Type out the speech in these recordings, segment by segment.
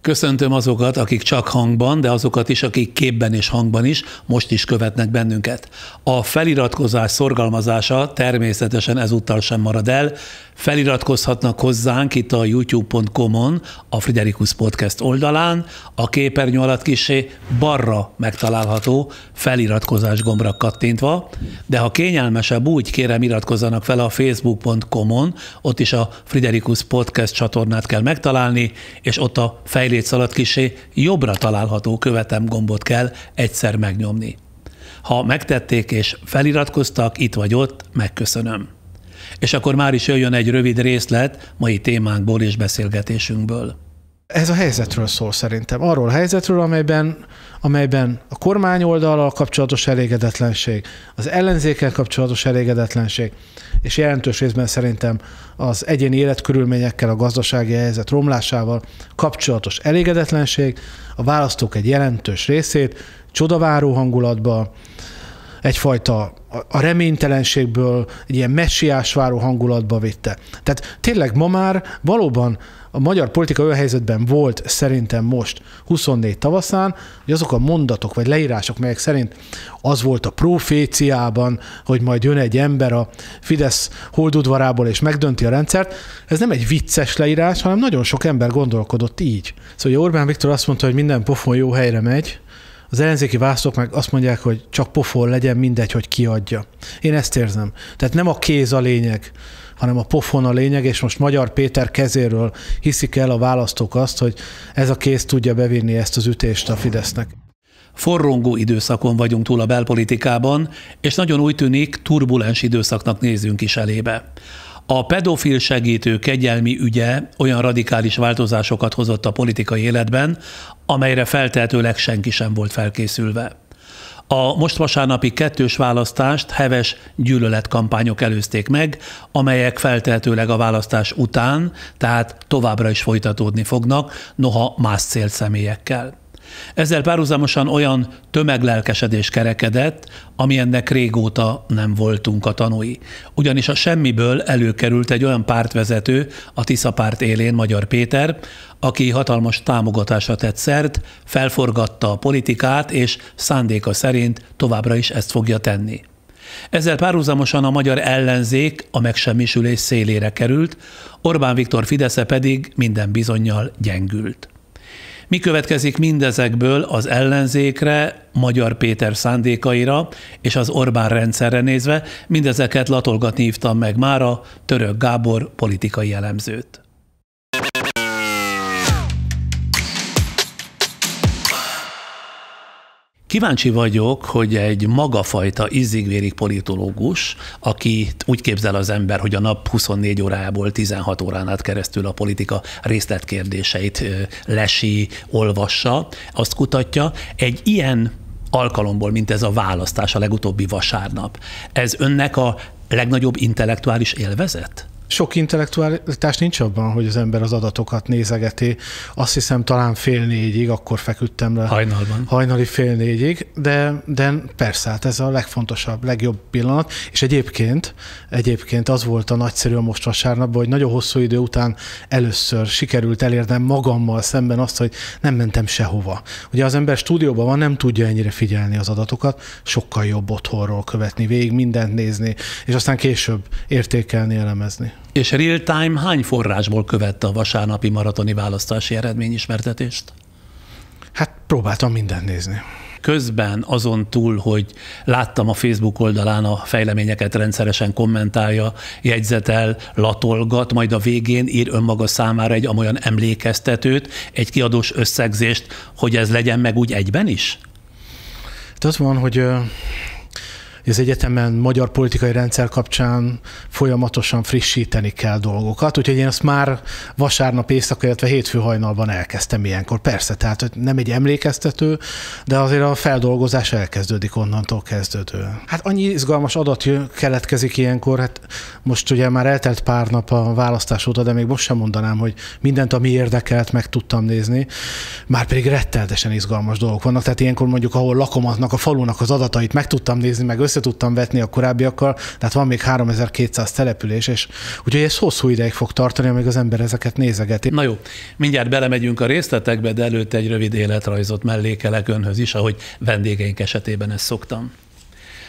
Köszöntöm azokat, akik csak hangban, de azokat is, akik képben és hangban is most is követnek bennünket. A feliratkozás szorgalmazása természetesen ezúttal sem marad el. Feliratkozhatnak hozzánk itt a youtube.com-on, a Friderikus Podcast oldalán, a képernyő alatt kissé balra megtalálható feliratkozás gombra kattintva, de ha kényelmesebb, úgy kérem iratkozzanak fel a facebook.com-on, ott is a Friderikus Podcast csatornát kell megtalálni, és ott a fejléc alatt kissé jobbra található követem gombot kell egyszer megnyomni. Ha megtették és feliratkoztak itt vagy ott, megköszönöm. És akkor már is jöjjön egy rövid részlet mai témánkból és beszélgetésünkből. Ez a helyzetről szól szerintem. Arról a helyzetről, amelyben a kormány oldallal kapcsolatos elégedetlenség, az ellenzékkel kapcsolatos elégedetlenség, és jelentős részben szerintem az egyéni életkörülményekkel, a gazdasági helyzet romlásával kapcsolatos elégedetlenség, a választók egy jelentős részét csodaváró hangulatba, egyfajta a reménytelenségből egy ilyen messiás váró hangulatba vitte. Tehát tényleg ma már valóban a magyar politika olyan helyzetben volt szerintem most 24 tavaszán, hogy azok a mondatok vagy leírások, melyek szerint az volt a proféciában, hogy majd jön egy ember a Fidesz holdudvarából és megdönti a rendszert, ez nem egy vicces leírás, hanem nagyon sok ember gondolkodott így. Szóval Orbán Viktor azt mondta, hogy minden pofon jó helyre megy, az ellenzéki választók meg azt mondják, hogy csak pofon legyen, mindegy, hogy kiadja. Én ezt érzem. Tehát nem a kéz a lényeg, hanem a pofon a lényeg, és most Magyar Péter kezéről hiszik el a választók azt, hogy ez a kéz tudja bevinni ezt az ütést a Fidesznek. Forrongó időszakon vagyunk túl a belpolitikában, és nagyon úgy tűnik, turbulens időszaknak nézünk is elébe. A pedofil segítő kegyelmi ügye olyan radikális változásokat hozott a politikai életben, amelyre feltehetőleg senki sem volt felkészülve. A most vasárnapi kettős választást heves gyűlöletkampányok előzték meg, amelyek feltehetőleg a választás után, tehát továbbra is folytatódni fognak, noha más célszemélyekkel. Ezzel párhuzamosan olyan tömeglelkesedés kerekedett, amilyennek régóta nem voltunk a tanúi. Ugyanis a semmiből előkerült egy olyan pártvezető, a Tisza párt élén, Magyar Péter, aki hatalmas támogatásra tett szert, felforgatta a politikát, és szándéka szerint továbbra is ezt fogja tenni. Ezzel párhuzamosan a magyar ellenzék a megsemmisülés szélére került, Orbán Viktor Fidesze pedig minden bizonnyal gyengült. Mi következik mindezekből az ellenzékre, Magyar Péter szándékaira és az Orbán rendszerre nézve? Mindezeket latolgatni hívtam meg mára Török Gábor politikai elemzőt. Kíváncsi vagyok, hogy egy magafajta izzig-vérig politológus, aki úgy képzel az ember, hogy a nap 24 órájából 16 órán át keresztül a politika részletkérdéseit lesi, olvassa, azt kutatja, egy ilyen alkalomból, mint ez a választás a legutóbbi vasárnap, ez önnek a legnagyobb intellektuális élvezet? Sok intellektualitás nincs abban, hogy az ember az adatokat nézegeti. Azt hiszem talán 3:30, akkor feküdtem le. Hajnalban. Hajnali 3:30, de persze, hát ez a legfontosabb, legjobb pillanat. És egyébként az volt a nagyszerű a most vasárnapban, hogy nagyon hosszú idő után először sikerült elérnem magammal szemben azt, hogy nem mentem sehova. Ugye az ember stúdióban van, nem tudja ennyire figyelni az adatokat, sokkal jobb otthonról követni, végig mindent nézni, és aztán később értékelni, elemezni. És real-time hány forrásból követte a vasárnapi maratoni választási eredményismertetést? Hát próbáltam mindent nézni. Közben azon túl, hogy láttam a Facebook oldalán a fejleményeket rendszeresen kommentálja, jegyzetel, latolgat, majd a végén ír önmaga számára egy amolyan emlékeztetőt, egy kiadós összegzést, hogy ez legyen meg úgy egyben is? Hát az van, hogy az egyetemen magyar politikai rendszer kapcsán folyamatosan frissíteni kell dolgokat, úgyhogy én azt már vasárnap éjszaka, illetve hétfő hajnalban elkezdtem ilyenkor. Persze, tehát nem egy emlékeztető, de azért a feldolgozás elkezdődik onnantól kezdődően. Hát annyi izgalmas adat keletkezik ilyenkor, hát most ugye már eltelt pár nap a választás óta, de még most sem mondanám, hogy mindent, ami érdekelt, meg tudtam nézni, már pedig rettenetesen izgalmas dolgok vannak, tehát ilyenkor mondjuk, ahol lakom, a falunak az adatait meg tudtam nézni, meg össze tudtam vetni a korábbiakkal, tehát van még 3200 település, és úgyhogy ez hosszú ideig fog tartani, amíg az ember ezeket nézegeti. Na jó, mindjárt belemegyünk a részletekbe, de előtte egy rövid életrajzot mellékelek önhöz is, ahogy vendégeink esetében ezt szoktam.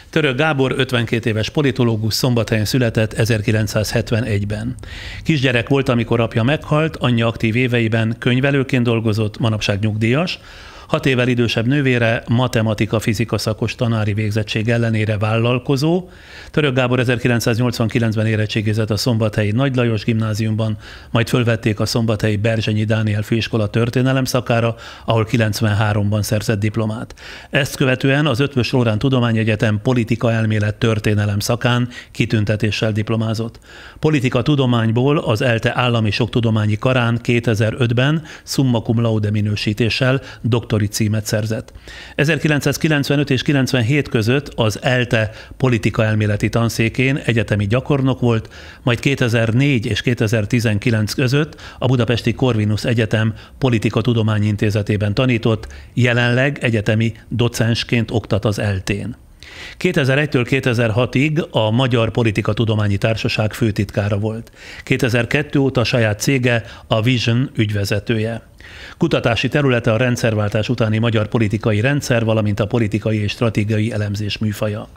Török Gábor 52 éves politológus, Szombathelyen született 1971-ben. Kisgyerek volt, amikor apja meghalt, anyja aktív éveiben könyvelőként dolgozott, manapság nyugdíjas. 6 évvel idősebb nővére matematika-fizika szakos tanári végzettség ellenére vállalkozó. Török Gábor 1989-ben érettségizett a szombathelyi Nagy Lajos gimnáziumban, majd fölvették a szombathelyi Berzsenyi Dániel főiskola történelem szakára, ahol 93-ban szerzett diplomát. Ezt követően az Eötvös Loránd Tudományegyetem politika elmélet történelem szakán kitüntetéssel diplomázott. Politika tudományból az ELTE állami soktudományi karán 2005-ben summa cum laude minősítéssel doktori címet szerzett. 1995 és 97 között az ELTE politika elméleti tanszékén egyetemi gyakornok volt, majd 2004 és 2019 között a Budapesti Corvinus Egyetem Politika Tudományi Intézetében tanított, jelenleg egyetemi docensként oktat az ELTE-n. 2001-től 2006-ig a Magyar Politika Tudományi Társaság főtitkára volt. 2002 óta saját cége a Vision ügyvezetője. Kutatási területe a rendszerváltás utáni magyar politikai rendszer, valamint a politikai és stratégiai elemzés műfaja.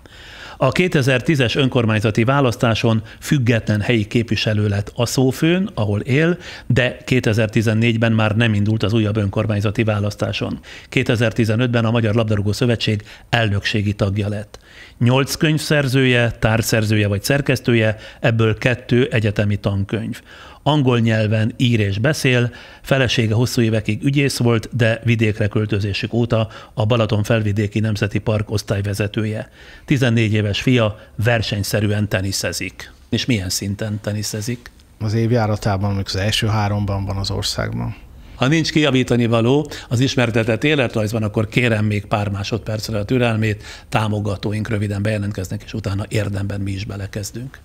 A 2010-es önkormányzati választáson független helyi képviselő lett Aszófőn, ahol él, de 2014-ben már nem indult az újabb önkormányzati választáson. 2015-ben a Magyar Labdarúgó Szövetség elnökségi tagja lett. 8 könyv szerzője, társszerzője vagy szerkesztője, ebből 2 egyetemi tankönyv. Angol nyelven ír és beszél, felesége hosszú évekig ügyész volt, de vidékre költözésük óta a Balaton-felvidéki Nemzeti Park osztályvezetője. 14 éves fia versenyszerűen teniszezik. És milyen szinten teniszezik? Az évjáratában, amikor az első 3-ban van az országban. Ha nincs kijavítani való az ismertetett életrajzban, akkor kérem még pár másodpercre a türelmét, támogatóink röviden bejelentkeznek, és utána érdemben mi is belekezdünk.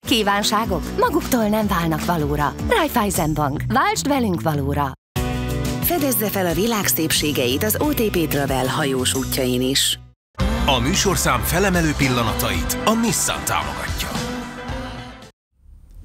Kívánságok maguktól nem válnak valóra. Raiffeisenbank. Váltsd velünk valóra! Fedezze fel a világ szépségeit az OTP Travel hajós útjain is. A műsorszám felemelő pillanatait a Nissan támogatja.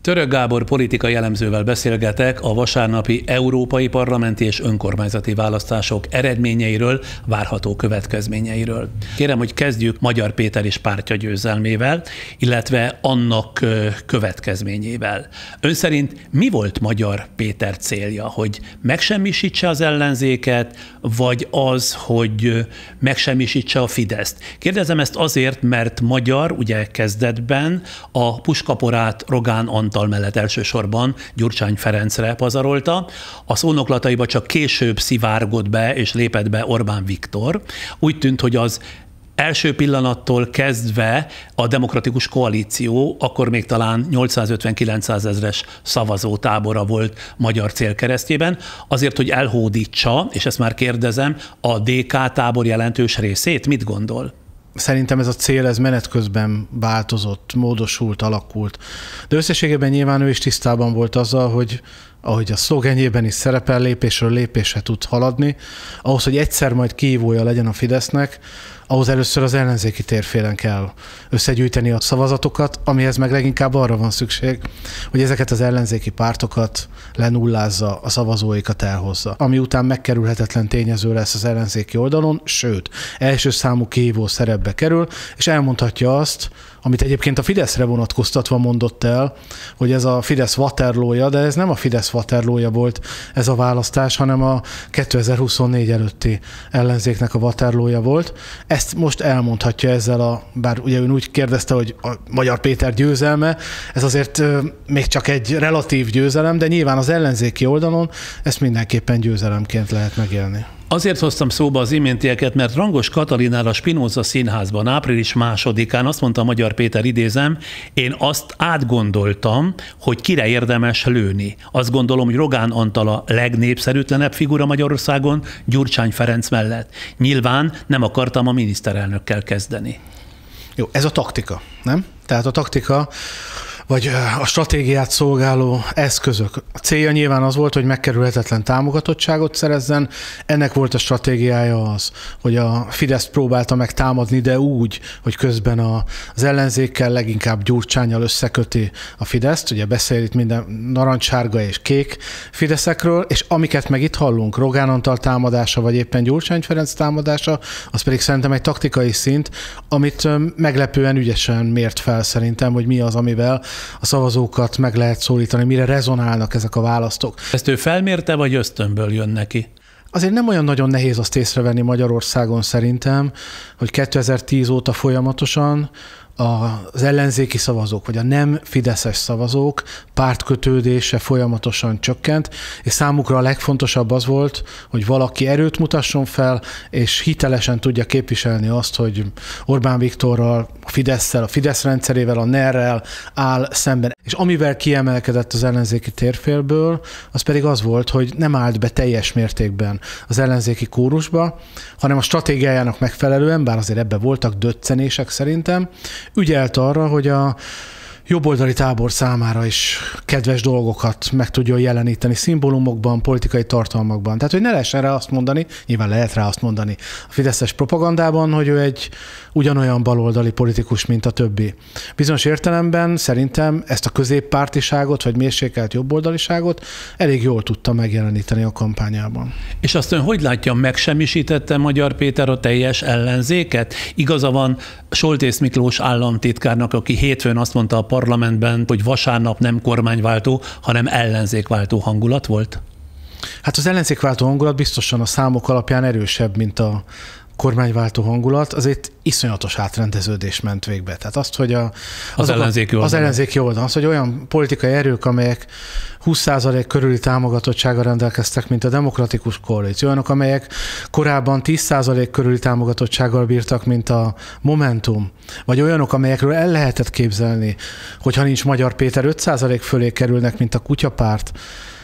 Török Gábor politikai elemzővel beszélgetek a vasárnapi európai parlamenti és önkormányzati választások eredményeiről, várható következményeiről. Kérem, hogy kezdjük Magyar Péter és pártja győzelmével, illetve annak következményével. Ön szerint mi volt Magyar Péter célja? Hogy megsemmisítse az ellenzéket, vagy az, hogy megsemmisítse a Fideszt? Kérdezem ezt azért, mert Magyar ugye kezdetben a puskaporát Rogán Antal mellett elsősorban Gyurcsány Ferencre pazarolta, a szónoklataiba csak később szivárgott be és lépett be Orbán Viktor. Úgy tűnt, hogy az első pillanattól kezdve a Demokratikus Koalíció, akkor még talán 850-900 ezres szavazótábora volt Magyar célkeresztjében, azért, hogy elhódítsa, és ezt már kérdezem, a DK tábor jelentős részét. Mit gondol? Szerintem ez a cél, ez menet közben változott, módosult, alakult. De összességében nyilván ő is tisztában volt azzal, hogy ahogy a szlogenjében is szerepel, lépésről lépésre tud haladni. Ahhoz, hogy egyszer majd kihívója legyen a Fidesznek, ahhoz először az ellenzéki térfélen kell összegyűjteni a szavazatokat, amihez meg leginkább arra van szükség, hogy ezeket az ellenzéki pártokat lenullázza, a szavazóikat elhozza. Ami után megkerülhetetlen tényező lesz az ellenzéki oldalon, sőt, első számú kihívó szerepbe kerül, és elmondhatja azt, amit egyébként a Fideszre vonatkoztatva mondott el, hogy ez a Fidesz Waterlója, de ez nem a Fidesz Waterlója volt ez a választás, hanem a 2024 előtti ellenzéknek a Waterlója volt. Ezt most elmondhatja ezzel bár ugye ön úgy kérdezte, hogy a Magyar Péter győzelme, ez azért még csak egy relatív győzelem, de nyilván az ellenzéki oldalon ezt mindenképpen győzelemként lehet megélni. Azért hoztam szóba az iméntieket, mert Rangos Katalinál a Spinoza Színházban április 2-án azt mondta Magyar Péter, idézem, én azt átgondoltam, hogy kire érdemes lőni. Azt gondolom, hogy Rogán Antal a legnépszerűtlenebb figura Magyarországon Gyurcsány Ferenc mellett. Nyilván nem akartam a miniszterelnökkel kezdeni. Jó, ez a taktika, nem? Tehát a taktika, vagy a stratégiát szolgáló eszközök. A célja nyilván az volt, hogy megkerülhetetlen támogatottságot szerezzen. Ennek volt a stratégiája az, hogy a Fidesz próbálta meg támadni, de úgy, hogy közben az ellenzékkel, leginkább Gyurcsánnyal összeköti a Fideszt. Ugye beszél itt minden narancssárga és kék fideszekről, és amiket meg itt hallunk, Rogán Antal támadása, vagy éppen Gyurcsány Ferenc támadása, az pedig szerintem egy taktikai szint, amit meglepően ügyesen mért fel szerintem, hogy mi az, amivel a szavazókat meg lehet szólítani, mire rezonálnak ezek a választók. Ezt ő felmérte, vagy ösztönből jön neki? Azért nem olyan nagyon nehéz azt észrevenni Magyarországon szerintem, hogy 2010 óta folyamatosan az ellenzéki szavazók, vagy a nem fideszes szavazók pártkötődése folyamatosan csökkent, és számukra a legfontosabb az volt, hogy valaki erőt mutasson fel, és hitelesen tudja képviselni azt, hogy Orbán Viktorral, a Fidesszel, a Fidesz rendszerével, a NER-rel áll szemben. És amivel kiemelkedett az ellenzéki térfélből, az pedig az volt, hogy nem állt be teljes mértékben az ellenzéki kórusba, hanem a stratégiájának megfelelően, bár azért ebben voltak döccenések szerintem, ügyelt arra, hogy a jobboldali tábor számára is kedves dolgokat meg tudjon jeleníteni szimbólumokban, politikai tartalmakban. Tehát, hogy ne lehessen rá azt mondani, nyilván lehet rá azt mondani a fideszes propagandában, hogy ő egy ugyanolyan baloldali politikus, mint a többi. Bizonyos értelemben szerintem ezt a középpártiságot, vagy mérsékelt jobboldaliságot elég jól tudta megjeleníteni a kampányában. És azt ön hogy látja, megsemmisítette Magyar Péter a teljes ellenzéket? Igaza van Soltész Miklós államtitkárnak, aki hétfőn azt mondta a parlamentben, hogy vasárnap nem kormányváltó, hanem ellenzékváltó hangulat volt? Hát az ellenzékváltó hangulat biztosan a számok alapján erősebb, mint a kormányváltó hangulat, azért iszonyatos átrendeződés ment végbe. Tehát azt, hogy az ellenzéki oldalon, az, hogy olyan politikai erők, amelyek 20% körüli támogatottsággal rendelkeztek, mint a Demokratikus Koalíció, olyanok, amelyek korábban 10% körüli támogatottsággal bírtak, mint a Momentum, vagy olyanok, amelyekről el lehetett képzelni, hogyha nincs Magyar Péter, 5% fölé kerülnek, mint a Kutyapárt,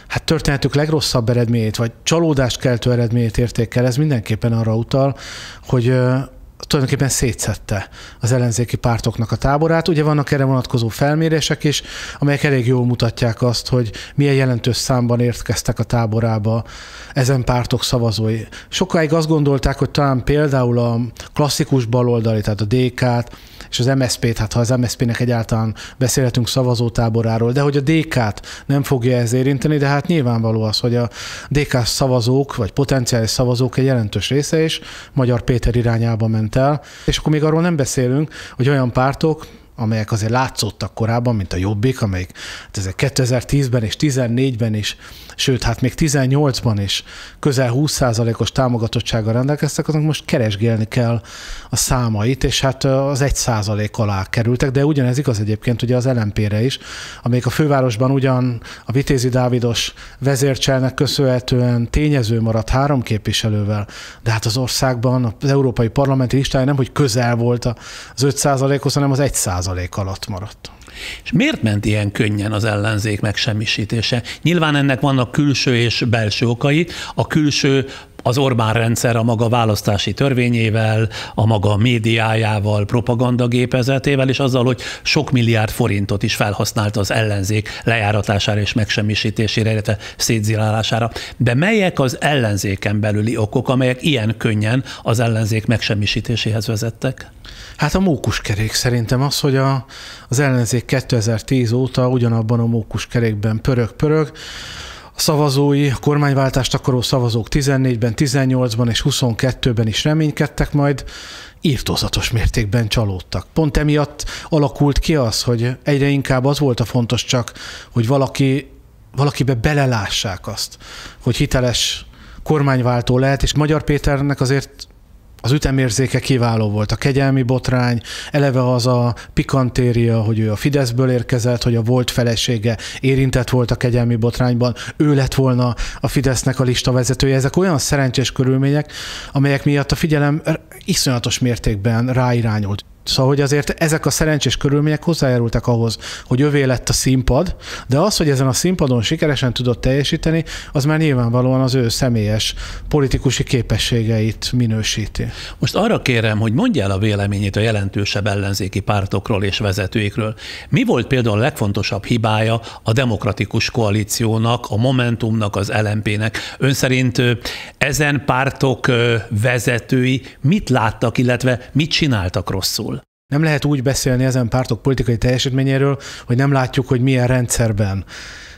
hát történetük legrosszabb eredményét, vagy csalódást keltő eredményét érték el, ez mindenképpen arra utal, hogy tulajdonképpen szétszette az ellenzéki pártoknak a táborát. Ugye vannak erre vonatkozó felmérések is, amelyek elég jól mutatják azt, hogy milyen jelentős számban érkeztek a táborába ezen pártok szavazói. Sokáig azt gondolták, hogy talán például a klasszikus baloldali, tehát a DK-t, és az MSZP-t, hát ha az MSZP-nek egyáltalán beszélhetünk szavazótáboráról, de hogy a DK-t nem fogja ez érinteni, de hát nyilvánvaló az, hogy a DK szavazók, vagy potenciális szavazók egy jelentős része is Magyar Péter irányába ment el. És akkor még arról nem beszélünk, hogy olyan pártok, amelyek azért látszottak korábban, mint a Jobbik, amelyik 2010-ben és 2014-ben is, sőt, hát még 2018-ban is közel 20%-os támogatottsággal rendelkeztek, azok most keresgélni kell a számait, és hát az 1% alá kerültek, de ugyanez igaz egyébként ugye az LMP-re is, amelyik a fővárosban ugyan a Vitézi Dávidos vezércselnek köszönhetően tényező maradt 3 képviselővel, de hát az országban az Európai Parlamenti listája nem, hogy közel volt az 5%-hoz, hanem az 1% alatt maradt. És miért ment ilyen könnyen az ellenzék megsemmisítése? Nyilván ennek vannak külső és belső okai. A külső az Orbán rendszer a maga választási törvényével, a maga médiájával, propagandagépezetével, és azzal, hogy sok milliárd forintot is felhasznált az ellenzék lejáratására és megsemmisítésére, illetve szétzilálására. De melyek az ellenzéken belüli okok, amelyek ilyen könnyen az ellenzék megsemmisítéséhez vezettek? Hát a mókuskerék szerintem az, hogy az ellenzék 2010 óta ugyanabban a mókuskerékben pörög. A szavazói, a kormányváltást akaró szavazók 14-ben, 18-ban és 22-ben is reménykedtek, majd írtózatos mértékben csalódtak. Pont emiatt alakult ki az, hogy egyre inkább az volt a fontos csak, hogy valakibe belelássák azt, hogy hiteles kormányváltó lehet, és Magyar Péternek azért az ütemérzéke kiváló volt. A kegyelmi botrány, eleve az a pikantéria, hogy ő a Fideszből érkezett, hogy a volt felesége érintett volt a kegyelmi botrányban, ő lett volna a Fidesznek a listavezetője. Ezek olyan szerencsés körülmények, amelyek miatt a figyelem iszonyatos mértékben ráirányult. Szóval, hogy azért ezek a szerencsés körülmények hozzájárultak ahhoz, hogy övé lett a színpad, de az, hogy ezen a színpadon sikeresen tudott teljesíteni, az már nyilvánvalóan az ő személyes politikusi képességeit minősíti. Most arra kérem, hogy mondja el a véleményét a jelentősebb ellenzéki pártokról és vezetőikről. Mi volt például a legfontosabb hibája a Demokratikus Koalíciónak, a Momentumnak, az LMP-nek? Ön szerint ezen pártok vezetői mit láttak, illetve mit csináltak rosszul? Nem lehet úgy beszélni ezen pártok politikai teljesítményéről, hogy nem látjuk, hogy milyen rendszerben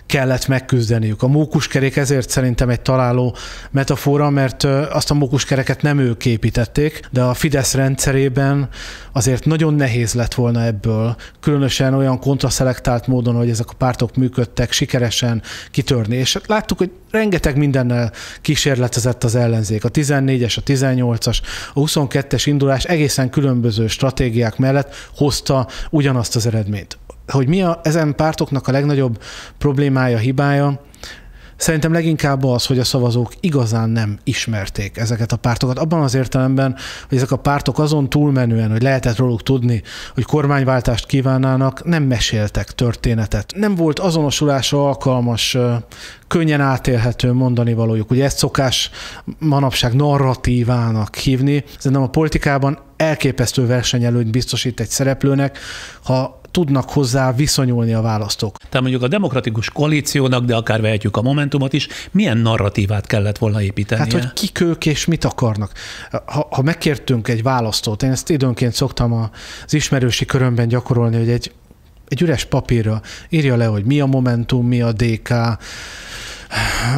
kellett megküzdeniük. A mókuskerék ezért szerintem egy találó metafora, mert azt a mókuskereket nem ők építették, de a Fidesz rendszerében azért nagyon nehéz lett volna ebből, különösen olyan kontraszelektált módon, hogy ezek a pártok működtek, sikeresen kitörni. És láttuk, hogy rengeteg mindennel kísérletezett az ellenzék. A 14-es, a 18-as, a 22-es indulás egészen különböző stratégiák mellett hozta ugyanazt az eredményt. Hogy mi ezen pártoknak a legnagyobb problémája, hibája, szerintem leginkább az, hogy a szavazók igazán nem ismerték ezeket a pártokat. Abban az értelemben, hogy ezek a pártok azon túlmenően, hogy lehetett róluk tudni, hogy kormányváltást kívánnának, nem meséltek történetet. Nem volt azonosulásra alkalmas, könnyen átélhető mondani valójuk. Ugye ezt szokás manapság narratívának hívni. Szerintem a politikában elképesztő versenyelőnyt biztosít egy szereplőnek, ha tudnak hozzá viszonyulni a választók. Tehát mondjuk a Demokratikus Koalíciónak, de akár vehetjük a Momentumot is, milyen narratívát kellett volna építenie? Hát, hogy kik ők és mit akarnak. Ha megkértünk egy választót, én ezt időnként szoktam az ismerősi körömben gyakorolni, hogy egy üres papírra írja le, hogy mi a Momentum, mi a DK,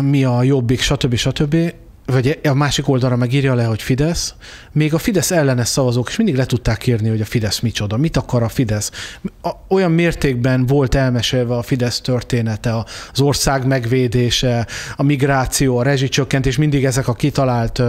mi a Jobbik, stb. Vagy a másik oldalra megírja le, hogy Fidesz. Még a Fidesz ellenes szavazók is mindig le tudták írni, hogy a Fidesz micsoda, mit akar a Fidesz. Olyan mértékben volt elmesélve a Fidesz története, az ország megvédése, a migráció, a rezsicsökkentés, mindig ezek a kitalált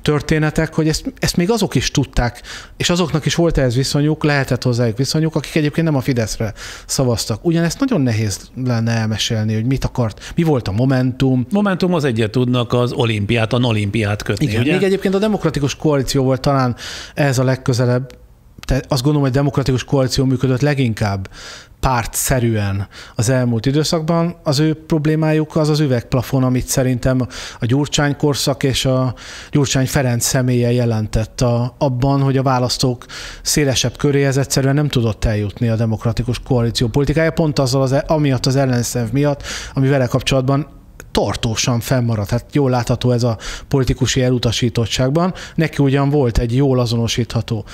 történetek, hogy ezt még azok is tudták, és azoknak is volt ehhez viszonyuk, lehetett hozzájuk viszonyuk, akik egyébként nem a Fideszre szavaztak. Ugyanezt nagyon nehéz lenne elmesélni, hogy mit akart, mi volt a Momentum. Momentum az egyet tudnak az olimpiát kötni. Igen, ugye? még egyébként a Demokratikus Koalíció volt talán ehhez a legközelebb. Azt gondolom, hogy a Demokratikus Koalíció működött leginkább pártszerűen az elmúlt időszakban. Az ő problémájuk az az üvegplafon, amit szerintem a Gyurcsány korszak és a Gyurcsány Ferenc személye jelentett abban, hogy a választók szélesebb köréhez egyszerűen nem tudott eljutni a Demokratikus Koalíció politikája, pont azzal amiatt az ellenszenv miatt, ami vele kapcsolatban tartósan fennmaradt. Hát jól látható ez a politikusi elutasítottságban. Neki ugyan volt egy jól azonosítható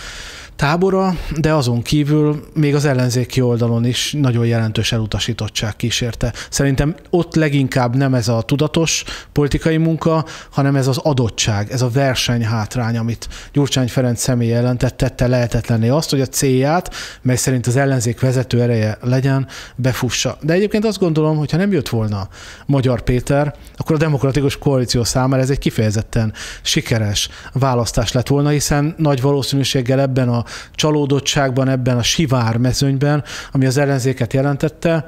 tábora, de azon kívül még az ellenzéki oldalon is nagyon jelentős elutasítottság kísérte. Szerintem ott leginkább nem ez a tudatos politikai munka, hanem ez az adottság, ez a versenyhátrány, amit Gyurcsány Ferenc személye jelentett, tette lehetetlenné azt, hogy a célját, mely szerint az ellenzék vezető ereje legyen, befussa. De egyébként azt gondolom, hogy ha nem jött volna Magyar Péter, akkor a Demokratikus Koalíció számára ez egy kifejezetten sikeres választás lett volna, hiszen nagy valószínűséggel ebben a csalódottságban, ebben a sivár mezőnyben, ami az ellenzéket jelentette,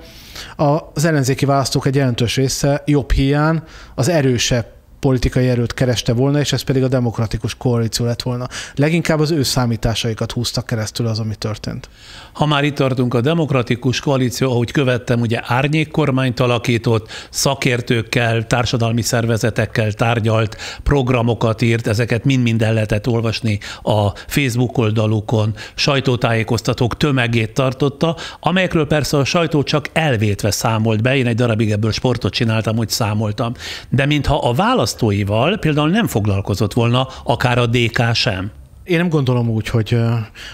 az ellenzéki választók egy jelentős része jobb hiány az erősebb politikai erőt kereste volna, és ez pedig a Demokratikus Koalíció lett volna. Leginkább az ő számításaikat húztak keresztül az, ami történt. Ha már itt tartunk, a Demokratikus Koalíció, ahogy követtem, ugye árnyékkormányt alakított, szakértőkkel, társadalmi szervezetekkel tárgyalt, programokat írt, ezeket mind-mind el lehetett olvasni a Facebook oldalukon, sajtótájékoztatók tömegét tartotta, amelyekről persze a sajtó csak elvétve számolt be, én egy darabig ebből sportot csináltam, hogy számoltam. De mintha a választóival például nem foglalkozott volna akár a DK sem. Én nem gondolom úgy, hogy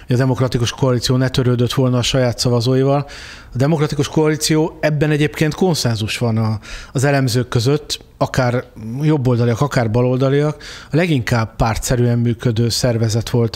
a Demokratikus Koalíció ne törődött volna a saját szavazóival. A Demokratikus Koalíció, ebben egyébként konszenzus van az elemzők között, akár jobboldaliak, akár baloldaliak. A leginkább pártszerűen működő szervezet volt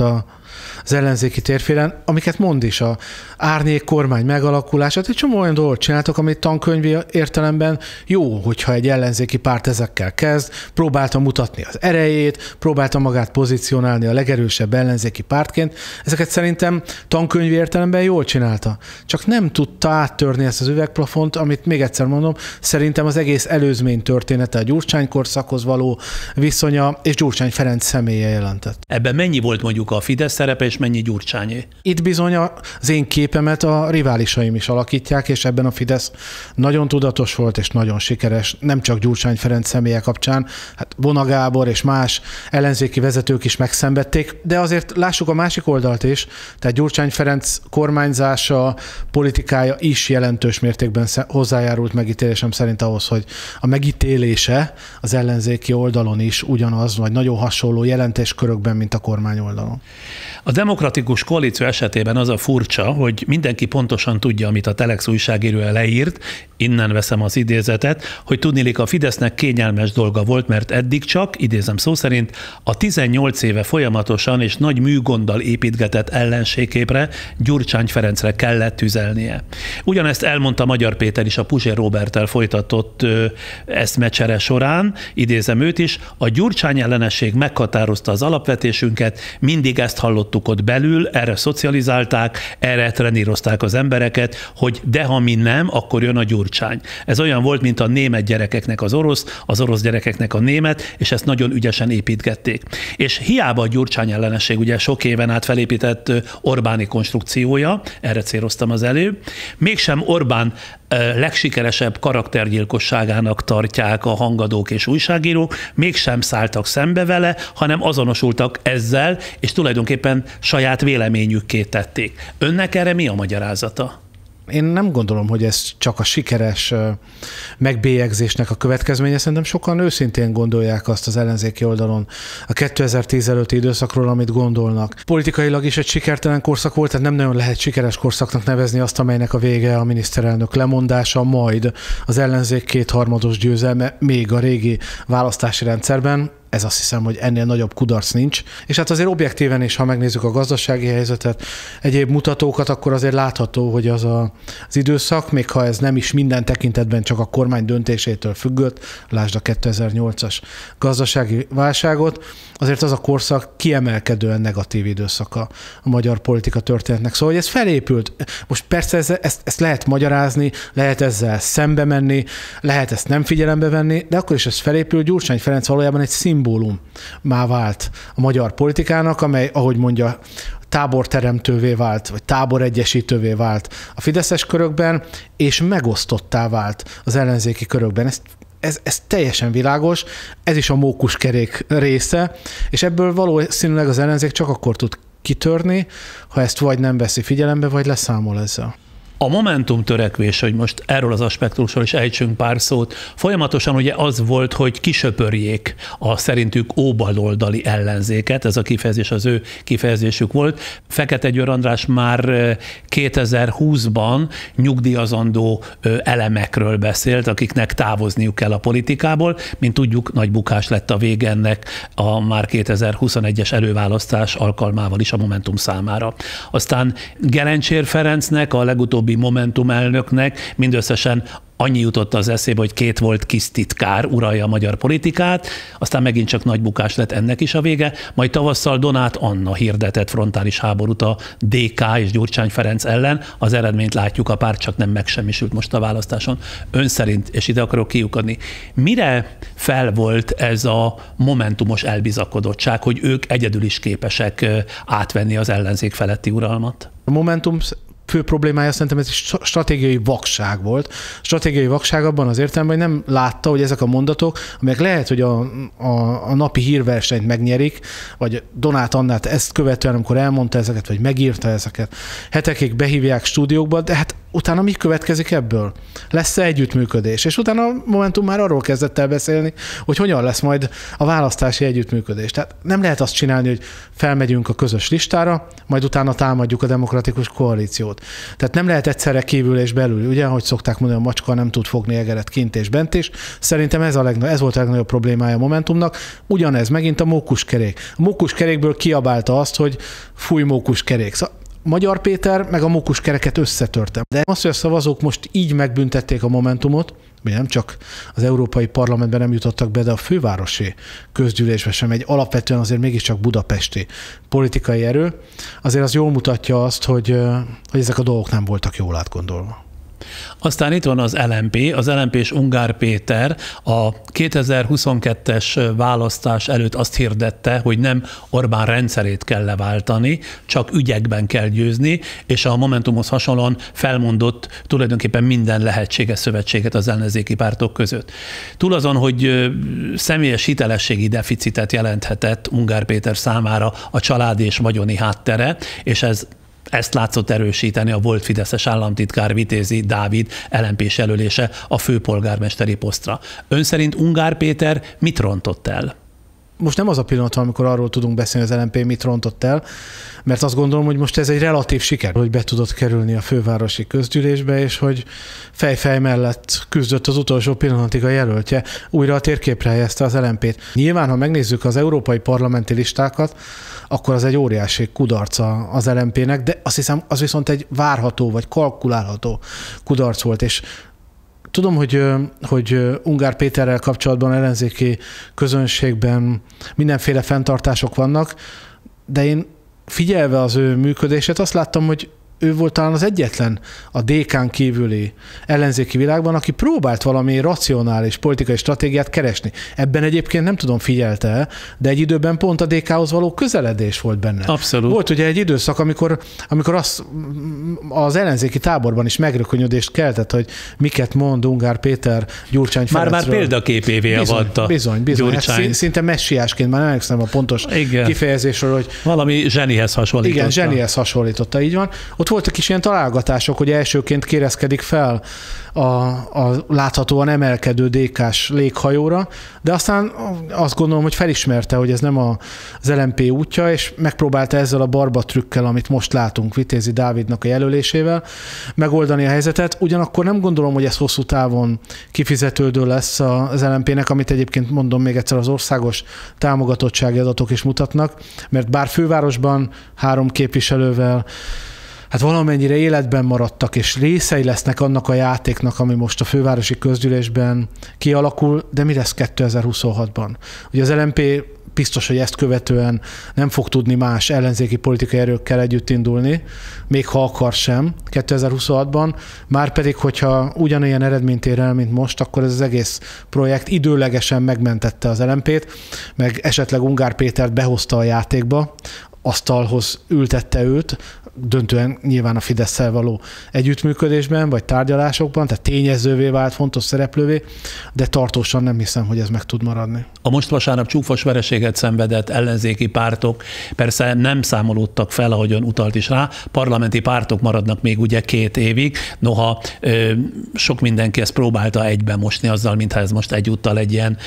az ellenzéki térfélen, amiket mond is, a árnyék kormány megalakulását, egy csomó olyan dolgot csináltak, amit tankönyvi értelemben jó, hogyha egy ellenzéki párt ezekkel kezd, próbálta mutatni az erejét, próbálta magát pozícionálni a legerősebb ellenzéki pártként. Ezeket szerintem tankönyvi értelemben jól csinálta. Csak nem tudta tudta áttörni ezt az üvegplafont, amit még egyszer mondom, szerintem az egész előzmény története, a Gyurcsány korszakhoz való viszonya és Gyurcsány Ferenc személye jelentett. Ebben mennyi volt mondjuk a Fidesz szerepe, és mennyi Gyurcsányé? Itt bizony az én képemet a riválisaim is alakítják, és ebben a Fidesz nagyon tudatos volt, és nagyon sikeres, nem csak Gyurcsány Ferenc személye kapcsán, hát Vona Gábor és más ellenzéki vezetők is megszenvedték, de azért lássuk a másik oldalt is, tehát Gyurcsány Ferenc kormányzása, politikája is jelentős mértékben hozzájárult megítélésem szerint ahhoz, hogy a megítélése az ellenzéki oldalon is ugyanaz, vagy nagyon hasonló jelentéskörökben, mint a kormány oldalon. A demokratikus koalíció esetében az a furcsa, hogy mindenki pontosan tudja, amit a Telex újságírója leírt, innen veszem az idézetet, hogy tudniillik a Fidesznek kényelmes dolga volt, mert eddig csak, idézem szó szerint, a 18 éve folyamatosan és nagy műgonddal építgetett ellenségképre, Gyurcsány Ferencre kellett tüzelnie. Ugyanezt elmondta Magyar Péter is a Puzsér Róberttel folytatott eszmecsere során, idézem őt is, a Gyurcsány ellenesség meghatározta az alapvetésünket, mindig ezt hallottuk ott belül, erre szocializálták, erre trenírozták az embereket, hogy de ha mi nem, akkor jön a Gyurcsány. Ez olyan volt, mint a német gyerekeknek az orosz gyerekeknek a német, és ezt nagyon ügyesen építgették. És hiába a Gyurcsány ellenesség ugye sok éven át felépített Orbáni konstrukciója, erre céloztam az előbb, mégsem Orbán legsikeresebb karaktergyilkosságának tartják a hangadók és újságírók, mégsem szálltak szembe vele, hanem azonosultak ezzel, és tulajdonképpen saját véleményükké tették. Önnek erre mi a magyarázata? Én nem gondolom, hogy ez csak a sikeres megbélyegzésnek a következménye. Szerintem sokan őszintén gondolják azt az ellenzéki oldalon a 2010 előtti időszakról, amit gondolnak. Politikailag is egy sikertelen korszak volt, tehát nem nagyon lehet sikeres korszaknak nevezni azt, amelynek a vége a miniszterelnök lemondása, majd az ellenzék kétharmados győzelme még a régi választási rendszerben. Ez azt hiszem, hogy ennél nagyobb kudarc nincs. És hát azért objektíven is, ha megnézzük a gazdasági helyzetet, egyéb mutatókat, akkor azért látható, hogy az időszak, még ha ez nem is minden tekintetben csak a kormány döntésétől függött, lásd a 2008-as gazdasági válságot, azért az a korszak kiemelkedően negatív időszaka a magyar politika történetnek. Szóval, hogy ez felépült. Most persze ezt lehet magyarázni, lehet ezzel szembe menni, lehet ezt nem figyelembe venni, de akkor is ez felépült. Gyurcsány Ferenc valójában egy szimbólummá vált a magyar politikának, amely, ahogy mondja, táborteremtővé vált, vagy táboregyesítővé vált a fideszes körökben, és megosztottá vált az ellenzéki körökben. Ez teljesen világos, ez is a mókuskerék része, és ebből valószínűleg az ellenzék csak akkor tud kitörni, ha ezt vagy nem veszi figyelembe, vagy leszámol ezzel. A Momentum törekvés, hogy most erről az aspektusról is ejtsünk pár szót, folyamatosan ugye az volt, hogy kisöpörjék a szerintük óbaloldali ellenzéket, ez a kifejezés az ő kifejezésük volt. Fekete Győr András már 2020-ban nyugdíjazandó elemekről beszélt, akiknek távozniuk kell a politikából. Mint tudjuk, nagy bukás lett a vége ennek a már 2021-es előválasztás alkalmával is a Momentum számára. Aztán Gerencsér Ferencnek, a legutóbbi Momentum elnöknek mindösszesen annyi jutott az eszébe, hogy 2 volt kis titkár uralja a magyar politikát, aztán megint csak nagy bukás lett ennek is a vége, majd tavasszal Donát Anna hirdetett frontális háborút a DK és Gyurcsány Ferenc ellen, az eredményt látjuk, a párt csak nem megsemmisült most a választáson. Ön szerint, és ide akarok kiukadni, mire fel volt ez a momentumos elbizakodottság, hogy ők egyedül is képesek átvenni az ellenzék feletti uralmat? A Momentum fő problémája szerintem ez egy stratégiai vakság volt. Stratégiai vakság abban az értelemben, hogy nem látta, hogy ezek a mondatok, amelyek lehet, hogy a napi hírversenyt megnyerik, vagy Donát Annát ezt követően, amikor elmondta ezeket, vagy megírta ezeket, hetekig behívják stúdiókba, de hát utána mi következik ebből? Lesz-e együttműködés? És utána a Momentum már arról kezdett el beszélni, hogy hogyan lesz majd a választási együttműködés. Tehát nem lehet azt csinálni, hogy felmegyünk a közös listára, majd utána támadjuk a demokratikus koalíciót. Tehát nem lehet egyszerre kívül és belül, ugye, ahogy szokták mondani, a macska nem tud fogni egeret kint és bent is. Szerintem ez volt a legnagyobb problémája a Momentumnak. Ugyanez megint a mókuskerék. A mókuskerékből kiabálta azt, hogy fúj mókuskerék. Szóval Magyar Péter meg a mókuskereket összetörte. De azt, hogy a szavazók most így megbüntették a Momentumot, ugye nem csak az Európai Parlamentben nem jutottak be, de a fővárosi közgyűlésbe sem, egy alapvetően azért mégiscsak budapesti politikai erő, azért az jól mutatja azt, hogy ezek a dolgok nem voltak jól átgondolva. Aztán itt van az LMP, az LMP és Ungár Péter a 2022-es választás előtt azt hirdette, hogy nem Orbán rendszerét kell leváltani, csak ügyekben kell győzni, és a Momentumhoz hasonlóan felmondott tulajdonképpen minden lehetséges szövetséget az ellenzéki pártok között. Túl azon, hogy személyes hitelességi deficitet jelenthetett Ungár Péter számára a családi és vagyoni háttere, és ezt látszott erősíteni a volt fideszes államtitkár Vitézi Dávid LMP-s jelölése a főpolgármesteri posztra. Ön szerint Ungár Péter mit rontott el? Most nem az a pillanat, amikor arról tudunk beszélni, az LMP mit rontott el, mert azt gondolom, hogy most ez egy relatív siker, hogy be tudott kerülni a fővárosi közgyűlésbe, és hogy fej mellett küzdött az utolsó pillanatig a jelöltje, újra a térképre helyezte az LMP-t. Nyilván, ha megnézzük az európai parlamenti listákat, akkor az egy óriási kudarca az LMP-nek, de azt hiszem, az viszont egy várható vagy kalkulálható kudarc volt, és tudom, hogy Ungár Péterrel kapcsolatban ellenzéki közönségben mindenféle fenntartások vannak, de én figyelve az ő működését azt láttam, hogy ő volt talán az egyetlen a DK-n kívüli ellenzéki világban, aki próbált valami racionális politikai stratégiát keresni. Ebben egyébként nem tudom, figyelte, de egy időben pont a DK-hoz való közeledés volt benne. Abszolút. Volt ugye egy időszak, amikor az ellenzéki táborban is megrökönyödést keltett, hogy miket mond Ungár Péter Gyurcsány Ferencről. Már példaképévé avatta. Bizony. Hát szinte messiásként, már nem emlékszem a pontos kifejezésről, hogy valami zsenihez hasonlította. Igen, zsenihez hasonlította, így van. Ott voltak is ilyen találgatások, hogy elsőként kérezkedik fel a láthatóan emelkedő DK-s léghajóra, de aztán azt gondolom, hogy felismerte, hogy ez nem az LMP útja, és megpróbálta ezzel a barba trükkel, amit most látunk Vitézi Dávidnak a jelölésével, megoldani a helyzetet. Ugyanakkor nem gondolom, hogy ez hosszú távon kifizetődő lesz az LMP-nek, amit egyébként mondom még egyszer az országos támogatottsági adatok is mutatnak, mert bár fővárosban 3 képviselővel hát valamennyire életben maradtak, és részei lesznek annak a játéknak, ami most a fővárosi közgyűlésben kialakul, de mi lesz 2026-ban? Ugye az LMP biztos, hogy ezt követően nem fog tudni más ellenzéki politikai erőkkel együtt indulni, még ha akar sem 2026-ban, márpedig, hogyha ugyanilyen eredményt ér el, mint most, akkor ez az egész projekt időlegesen megmentette az LMP-t, meg esetleg Ungár Pétert behozta a játékba, asztalhoz ültette őt, döntően nyilván a Fidesszel való együttműködésben, vagy tárgyalásokban, tehát tényezővé vált, fontos szereplővé, de tartósan nem hiszem, hogy ez meg tud maradni. A most vasárnap csúfos vereséget szenvedett ellenzéki pártok persze nem számolódtak fel, ahogyan utalt is rá, parlamenti pártok maradnak még ugye 2 évig, noha sok mindenki ezt próbálta egyben mosni azzal, mintha ez most egyúttal egy ilyen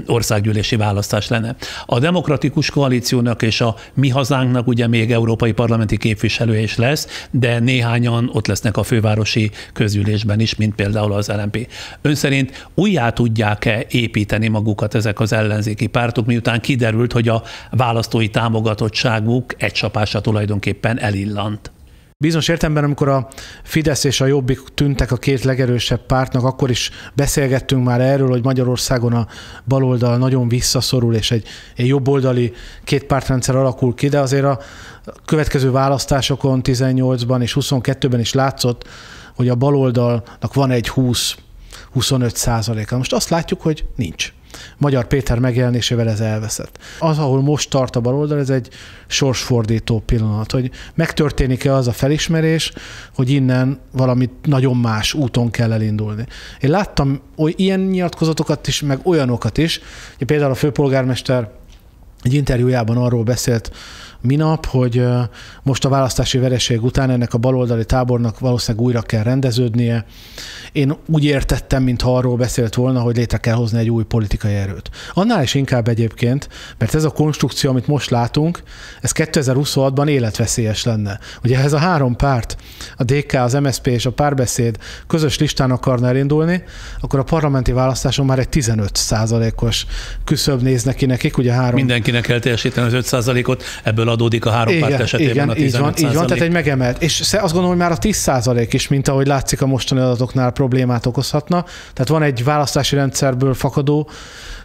országgyűlési választás lenne. A demokratikus koalíciónak és a Mi Hazánknak ugye még európai parlamenti képviselő is lesz, de néhányan ott lesznek a fővárosi közgyűlésben is, mint például az LMP. Ön szerint újjá tudják-e építeni magukat ezek az ellenzéki pártok, miután kiderült, hogy a választói támogatottságuk egy csapásra tulajdonképpen elillant? Bizonyos értelemben, amikor a Fidesz és a Jobbik tűntek a 2 legerősebb pártnak, akkor is beszélgettünk már erről, hogy Magyarországon a baloldal nagyon visszaszorul, és egy jobboldali 2 pártrendszer alakul ki, de azért a következő választásokon 18-ban és 22-ben is látszott, hogy a baloldalnak van egy 20-25%-a. Most azt látjuk, hogy nincs. Magyar Péter megjelenésével ez elveszett. Az, ahol most tart a baloldal, ez egy sorsfordító pillanat, hogy megtörténik-e az a felismerés, hogy innen valami nagyon más úton kell elindulni. Én láttam ilyen nyilatkozatokat is, meg olyanokat is, hogy például a főpolgármester egy interjújában arról beszélt minap, hogy most a választási vereség után ennek a baloldali tábornak valószínűleg újra kell rendeződnie. Én úgy értettem, mintha arról beszélt volna, hogy létre kell hozni egy új politikai erőt. Annál is inkább egyébként, mert ez a konstrukció, amit most látunk, ez 2026-ban életveszélyes lenne. Ugye ez a 3 párt, a DK, az MSZP és a Párbeszéd közös listán akarna elindulni, akkor a parlamenti választáson már egy 15%-os küszöb néz nekik, ugye 3... Mindenkinek kell teljesíteni az 5%-ot, ebből adódik a 3 párt esetében a 15%. Így van, tehát egy megemelt. És azt gondolom, hogy már a 10% is, mint ahogy látszik a mostani adatoknál, problémát okozhatna. Tehát van egy választási rendszerből fakadó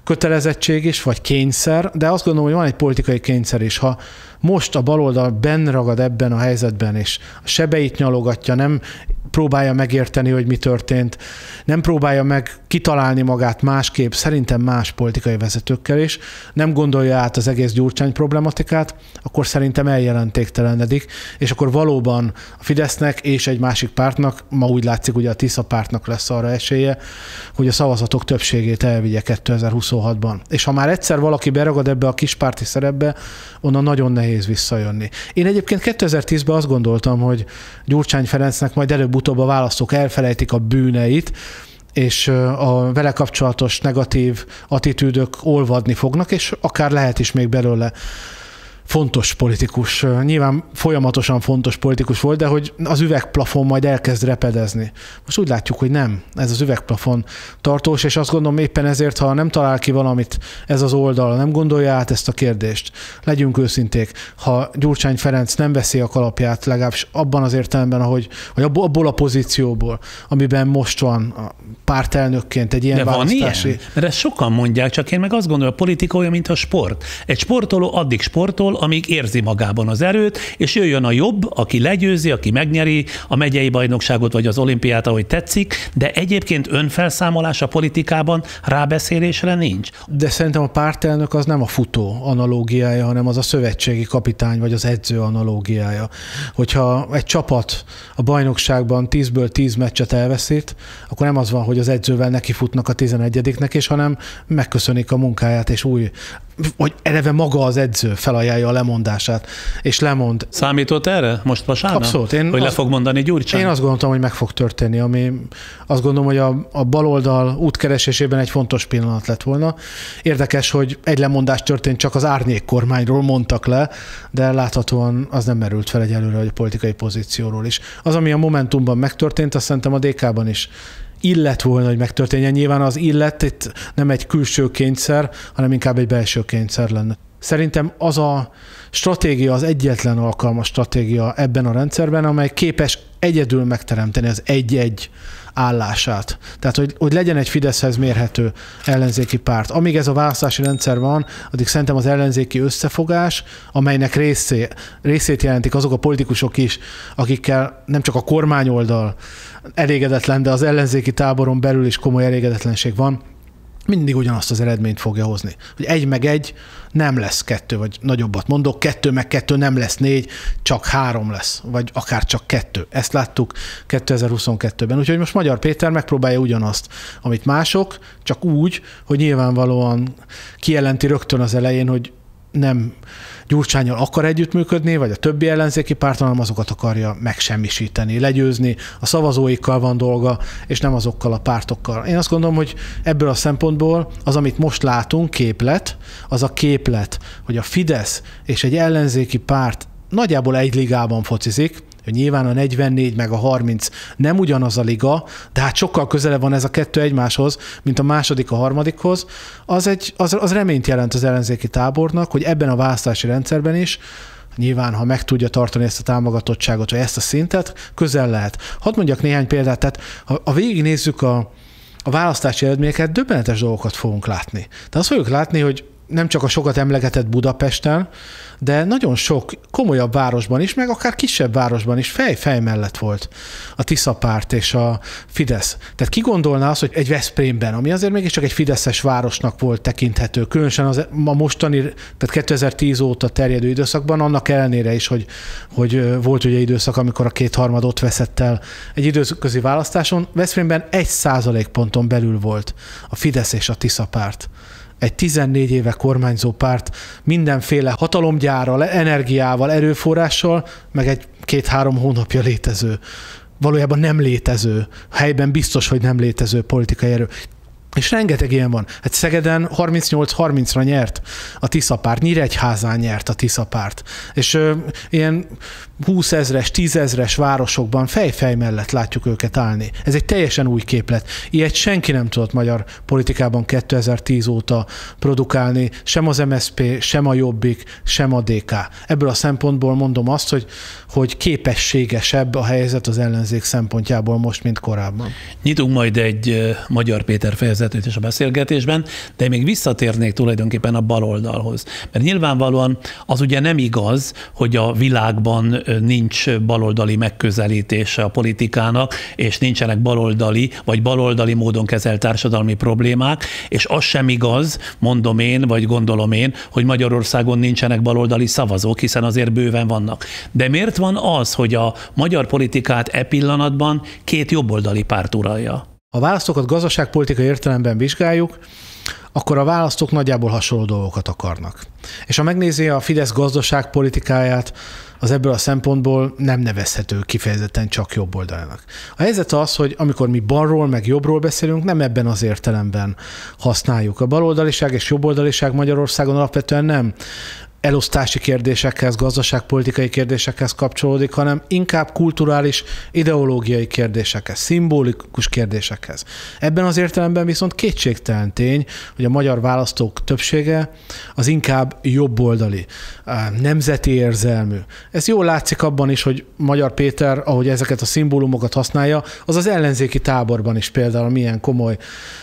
kötelezettség is, vagy kényszer, de azt gondolom, hogy van egy politikai kényszer is. Ha most a baloldal benn ragad ebben a helyzetben, és a sebeit nyalogatja, nem próbálja megérteni, hogy mi történt, nem próbálja meg kitalálni magát másképp, szerintem más politikai vezetőkkel is, nem gondolja át az egész Gyurcsány problematikát, akkor szerintem eljelentéktelenedik, és akkor valóban a Fidesznek és egy másik pártnak, ma úgy látszik, ugye a Tisza pártnak lesz arra esélye, hogy a szavazatok többségét elvigye 2026-ban. És ha már egyszer valaki beragad ebbe a kispárti szerepbe, onnan nagyon nehéz visszajönni. Én egyébként 2010-ben azt gondoltam, hogy Gyurcsány Ferencnek majd előbb-utóbb a választók elfelejtik a bűneit, és a vele kapcsolatos negatív attitűdök olvadni fognak, és akár lehet is még belőle fontos politikus. Nyilván folyamatosan fontos politikus volt, de hogy az üvegplafon majd elkezd repedezni. Most úgy látjuk, hogy nem. Ez az üvegplafon tartós, és azt gondolom éppen ezért, ha nem talál ki valamit ez az oldal, nem gondolja át ezt a kérdést. Legyünk őszinték, ha Gyurcsány Ferenc nem veszi a kalapját, legalábbis abban az értelemben, hogy abból a pozícióból, amiben most van a pártelnökként egy ilyen választási... Van ilyen? Mert ezt sokan mondják, csak én meg azt gondolom, a politika olyan, mint a sport. Egy sportoló addig sportol, amíg érzi magában az erőt, és jöjjön a jobb, aki legyőzi, aki megnyeri a megyei bajnokságot, vagy az olimpiát, ahogy tetszik, de egyébként önfelszámolás a politikában rábeszélésre nincs. De szerintem a pártelnök az nem a futó analógiája, hanem az a szövetségi kapitány, vagy az edző analógiája. Hogyha egy csapat a bajnokságban 10-ből 10 meccset elveszít, akkor nem az van, hogy az edzővel nekifutnak a 11-nek is, hanem megköszönik a munkáját, és vagy eleve maga az edző felajánlja a lemondását, és lemond. Számított erre most vasárnap? Abszolút. Hogy le fog mondani Gyurcsány? Én azt gondoltam, hogy meg fog történni, ami azt gondolom, hogy a baloldal útkeresésében egy fontos pillanat lett volna. Érdekes, hogy egy lemondás történt, csak az árnyék kormányról mondtak le, de láthatóan az nem merült fel egyelőre, hogy a politikai pozícióról is. Az, ami a Momentumban megtörtént, azt szerintem a DK-ban is illet volna, hogy megtörténjen. Nyilván az illet itt nem egy külső kényszer, hanem inkább egy belső kényszer lenne. Szerintem az a stratégia, az egyetlen alkalmas stratégia ebben a rendszerben, amely képes egyedül megteremteni az 1-1 állását. Tehát, hogy legyen egy Fideszhez mérhető ellenzéki párt. Amíg ez a választási rendszer van, addig szerintem az ellenzéki összefogás, amelynek részét jelentik azok a politikusok is, akikkel nem csak a kormányoldal elégedetlen, de az ellenzéki táboron belül is komoly elégedetlenség van, mindig ugyanazt az eredményt fogja hozni. Hogy 1+1 nem lesz 2, vagy nagyobbat mondok, 2+2 nem lesz 4, csak 3 lesz, vagy akár csak 2. Ezt láttuk 2022-ben. Úgyhogy most Magyar Péter megpróbálja ugyanazt, amit mások, csak úgy, hogy nyilvánvalóan kijelenti rögtön az elején, hogy nem Gyurcsánnyal akar együttműködni, vagy a többi ellenzéki párt, hanem azokat akarja megsemmisíteni, legyőzni, a szavazóikkal van dolga, és nem azokkal a pártokkal. Én azt gondolom, hogy ebből a szempontból az, amit most látunk, képlet, az a képlet, hogy a Fidesz és egy ellenzéki párt nagyjából egy ligában focizik, hogy nyilván a 44 meg a 30 nem ugyanaz a liga, de hát sokkal közelebb van ez a kettő egymáshoz, mint a második a harmadikhoz, az reményt jelent az ellenzéki tábornak, hogy ebben a választási rendszerben is, nyilván, ha meg tudja tartani ezt a támogatottságot, vagy ezt a szintet, közel lehet. Hadd mondjak néhány példát, tehát ha végignézzük a választási eredményeket, döbbenetes dolgokat fogunk látni. De azt fogjuk látni, hogy nem csak a sokat emlegetett Budapesten, de nagyon sok komolyabb városban is, meg akár kisebb városban is fej mellett volt a Tisza párt és a Fidesz. Tehát ki gondolná azt, hogy egy Veszprémben, ami azért mégiscsak egy fideszes városnak volt tekinthető, különösen a mostani, tehát 2010 óta terjedő időszakban, annak ellenére is, hogy volt ugye időszak, amikor a 2/3 ott veszett el egy időközi választáson, Veszprémben 1%-ponton belül volt a Fidesz és a Tisza párt. Egy 14 éve kormányzó párt mindenféle hatalomgyárral, energiával, erőforrással, meg egy 2-3 hónapja létező, valójában nem létező, helyben biztos, hogy nem létező politikai erő. És rengeteg ilyen van. Hát Szegeden 38-30-ra nyert a Tisza párt, Nyíregyházán nyert a Tisza párt. És ilyen 20 000-es, 10 000-es városokban fej mellett látjuk őket állni. Ez egy teljesen új képlet. Ilyet senki nem tudott magyar politikában 2010 óta produkálni, sem az MSZP, sem a Jobbik, sem a DK. Ebből a szempontból mondom azt, hogy képességesebb a helyzet az ellenzék szempontjából most, mint korábban. Nyitunk majd egy Magyar Péter fejezetet bevezetőt és a beszélgetésben, de még visszatérnék tulajdonképpen a baloldalhoz. Mert nyilvánvalóan az ugye nem igaz, hogy a világban nincs baloldali megközelítése a politikának, és nincsenek baloldali vagy baloldali módon kezelt társadalmi problémák, és az sem igaz, mondom én, vagy gondolom én, hogy Magyarországon nincsenek baloldali szavazók, hiszen azért bőven vannak. De miért van az, hogy a magyar politikát e pillanatban két jobboldali párt uralja? Ha a választókat gazdaságpolitikai értelemben vizsgáljuk, akkor a választók nagyjából hasonló dolgokat akarnak. És ha megnézi a Fidesz gazdaságpolitikáját, az ebből a szempontból nem nevezhető kifejezetten csak jobboldalnak. A helyzet az, hogy amikor mi balról meg jobbról beszélünk, nem ebben az értelemben használjuk. A baloldaliság és jobboldaliság Magyarországon alapvetően nem elosztási kérdésekhez, gazdaságpolitikai kérdésekhez kapcsolódik, hanem inkább kulturális, ideológiai kérdésekhez, szimbolikus kérdésekhez. Ebben az értelemben viszont kétségtelen tény, hogy a magyar választók többsége az inkább jobboldali, nemzeti érzelmű. Ez jól látszik abban is, hogy Magyar Péter, ahogy ezeket a szimbólumokat használja, az az ellenzéki táborban is például milyen komoly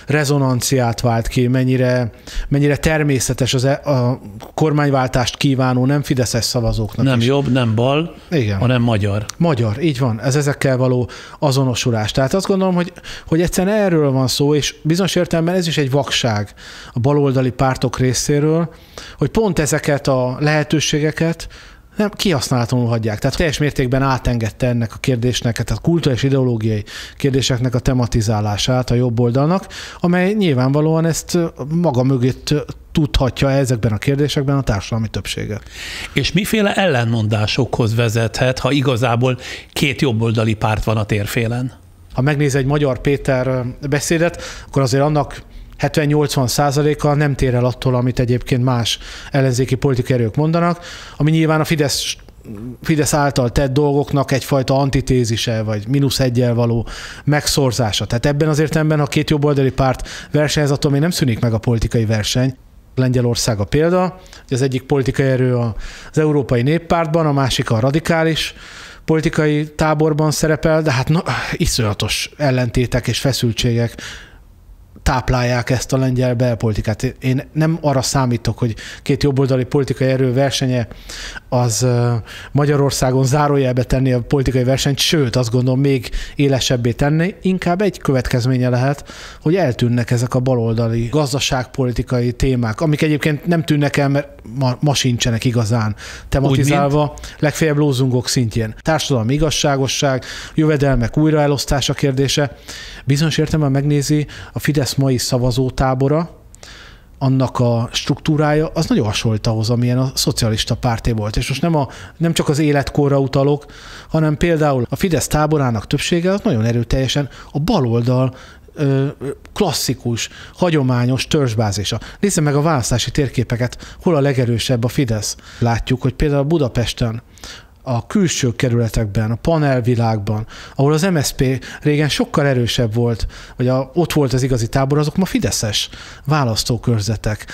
rezonanciát vált ki, mennyire természetes a kormányváltást kívánó, nem fideszes szavazóknak nem is. Jobb, nem bal, igen, hanem magyar. Magyar, így van. Ez ezekkel való azonosulás. Tehát azt gondolom, hogy egyszerűen erről van szó, és bizonyos értelemben ez is egy vakság a baloldali pártok részéről, hogy pont ezeket a lehetőségeket nem kihasználatlanul hagyják. Tehát teljes mértékben átengedte ennek a kérdésnek, tehát kulturális ideológiai kérdéseknek a tematizálását a jobb oldalnak, amely nyilvánvalóan ezt maga mögött tudhatja ezekben a kérdésekben a társadalmi többsége. És miféle ellenmondásokhoz vezethet, ha igazából két jobboldali párt van a térfélen? Ha megnéz egy Magyar Péter beszédet, akkor azért annak 70-80%-a nem tér el attól, amit egyébként más ellenzéki politikai erők mondanak, ami nyilván a Fidesz által tett dolgoknak egyfajta antitézise, vagy -1-jel való megszorzása. Tehát ebben az értelemben, ha két jobboldali párt versenyez, attól még nem szűnik meg a politikai verseny. Lengyelország a példa, az egyik politikai erő az Európai Néppártban, a másik a radikális politikai táborban szerepel, de hát iszonyatos ellentétek és feszültségek táplálják ezt a lengyel belpolitikát. Én nem arra számítok, hogy két jobboldali politikai erő versenye az Magyarországon zárójelbe tenni a politikai versenyt, sőt, azt gondolom még élesebbé tenni. Inkább egy következménye lehet, hogy eltűnnek ezek a baloldali gazdaságpolitikai témák, amik egyébként nem tűnnek el, mert ma sincsenek igazán tematizálva, legfeljebb lózungok szintjén. Társadalmi igazságosság, jövedelmek újraelosztása kérdése. Bizonyos értelemben megnézi a Fidesz mai szavazótábora, annak a struktúrája, az nagyon hasonlít ahhoz, amilyen a szocialista párté volt. És most nem csak az életkorra utalok, hanem például a Fidesz táborának többsége az nagyon erőteljesen a baloldal klasszikus, hagyományos törzsbázisa. Nézze meg a választási térképeket, hol a legerősebb a Fidesz. Látjuk, hogy például Budapesten, a külső kerületekben, a panelvilágban, ahol az MSZP régen sokkal erősebb volt, vagy ott volt az igazi tábor, azok ma fideszes választókörzetek.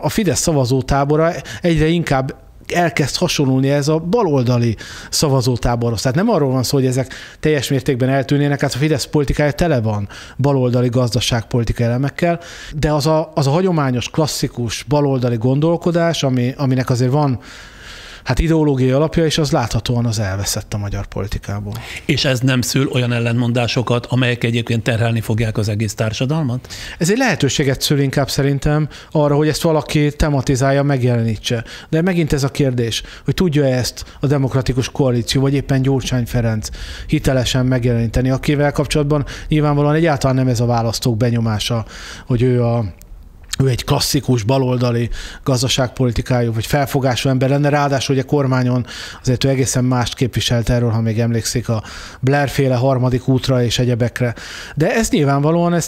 A Fidesz szavazótábora egyre inkább elkezd hasonlulni ez a baloldali szavazótáborhoz. Tehát nem arról van szó, hogy ezek teljes mértékben eltűnnének, hát a Fidesz politikája tele van baloldali gazdaságpolitikai elemekkel, de az a hagyományos, klasszikus baloldali gondolkodás, aminek azért van ideológiai alapja, és az láthatóan az elveszett a magyar politikából. És ez nem szül olyan ellentmondásokat, amelyek egyébként terhelni fogják az egész társadalmat? Ez egy lehetőséget szül inkább szerintem arra, hogy ezt valaki tematizálja, megjelenítse. De megint ez a kérdés, hogy tudja ezt a demokratikus koalíció, vagy éppen Gyurcsány Ferenc hitelesen megjeleníteni, akivel kapcsolatban nyilvánvalóan egyáltalán nem ez a választók benyomása, hogy ő egy klasszikus baloldali gazdaságpolitikájú, vagy felfogású ember lenne, ráadásul ugye kormányon azért ő egészen mást képviselt erről, ha még emlékszik a Blair-féle harmadik útra és egyebekre. De ez nyilvánvalóan,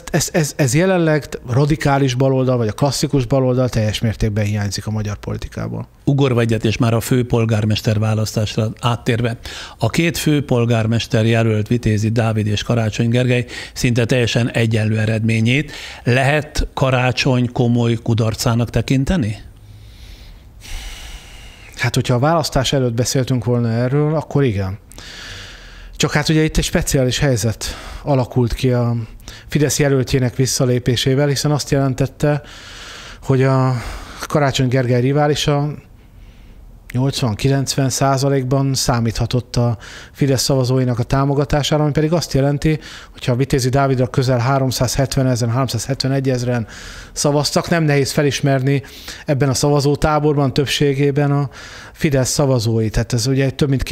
ez jelenleg radikális baloldal, vagy a klasszikus baloldal teljes mértékben hiányzik a magyar politikából. Ugorva egyet, és már a főpolgármester választásra áttérve. A két főpolgármester jelölt, Vitézi Dávid és Karácsony Gergely szinte teljesen egyenlő eredményét. Lehet Karácsony komoly kudarcának tekinteni? Hát, hogyha a választás előtt beszéltünk volna erről, akkor igen. Csak hát ugye itt egy speciális helyzet alakult ki a Fidesz jelöltjének visszalépésével, hiszen azt jelentette, hogy a Karácsony Gergely riválisa 80-90%-ban számíthatott a Fidesz szavazóinak a támogatására, ami pedig azt jelenti, hogyha a Vitézi Dávidra közel 370 000, 371 000 szavaztak, nem nehéz felismerni ebben a szavazótáborban többségében a Fidesz szavazói. Tehát ez ugye egy több mint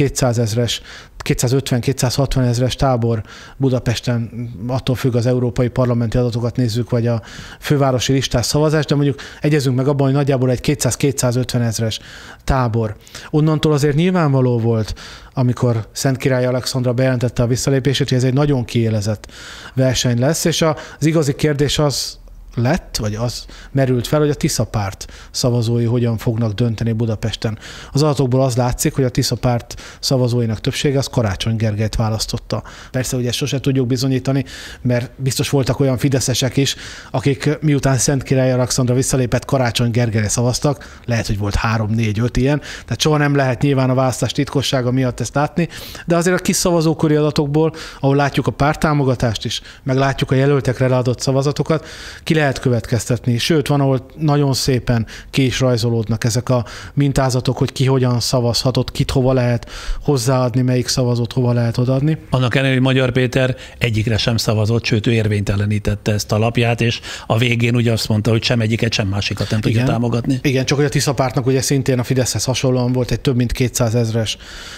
250-260 ezres tábor Budapesten, attól függ, az európai parlamenti adatokat nézzük, vagy a fővárosi listás szavazás, de mondjuk egyezünk meg abban, hogy nagyjából egy 200-250 ezres tábor. Onnantól azért nyilvánvaló volt, amikor Szentkirály Alexandra bejelentette a visszalépését, hogy ez egy nagyon kiélezett verseny lesz, és az igazi kérdés az lett, vagy az merült fel, hogy a Tisza párt szavazói hogyan fognak dönteni Budapesten. Az adatokból az látszik, hogy a Tisza párt szavazóinak többsége az Karácsony Gergelyt választotta. Persze ugye sose tudjuk bizonyítani, mert biztos voltak olyan fideszesek is, akik miután Szentkirály Alexandra visszalépett, Karácsony Gergelyre szavaztak, lehet, hogy volt 3-4-5 ilyen, tehát soha nem lehet nyilván a választás titkossága miatt ezt látni, de azért a kis szavazókori adatokból, ahol látjuk a párttámogatást is, meg látjuk a jelöltekre leadott szavazatokat, ki lehet következtetni. Sőt, van, ahol nagyon szépen ki is rajzolódnak ezek a mintázatok, hogy ki hogyan szavazhatott, kit hova lehet hozzáadni, melyik szavazót hova lehet odaadni. Annak ellenére, hogy Magyar Péter egyikre sem szavazott, sőt, ő érvénytelenítette ezt a lapját, és a végén ugye azt mondta, hogy sem egyiket, sem másikat nem tudja támogatni. Igen, csak hogy a Tisza pártnak ugye szintén a Fideszhez hasonlóan volt egy több mint 200 000-es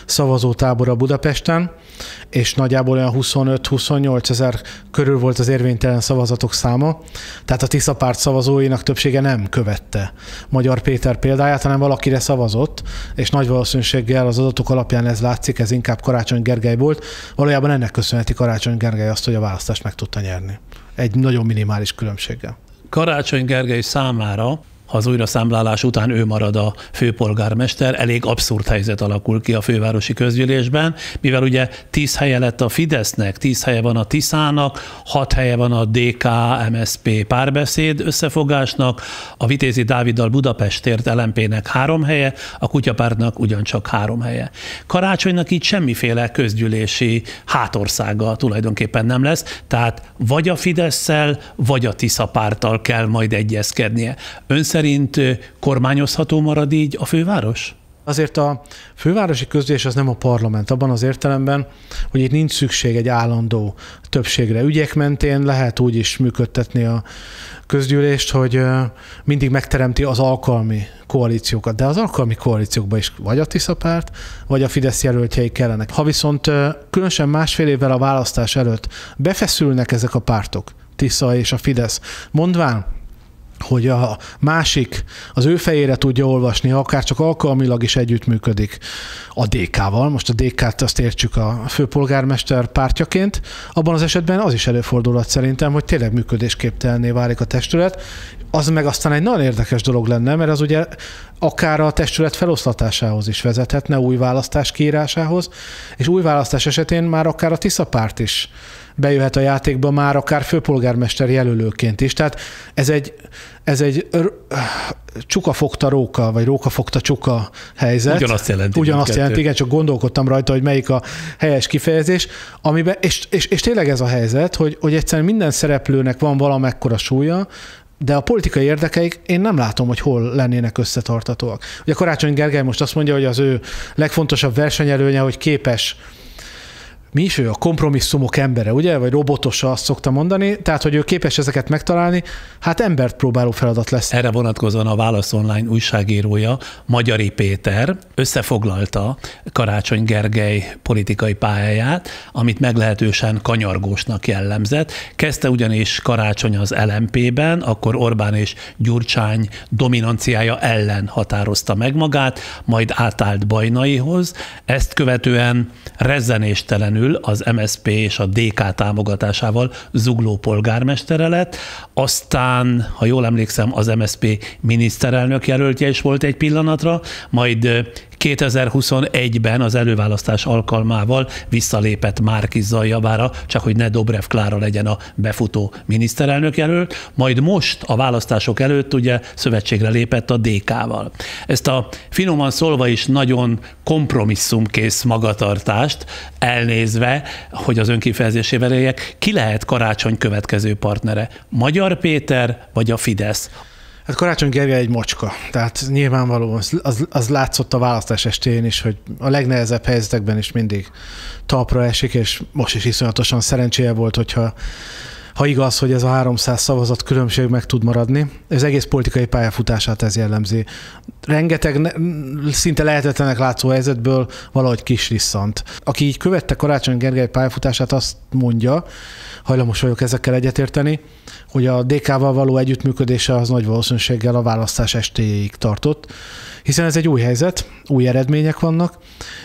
szavazótábora Budapesten, és nagyjából olyan 25-28 000 körül volt az érvénytelen szavazatok száma. Tehát a Tisza párt szavazóinak többsége nem követte Magyar Péter példáját, hanem valakire szavazott, és nagy valószínűséggel az adatok alapján ez látszik, ez inkább Karácsony Gergely volt. Valójában ennek köszönheti Karácsony Gergely azt, hogy a választást meg tudta nyerni. Egy nagyon minimális különbséggel. Karácsony Gergely számára, ha az újraszámlálás után ő marad a főpolgármester, elég abszurd helyzet alakul ki a fővárosi közgyűlésben, mivel ugye 10 helye lett a Fidesznek, 10 helye van a Tiszának, 6 helye van a DK-MSZP párbeszéd összefogásnak, a Vitézi Dáviddal Budapestért LMP-nek 3 helye, a Kutyapártnak ugyancsak 3 helye. Karácsonynak így semmiféle közgyűlési hátországa tulajdonképpen nem lesz, tehát vagy a Fidesszel, vagy a Tisza párttal kell majd egyezkednie. Ön szerint kormányozható marad így a főváros? Azért a fővárosi közgyűlés az nem a parlament abban az értelemben, hogy itt nincs szükség egy állandó többségre. Ügyek mentén lehet úgy is működtetni a közgyűlést, hogy mindig megteremti az alkalmi koalíciókat, de az alkalmi koalíciókban is vagy a Tisza párt, vagy a Fidesz jelöltjei kellenek. Ha viszont különösen másfél évvel a választás előtt befeszülnek ezek a pártok, Tisza és a Fidesz, mondván, hogy a másik az ő fejére tudja olvasni, ha akár csak alkalmilag is együttműködik a DK-val, most a DK-t azt értsük a főpolgármester pártjaként, abban az esetben az is előfordulhat szerintem, hogy tényleg működésképtelenné válik a testület. Az meg aztán egy nagyon érdekes dolog lenne, mert az ugye akár a testület feloszlatásához is vezethetne, új választás kiírásához, és új választás esetén már akár a Tisza párt is bejöhet a játékba, már akár főpolgármester jelölőként is. Tehát ez egy csuka fogta róka, vagy róka fogta csuka helyzet. Ugyanazt jelenti, igen, csak gondolkodtam rajta, hogy melyik a helyes kifejezés, amiben, és tényleg ez a helyzet, hogy egyszerűen minden szereplőnek van valamekkora súlya, de a politikai érdekeik én nem látom, hogy hol lennének összetartatóak. Ugye Karácsony Gergely most azt mondja, hogy az ő legfontosabb versenyelőnye, hogy képes, mi is ő, a kompromisszumok embere, ugye? Vagy robotosa, azt szokta mondani, tehát, hogy ő képes ezeket megtalálni, hát embert próbáló feladat lesz. Erre vonatkozóan a Válasz Online újságírója, Magyari Péter összefoglalta Karácsony Gergely politikai pályáját, amit meglehetősen kanyargósnak jellemzett. Kezdte ugyanis Karácsony az LMP-ben, akkor Orbán és Gyurcsány dominanciája ellen határozta meg magát, majd átállt Bajnaihoz. Ezt követően rezzenéstelenül az MSZP és a DK támogatásával zugló polgármestere lett, aztán, ha jól emlékszem, az MSZP miniszterelnök jelöltje is volt egy pillanatra, majd 2021-ben az előválasztás alkalmával visszalépett Márki-Zay javára, csak hogy ne Dobrev Klára legyen a befutó miniszterelnök jelölt, majd most a választások előtt ugye szövetségre lépett a DK-val. Ezt a finoman szólva is nagyon kompromisszumkész magatartást elnézve, hogy az önkifejezésével éljek, ki lehet Karácsony következő partnere? Magyar Péter vagy a Fidesz? Hát Karácsony Gergely egy mocska, tehát nyilvánvalóan az látszott a választás estén is, hogy a legnehezebb helyzetekben is mindig talpra esik, és most is iszonyatosan szerencséje volt, hogyha igaz, hogy ez a 300 szavazat különbség meg tud maradni. Az egész politikai pályafutását ez jellemzi. Rengeteg szinte lehetetlenek látszó helyzetből valahogy kislisszant. Aki így követte Karácsony Gergely pályafutását, azt mondja, hajlamos vagyok ezekkel egyetérteni, hogy a DK-val való együttműködése az nagy valószínűséggel a választás estéjéig tartott, hiszen ez egy új helyzet, új eredmények vannak,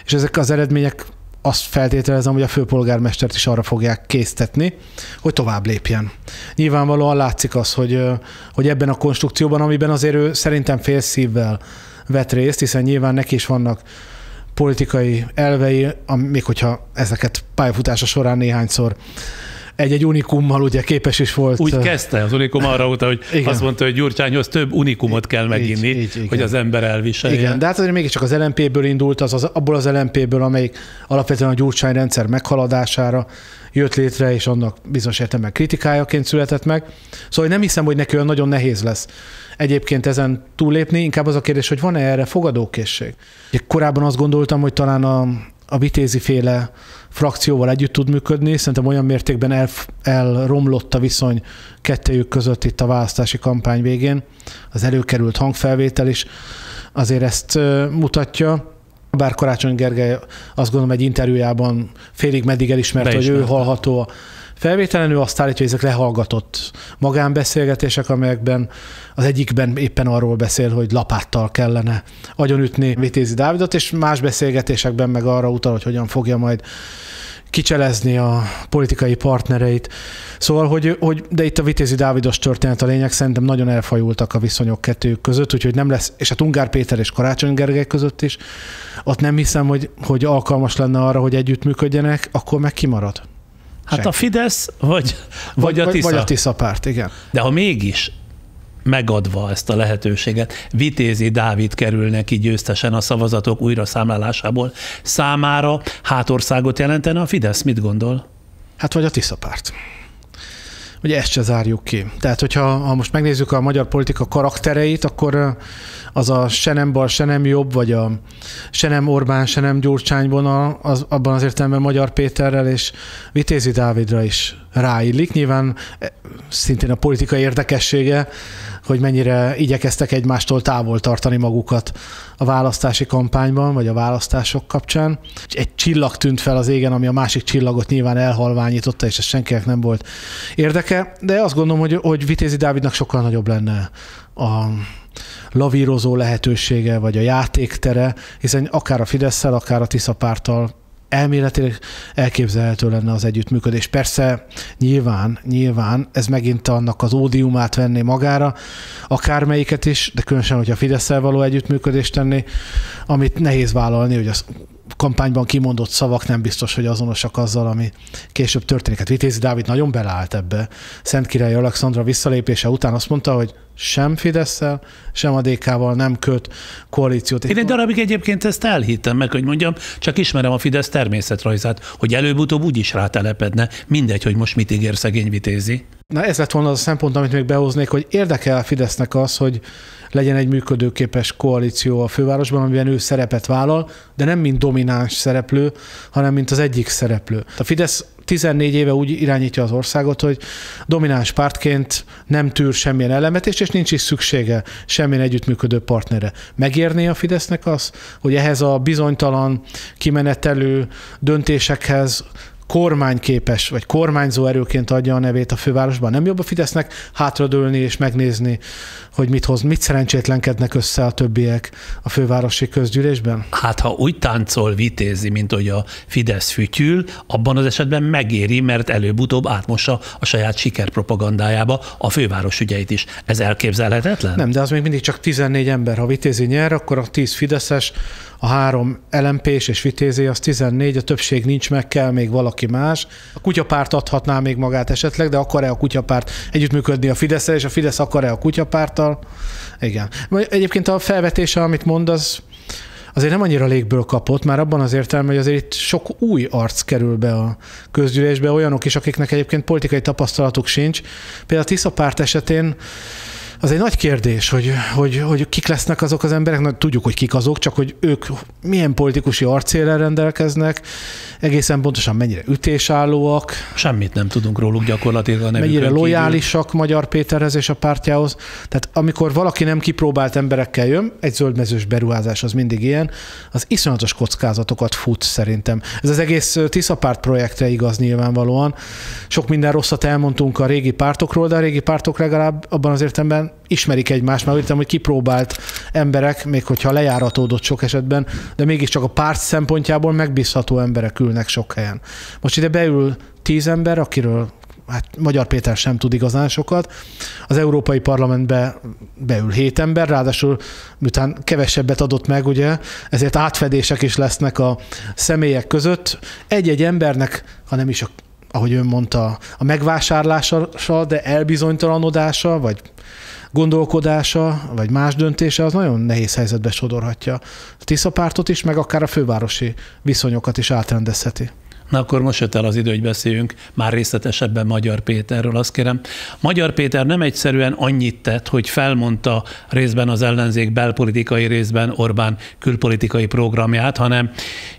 és ezek az eredmények azt feltételezem, hogy a főpolgármestert is arra fogják késztetni, hogy tovább lépjen. Nyilvánvalóan látszik az, hogy ebben a konstrukcióban, amiben azért ő szerintem félszívvel vett részt, hiszen nyilván neki is vannak politikai elvei, még hogyha ezeket pályafutása során néhányszor egy unikummal ugye képes is volt. Úgy kezdte az unikum arra óta, hogy igen. Azt mondta, hogy Gyurcsányhoz több unikumot kell meginni, így, hogy az ember elviselje. Igen, de hát azért mégiscsak az LMP-ből indult, abból az LMP-ből, amelyik alapvetően a Gyurcsány rendszer meghaladására jött létre, és annak bizonyos értelemben kritikájaként született meg. Szóval nem hiszem, hogy neki olyan nagyon nehéz lesz egyébként ezen túllépni, inkább az a kérdés, hogy van-e erre fogadókészség. Korábban azt gondoltam, hogy talán a Vitézi féle frakcióval együtt tud működni, szerintem olyan mértékben elromlott a viszony kettejük között itt a választási kampány végén. Az előkerült hangfelvétel is azért ezt mutatja, bár Karácsony Gergely azt gondolom egy interjújában félig meddig elismerte, hogy ő hallható a felvételen, ő azt állítja, hogy ezek lehallgatott magánbeszélgetések, amelyekben az egyikben éppen arról beszél, hogy lapáttal kellene agyonütni Vitézi Dávidot, és más beszélgetésekben meg arra utal, hogy hogyan fogja majd kicselezni a politikai partnereit. Szóval, de itt a Vitézi Dávidos történet a lényeg, szerintem nagyon elfajultak a viszonyok kettőjük között, úgyhogy nem lesz, és a Ungár Péter és Karácsony Gergely között is, ott nem hiszem, hogy alkalmas lenne arra, hogy együttműködjenek, akkor meg kimarad. Hát senki. A Fidesz, vagy a Tisza? Vagy a Tisza párt, igen. De ha mégis megadva ezt a lehetőséget, Vitézi Dávid kerül neki győztesen a szavazatok újraszámlálásából, számára hátországot jelentene a Fidesz? Mit gondol? Hát vagy a Tisza párt. Ugye ezt se zárjuk ki. Tehát, hogyha most megnézzük a magyar politika karaktereit, akkor az a se nem bal, se nem jobb, vagy a se nem Orbán, se nem Gyurcsány vonal, az abban az értelemben Magyar Péterrel és Vitézi Dávidra is ráillik. Nyilván szintén a politikai érdekessége, hogy mennyire igyekeztek egymástól távol tartani magukat a választási kampányban, vagy a választások kapcsán. Egy csillag tűnt fel az égen, ami a másik csillagot nyilván elhalványította, és ez senkinek nem volt érdeke, de azt gondolom, hogy Vitézi Dávidnak sokkal nagyobb lenne a lavírozó lehetősége, vagy a játéktere, hiszen akár a Fidesszel, akár a Tisza párttal elméletileg elképzelhető lenne az együttműködés. Persze nyilván ez megint annak az ódiumát venné magára, akármelyiket is, de különösen, hogyha Fidesszel való együttműködést tenni, amit nehéz vállalni, hogy a kampányban kimondott szavak nem biztos, hogy azonosak azzal, ami később történik. Hát Vitézi Dávid nagyon beleállt ebbe. Szentkirály Alexandra visszalépése után azt mondta, hogy sem Fidesszel, sem a DK-val nem köt koalíciót. Én egy darabig egyébként ezt elhittem meg, hogy mondjam, csak ismerem a Fidesz természetrajzát, hogy előbb-utóbb úgyis rátelepedne, mindegy, hogy most mit ígér szegény Vitézi. Na ez lett volna az a szempont, amit még behoznék, hogy érdekel a Fidesznek az, hogy legyen egy működőképes koalíció a fővárosban, amiben ő szerepet vállal, de nem mint domináns szereplő, hanem mint az egyik szereplő. A Fidesz 14 éve úgy irányítja az országot, hogy domináns pártként nem tűr semmilyen elemetést, és nincs is szüksége semmilyen együttműködő partnere. Megérné a Fidesznek az, hogy ehhez a bizonytalan, kimenetelő döntésekhez kormányképes, vagy kormányzó erőként adja a nevét a fővárosban. Nem jobb a Fidesznek hátradőlni és megnézni, hogy mit hoz, mit szerencsétlenkednek össze a többiek a fővárosi közgyűlésben? Hát ha úgy táncol Vitézi, mint hogy a Fidesz fütyül, abban az esetben megéri, mert előbb-utóbb átmossa a saját sikerpropagandájába a főváros ügyeit is. Ez elképzelhetetlen? Nem, de az még mindig csak 14 ember. Ha Vitézi nyer, akkor a 10 fideszes a 3 LMP-s és Vitézi, az 14, a többség nincs meg, kell még valaki más. A Kutyapárt adhatná még magát esetleg, de akar-e a Kutyapárt együttműködni a Fidesz-el, és a Fidesz akar-e a Kutyapárttal? Igen. Egyébként a felvetése, amit mond, az azért nem annyira légből kapott, már abban az értelemben, hogy azért itt sok új arc kerül be a közgyűlésbe, olyanok is, akiknek egyébként politikai tapasztalatuk sincs. Például a Tisza párt esetén az egy nagy kérdés, hogy kik lesznek azok az emberek, na, tudjuk, hogy kik azok, csak hogy ők milyen politikusi arcéllel rendelkeznek, egészen pontosan mennyire ütésállóak. Semmit nem tudunk róluk gyakorlatilag a nevükön mennyire lojálisak Magyar Péterhez és a pártjához. Tehát amikor valaki nem kipróbált emberekkel jön, egy zöldmezős beruházás az mindig ilyen, az iszonyatos kockázatokat fut szerintem. Ez az egész Tisza párt projektre igaz nyilvánvalóan. Sok minden rosszat elmondtunk a régi pártokról, de a régi pártok legalább abban az értelemben ismerik egymást, már értem, hogy kipróbált emberek, még hogyha lejáratódott sok esetben, de mégiscsak a párt szempontjából megbízható emberek ülnek sok helyen. Most ide beül 10 ember, akiről Magyar Péter sem tud igazán sokat. Az Európai Parlamentbe beül 7 ember, ráadásul miután kevesebbet adott meg, ugye, ezért átfedések is lesznek a személyek között. Egy-egy embernek, ha nem is ahogy ön mondta, a megvásárlása, de elbizonytalanodása, vagy gondolkodása, vagy más döntése, az nagyon nehéz helyzetbe sodorhatja a Tisza pártot is, meg akár a fővárosi viszonyokat is átrendezheti. Na akkor most jött el az idő, hogy beszéljünk már részletesebben Magyar Péterről. Azt kérem, Magyar Péter nem egyszerűen annyit tett, hogy felmondta részben az ellenzék belpolitikai, részben Orbán külpolitikai programját, hanem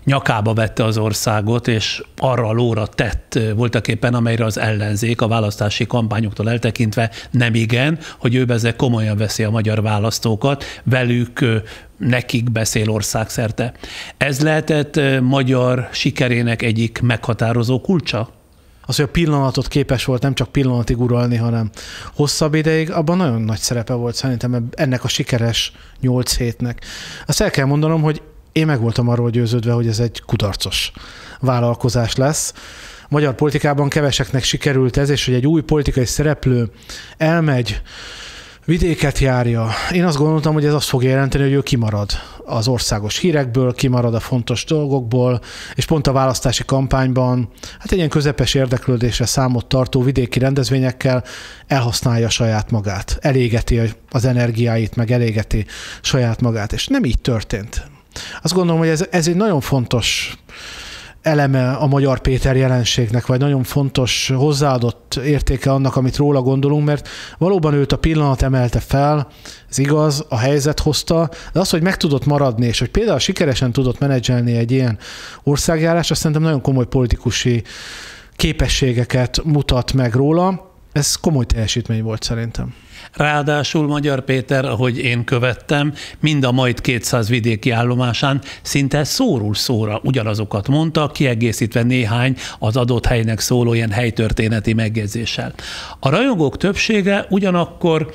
nyakába vette az országot, és arra a lóra tett voltaképpen, amelyre az ellenzék a választási kampányoktól eltekintve nem igen, hogy ő ezzel komolyan veszi a magyar választókat, velük nekik beszél országszerte. Ez lehetett magyar sikerének egyik meghatározó kulcsa? Az, hogy a pillanatot képes volt nem csak pillanatig uralni, hanem hosszabb ideig, abban nagyon nagy szerepe volt szerintem ennek a sikeres 8 hétnek. Azt el kell mondanom, hogy én meg voltam arról győződve, hogy ez egy kudarcos vállalkozás lesz. Magyar politikában keveseknek sikerült ez, és hogy egy új politikai szereplő elmegy, vidéket járja. Én azt gondoltam, hogy ez azt fogja jelenteni, hogy ő kimarad az országos hírekből, kimarad a fontos dolgokból, és pont a választási kampányban hát egy ilyen közepes érdeklődésre számot tartó vidéki rendezvényekkel elhasználja saját magát, elégeti az energiáit, meg elégeti saját magát, és nem így történt. Azt gondolom, hogy ez egy nagyon fontos eleme a Magyar Péter jelenségnek, vagy nagyon fontos hozzáadott értéke annak, amit róla gondolunk, mert valóban őt a pillanat emelte fel, ez igaz, a helyzet hozta, de az, hogy meg tudott maradni, és hogy például sikeresen tudott menedzselni egy ilyen országjárás, azt szerintem nagyon komoly politikusi képességeket mutat meg róla. Ez komoly teljesítmény volt szerintem. Ráadásul Magyar Péter, ahogy én követtem, mind a majd 200 vidéki állomásán szinte szóról szóra ugyanazokat mondta, kiegészítve néhány az adott helynek szóló ilyen helytörténeti megjegyzéssel. A rajongók többsége ugyanakkor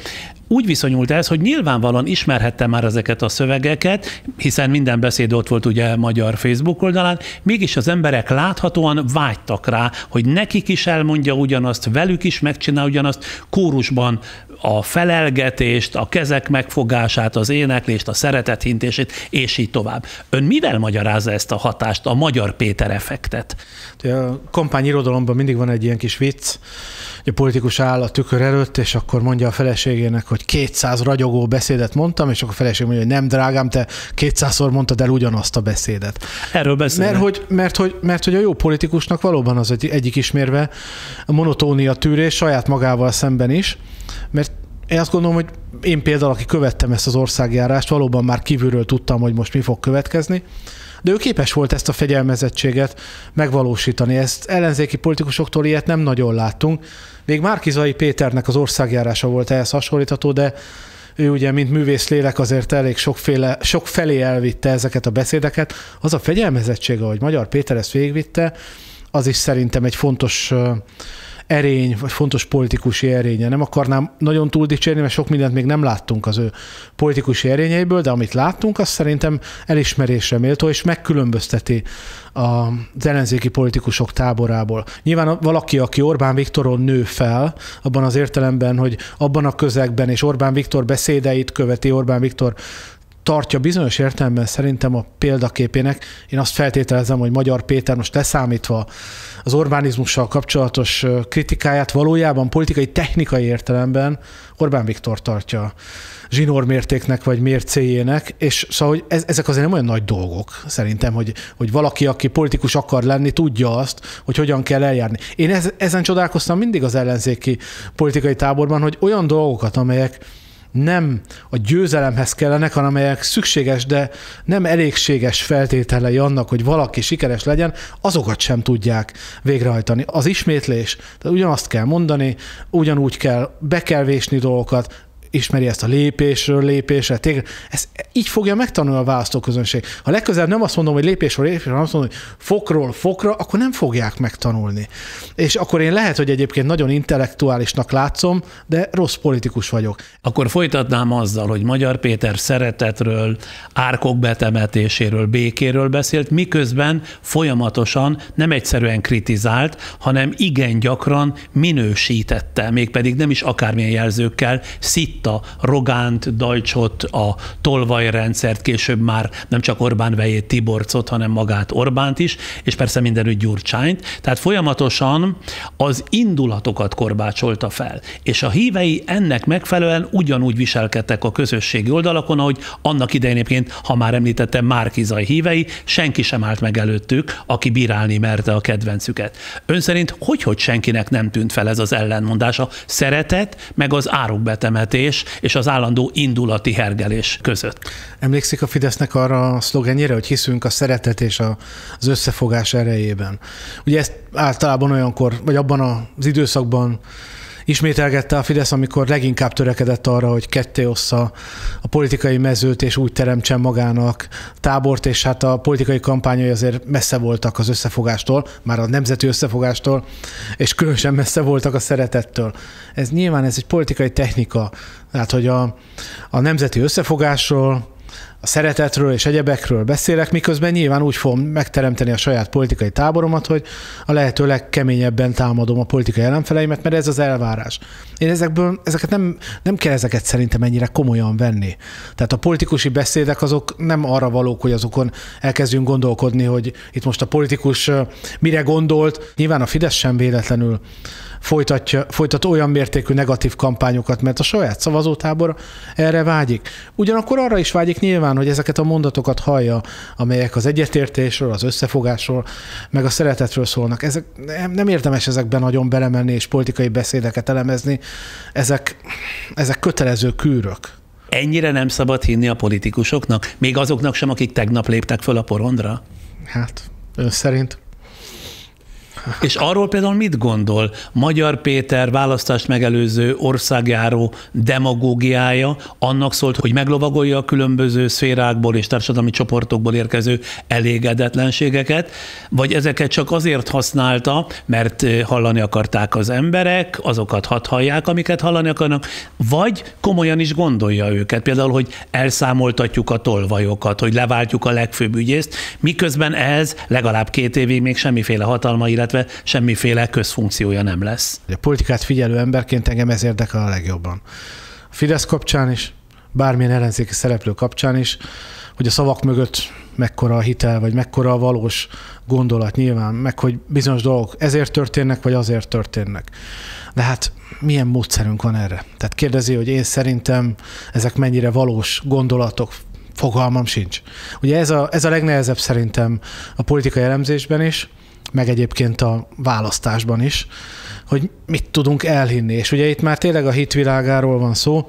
úgy viszonyult ez, hogy nyilvánvalóan ismerhette már ezeket a szövegeket, hiszen minden beszéd ott volt ugye magyar Facebook oldalán, mégis az emberek láthatóan vágytak rá, hogy nekik is elmondja ugyanazt, velük is megcsinál ugyanazt, kórusban a felelgetést, a kezek megfogását, az éneklést, a szeretethintését, és így tovább. Ön mivel magyarázza ezt a hatást, a Magyar Péter effektet? A kampányirodalomban mindig van egy ilyen kis vicc, hogy a politikus áll a tükör előtt, és akkor mondja a feleségének, hogy 200 ragyogó beszédet mondtam, és akkor a feleség mondja, hogy nem drágám, te 200-szor mondtad el ugyanazt a beszédet. Erről beszélünk. Mert hogy a jó politikusnak valóban az egyik ismérve a monotónia tűrés saját magával szemben is, mert én azt gondolom, hogy én például, aki követtem ezt az országjárást, valóban már kívülről tudtam, hogy most mi fog következni, de ő képes volt ezt a fegyelmezettséget megvalósítani. Ezt ellenzéki politikusoktól ilyet nem nagyon láttunk. Még Márki-Zay Péternek az országjárása volt ehhez hasonlítható, de ő ugye, mint művész lélek azért elég sok felé elvitte ezeket a beszédeket. Az a fegyelmezettség, ahogy Magyar Péter ezt végigvitte, az is szerintem egy fontos erény, vagy fontos politikusi erénye. Nem akarnám nagyon túl dicsérni, mert sok mindent még nem láttunk az ő politikusi erényeiből, de amit láttunk, az szerintem elismerésre méltó, és megkülönbözteti az ellenzéki politikusok táborából. Nyilván valaki, aki Orbán Viktoron nő fel, abban az értelemben, hogy abban a közegben, és Orbán Viktor beszédeit követi, Orbán Viktor tartja bizonyos értelemben szerintem a példaképének. Én azt feltételezem, hogy Magyar Péter most leszámítva az Orbánizmussal kapcsolatos kritikáját valójában politikai, technikai értelemben Orbán Viktor tartja zsinórmértéknek vagy mércéjének, és szóval hogy ezek azért nem olyan nagy dolgok szerintem, hogy valaki, aki politikus akar lenni, tudja azt, hogy hogyan kell eljárni. Én ezen csodálkoztam mindig az ellenzéki politikai táborban, hogy olyan dolgokat, amelyek nem a győzelemhez kellenek, hanem amelyek szükséges, de nem elégséges feltételei annak, hogy valaki sikeres legyen, azokat sem tudják végrehajtani. Az ismétlés, tehát ugyanazt kell mondani, ugyanúgy be kell vésni dolgokat, ismeri ezt a lépésről lépésre. Ez így fogja megtanulni a választóközönség. Ha legközelebb nem azt mondom, hogy lépésről lépésre, hanem azt mondom, hogy fokról fokra, akkor nem fogják megtanulni. És akkor én lehet, hogy egyébként nagyon intellektuálisnak látszom, de rossz politikus vagyok. Akkor folytatnám azzal, hogy Magyar Péter szeretetről, árkok betemetéséről, békéről beszélt, miközben folyamatosan nem egyszerűen kritizált, hanem igen gyakran minősítette, mégpedig nem is akármilyen jelzőkkel, Szitta, Rogánt, Deutschot, a tolvajrendszert, később már nem csak Orbán vejét, Tiborcot, hanem magát Orbánt is, és persze mindenütt Gyurcsányt. Tehát folyamatosan az indulatokat korbácsolta fel. És a hívei ennek megfelelően ugyanúgy viselkedtek a közösségi oldalakon, ahogy annak idején egyébként, ha már említettem, Márki-Zay hívei, senki sem állt meg előttük, aki bírálni merte a kedvencüket. Ön szerint hogy senkinek nem tűnt fel ez az ellenmondás, a szeretet, meg az árukbetemetés és az állandó indulati hergelés között? Emlékszik a Fidesznek arra a szlogenjére, hogy hiszünk a szeretet és az összefogás erejében. Ugye ezt általában olyankor, vagy abban az időszakban ismételgette a Fidesz, amikor leginkább törekedett arra, hogy kettéossza a politikai mezőt, és úgy teremtsen magának tábort, és hát a politikai kampányai azért messze voltak az összefogástól, már a nemzeti összefogástól, és különösen messze voltak a szeretettől. Ez nyilván ez egy politikai technika, tehát hogy a nemzeti összefogásról, a szeretetről és egyebekről beszélek, miközben nyilván úgy fogom megteremteni a saját politikai táboromat, hogy a lehető legkeményebben támadom a politikai ellenfeleimet, mert ez az elvárás. Én ezeket nem kell ezeket szerintem ennyire komolyan venni. Tehát a politikusi beszédek azok nem arra valók, hogy azokon elkezdjünk gondolkodni, hogy itt most a politikus mire gondolt. Nyilván a Fidesz sem véletlenül folytat olyan mértékű negatív kampányokat, mert a saját szavazótábor erre vágyik. Ugyanakkor arra is vágyik nyilván, hogy ezeket a mondatokat hallja, amelyek az egyetértésről, az összefogásról, meg a szeretetről szólnak. Nem érdemes ezekben nagyon belemenni és politikai beszédeket elemezni. Ezek kötelező kűrök. Ennyire nem szabad hinni a politikusoknak? Még azoknak sem, akik tegnap léptek föl a porondra? Hát, ön szerint? És arról például mit gondol Magyar Péter választást megelőző országjáró demagógiája annak szólt, hogy meglovagolja a különböző szférákból és társadalmi csoportokból érkező elégedetlenségeket, vagy ezeket csak azért használta, mert hallani akarták az emberek, azokat hadd hallják, amiket hallani akarnak, vagy komolyan is gondolja őket, például, hogy elszámoltatjuk a tolvajokat, hogy leváltjuk a legfőbb ügyészt, miközben ez legalább 2 évig még semmiféle hatalma, illetve semmiféle közfunkciója nem lesz. A politikát figyelő emberként engem ez érdekel a legjobban. A Fidesz kapcsán is, bármilyen ellenzéki szereplő kapcsán is, hogy a szavak mögött mekkora a hitel, vagy mekkora a valós gondolat nyilván, meg hogy bizonyos dolgok ezért történnek, vagy azért történnek. De hát milyen módszerünk van erre? Tehát kérdezi, hogy én szerintem ezek mennyire valós gondolatok, fogalmam sincs. Ugye ez a legnehezebb szerintem a politikai elemzésben is, meg egyébként a választásban is, hogy mit tudunk elhinni. És ugye itt már tényleg a hitvilágáról van szó,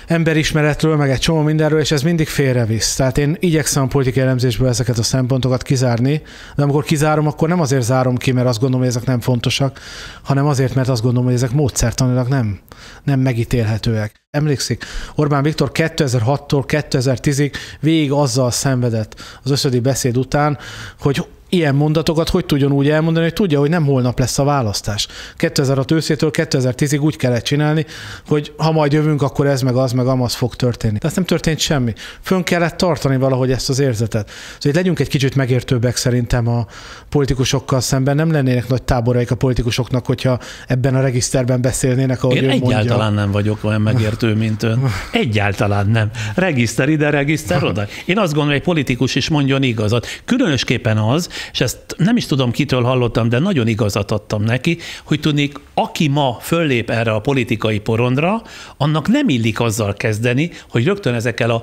emberismeretről, meg egy csomó mindenről, és ez mindig félrevisz. Tehát én igyekszem a politikai elemzésből ezeket a szempontokat kizárni, de amikor kizárom, akkor nem azért zárom ki, mert azt gondolom, hogy ezek nem fontosak, hanem azért, mert azt gondolom, hogy ezek módszertanilag nem megítélhetőek. Emlékszik, Orbán Viktor 2006-tól 2010-ig végig azzal szenvedett az összödi beszéd után, hogy ilyen mondatokat hogy tudjon úgy elmondani, hogy tudja, hogy nem holnap lesz a választás. 2006 őszétől 2010-ig úgy kellett csinálni, hogy ha majd jövünk, akkor ez meg az meg amaz fog történni. De nem történt semmi. Fönn kellett tartani valahogy ezt az érzetet. Szóval legyünk egy kicsit megértőbbek szerintem a politikusokkal szemben. Nem lennének nagy táboraik a politikusoknak, hogyha ebben a regiszterben beszélnének, ahogy Én ő mondja. egyáltalán nem vagyok olyan megértő, mint ön. Egyáltalán nem. Regiszter ide, regiszter oda. Én azt gondolom, hogy egy politikus is mondjon igazat. Különösképpen az, és ezt nem is tudom, kitől hallottam, de nagyon igazat adtam neki, hogy tudnék, aki ma föllép erre a politikai porondra, annak nem illik azzal kezdeni, hogy rögtön ezekkel a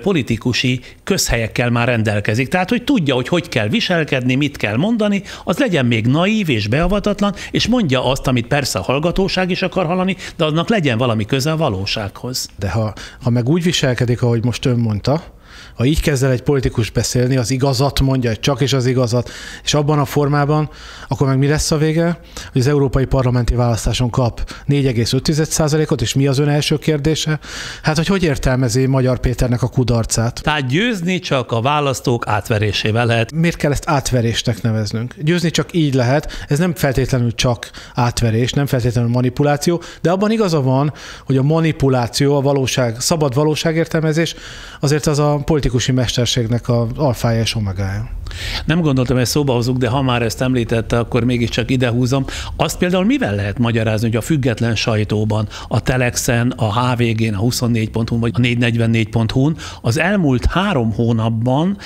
politikusi közhelyekkel már rendelkezik. Tehát, hogy tudja, hogy kell viselkedni, mit kell mondani, az legyen még naív és beavatatlan, és mondja azt, amit persze a hallgatóság is akar hallani, de annak legyen valami köze a valósághoz. De ha meg úgy viselkedik, ahogy most ön mondta, ha így kezd el egy politikus beszélni, az igazat mondja, csak is az igazat, és abban a formában, akkor meg mi lesz a vége? Hogy az európai parlamenti választáson kap 4,5%-ot, és mi az ön első kérdése? Hát, hogy értelmezi Magyar Péternek a kudarcát? Tehát győzni csak a választók átverésével lehet. Miért kell ezt átverésnek neveznünk? Győzni csak így lehet, ez nem feltétlenül csak átverés, nem feltétlenül manipuláció, de abban igaza van, hogy a manipuláció, a valóság, szabad valóságértelmezés azért az a politikusi mesterségnek az alfája és omegája. Nem gondoltam, hogy ezt szóba hozunk, de ha már ezt említette, akkor mégiscsak idehúzom. Azt például mivel lehet magyarázni, hogy a független sajtóban, a Telexen, a HVG-n, a 24.hu-n vagy a 444.hu-n az elmúlt 3 hónapban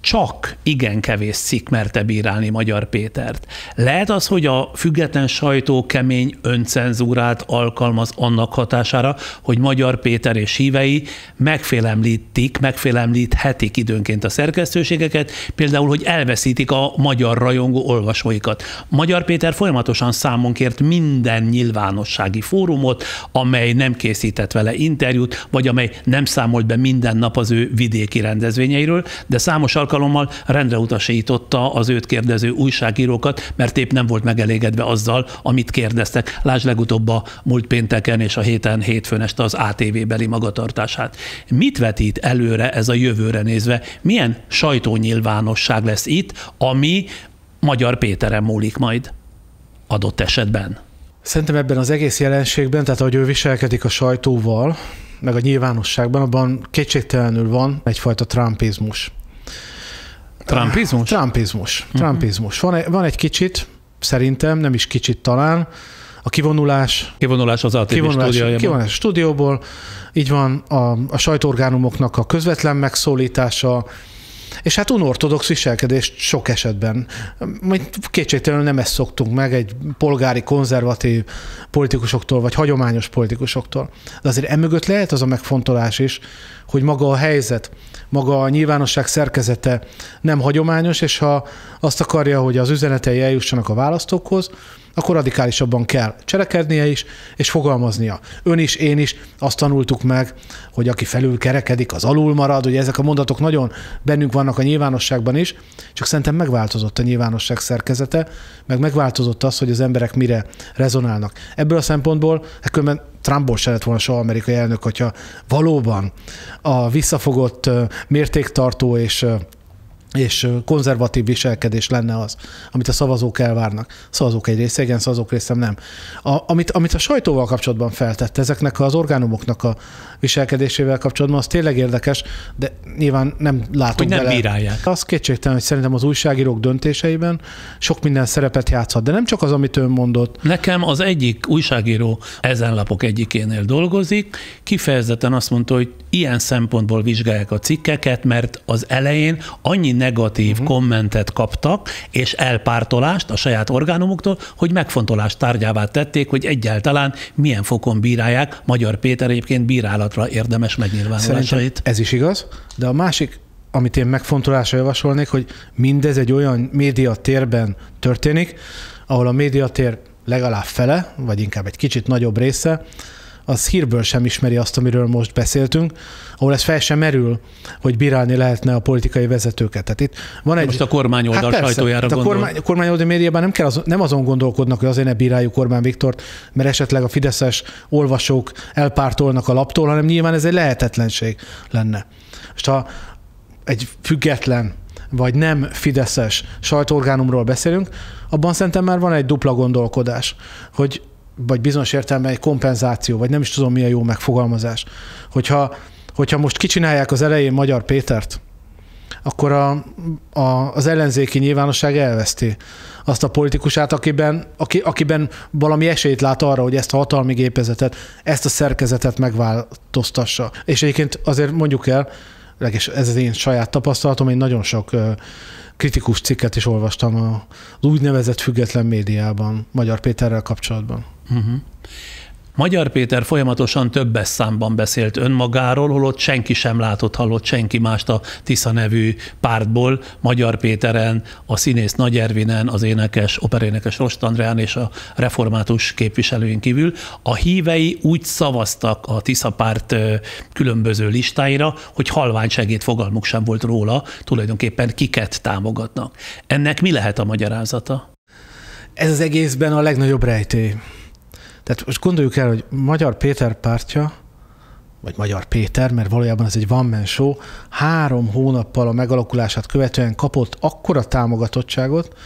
csak igen kevés cikk merte bírálni Magyar Pétert. Lehet az, hogy a független sajtó kemény öncenzúrát alkalmaz annak hatására, hogy Magyar Péter és hívei megfélemlíthetik időnként a szerkesztőségeket, például, hogy elveszítik a magyar rajongó olvasóikat. Magyar Péter folyamatosan számon kért minden nyilvánossági fórumot, amely nem készített vele interjút, vagy amely nem számolt be minden nap az ő vidéki rendezvényeiről, de számos alkalommal rendre utasította az őt kérdező újságírókat, mert épp nem volt megelégedve azzal, amit kérdeztek. Lásd legutóbb a múlt pénteken és a hétfőn este az ATV-beli magatartását. Mit vetít előre ez a jövőre nézve? Milyen sajtónyilvánosság lesz itt, ami Magyar Péteren múlik majd adott esetben? Szerintem ebben az egész jelenségben, tehát ahogy ő viselkedik a sajtóval, meg a nyilvánosságban, abban kétségtelenül van egyfajta trumpizmus. Trumpizmus? Trumpizmus. Van egy kicsit, szerintem, nem is kicsit talán, a kivonulás. Kivonulás az ATV stúdiójában. Kivonulás a stúdióból, így van a sajtóorgánumoknak a közvetlen megszólítása, és hát unortodox viselkedést sok esetben. Kétségtelenül nem ezt szoktunk meg egy polgári, konzervatív politikusoktól, vagy hagyományos politikusoktól. De azért emögött lehet az a megfontolás is, hogy maga a helyzet, maga a nyilvánosság szerkezete nem hagyományos, és ha azt akarja, hogy az üzenetei eljussanak a választókhoz, akkor radikálisabban kell cselekednie is, és fogalmaznia. Ön is, én is azt tanultuk meg, hogy aki felül kerekedik, az alul marad, ugye ezek a mondatok nagyon bennünk vannak a nyilvánosságban is, csak szerintem megváltozott a nyilvánosság szerkezete, meg megváltozott az, hogy az emberek mire rezonálnak. Ebből a szempontból, különben Trumpból se lett volna soha amerikai elnök, hogyha valóban a visszafogott, mértéktartó és konzervatív viselkedés lenne az, amit a szavazók elvárnak. Szavazók egy része, igen, szavazók része nem. Amit a sajtóval kapcsolatban feltett, ezeknek az orgánumoknak a viselkedésével kapcsolatban, az tényleg érdekes, de nyilván nem látom hogy nem bele. bírálják. Az kétségtelen, hogy szerintem az újságírók döntéseiben sok minden szerepet játszhat, de nem csak az, amit ön mondott. Nekem az egyik újságíró ezen lapok egyikénél dolgozik, kifejezetten azt mondta, hogy ilyen szempontból vizsgálják a cikkeket, mert az elején annyi negatív kommentet kaptak, és elpártolást a saját orgánumuktól, hogy megfontolás tárgyává tették, hogy egyáltalán milyen fokon bírálják Magyar Péter egyébként bírálatra érdemes megnyilvánulásait. Szerintem ez is igaz, de a másik, amit én megfontolásra javasolnék, hogy mindez egy olyan médiatérben történik, ahol a médiatér legalább fele, vagy inkább egy kicsit nagyobb része, az hírből sem ismeri azt, amiről most beszéltünk, ahol ez fel sem merül, hogy bírálni lehetne a politikai vezetőket. Tehát itt van egy... Most a kormányoldal sajtójára gondol. A kormányoldal médiában nem azon gondolkodnak, hogy azért ne bíráljuk Orbán Viktort, mert esetleg a fideszes olvasók elpártolnak a laptól, hanem nyilván ez egy lehetetlenség lenne. Most ha egy független vagy nem fideszes sajtóorgánumról beszélünk, abban szerintem már van egy dupla gondolkodás, hogy vagy bizonyos értelemben egy kompenzáció, vagy nem is tudom, mi a jó megfogalmazás. Hogyha most kicsinálják az elején Magyar Pétert, akkor az ellenzéki nyilvánosság elveszti azt a politikusát, akiben valami esélyt lát arra, hogy ezt a hatalmi gépezetet, ezt a szerkezetet megváltoztassa. És egyébként azért mondjuk el, ez az én saját tapasztalatom, én nagyon sok kritikus cikket is olvastam az úgynevezett független médiában Magyar Péterrel kapcsolatban. Uh-huh. Magyar Péter folyamatosan többes számban beszélt önmagáról, holott senki sem látott, hallott senki mást a Tisza nevű pártból, Magyar Péteren, a színész Nagy Ervinen, az énekes, operénekes Rost Andreán és a református képviselőin kívül. A hívei úgy szavaztak a Tisza párt különböző listáira, hogy halványsegéd fogalmuk sem volt róla, tulajdonképpen kiket támogatnak. Ennek mi lehet a magyarázata? Ez az egészben a legnagyobb rejtély. Tehát most gondoljuk el, hogy Magyar Péter pártja, vagy Magyar Péter, mert valójában ez egy one-man show, 3 hónappal a megalakulását követően kapott akkora támogatottságot,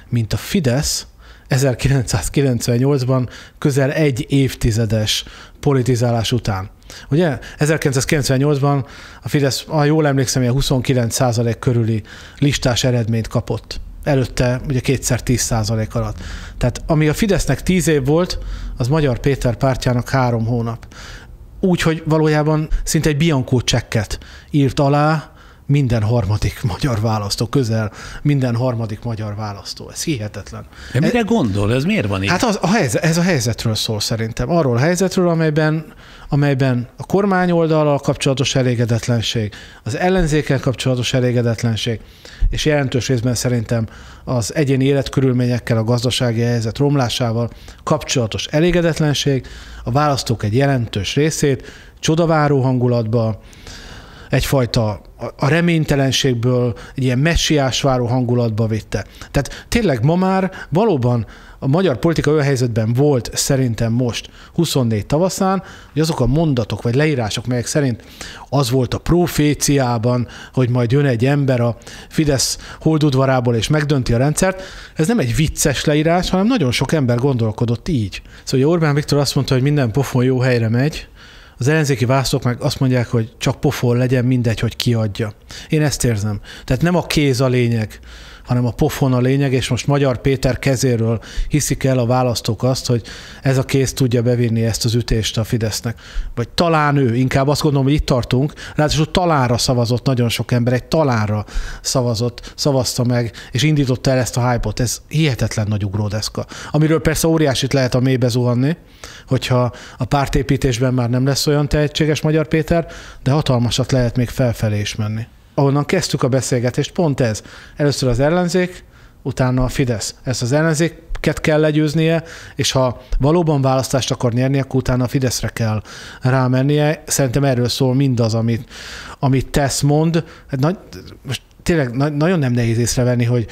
mint a Fidesz 1998-ban közel egy évtizedes politizálás után. Ugye 1998-ban a Fidesz, ha jól emlékszem, 29% körüli listás eredményt kapott. Előtte ugye 2x10% alatt. Tehát ami a Fidesznek 10 év volt, az Magyar Péter pártjának 3 hónap. Úgyhogy valójában szinte egy Bianco csekket írt alá minden harmadik magyar választó, közel minden harmadik magyar választó. Ez hihetetlen. De mire gondol? Ez miért van így? Hát ez a helyzetről szól szerintem. Arról a helyzetről, amelyben a kormány oldallal kapcsolatos elégedetlenség, az ellenzékkel kapcsolatos elégedetlenség, és jelentős részben szerintem az egyéni életkörülményekkel, a gazdasági helyzet romlásával kapcsolatos elégedetlenség a választók egy jelentős részét csodaváró hangulatba, egyfajta a reménytelenségből egy ilyen messiás váró hangulatba vitte. Tehát tényleg ma már valóban a magyar politika olyan helyzetben volt szerintem most 24 tavaszán, hogy azok a mondatok vagy leírások, melyek szerint az volt a proféciában, hogy majd jön egy ember a Fidesz holdudvarából és megdönti a rendszert, ez nem egy vicces leírás, hanem nagyon sok ember gondolkodott így. Szóval Orbán Viktor azt mondta, hogy minden pofon jó helyre megy, az ellenzéki választók meg azt mondják, hogy csak pofon legyen, mindegy, hogy kiadja. Én ezt érzem. Tehát nem a kéz a lényeg, hanem a pofon a lényeg, és most Magyar Péter kezéről hiszik el a választók azt, hogy ez a kéz tudja bevinni ezt az ütést a Fidesznek. Vagy talán ő, inkább azt gondolom, hogy itt tartunk, ráadásul talánra szavazott nagyon sok ember, egy talánra szavazta meg, és indította el ezt a hype-ot. Ez hihetetlen nagy ugródeszka. Amiről persze óriásit lehet a mélybe zuhanni, hogyha a pártépítésben már nem lesz olyan tehetséges Magyar Péter, de hatalmasat lehet még felfelé is menni. Ahonnan kezdtük a beszélgetést, pont ez. Először az ellenzék, utána a Fidesz. Ezt az ellenzéket kell legyőznie, és ha valóban választást akar nyerni, akkor utána a Fideszre kell rámennie. Szerintem erről szól mindaz, amit tesz, mond. Most tényleg nagyon nem nehéz észrevenni, hogy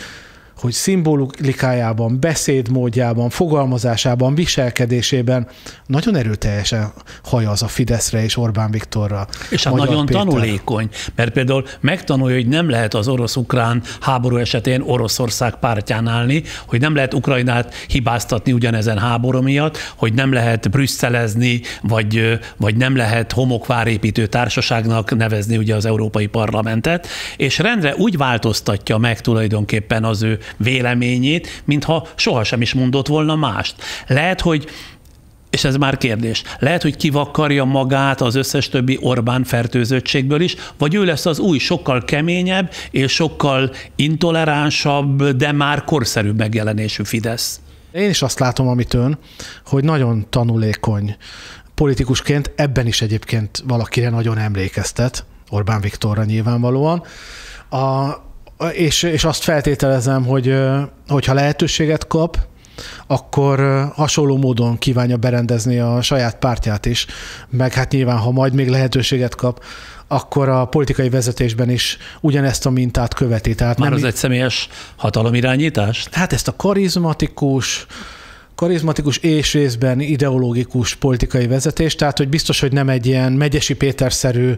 szimbolikájában, beszédmódjában, fogalmazásában, viselkedésében nagyon erőteljesen hajaz a Fideszre és Orbán Viktorra. És hát nagyon tanulékony, mert például megtanulja, hogy nem lehet az orosz-ukrán háború esetén Oroszország pártján állni, hogy nem lehet Ukrajnát hibáztatni ugyanezen háború miatt, hogy nem lehet brüsszelezni, vagy nem lehet homokvárépítő társaságnak nevezni ugye az Európai Parlamentet, és rendre úgy változtatja meg tulajdonképpen az ő véleményét, mintha sohasem is mondott volna mást. Lehet, hogy, és ez már kérdés, lehet, hogy kivakkarja magát az összes többi Orbán fertőzöttségből is, vagy ő lesz az új, sokkal keményebb és sokkal intoleránsabb, de már korszerűbb megjelenésű Fidesz. Én is azt látom, amit ön, hogy nagyon tanulékony politikusként, ebben is egyébként valakire nagyon emlékeztet, Orbán Viktorra nyilvánvalóan, és azt feltételezem, hogy ha lehetőséget kap, akkor hasonló módon kívánja berendezni a saját pártját is, meg hát nyilván, ha majd még lehetőséget kap, akkor a politikai vezetésben is ugyanezt a mintát követi. Tehát már az egy személyes hatalomirányítás? Hát ezt a karizmatikus, karizmatikus és részben ideológikus politikai vezetés, tehát hogy biztos, hogy nem egy ilyen Megyesi Péter-szerű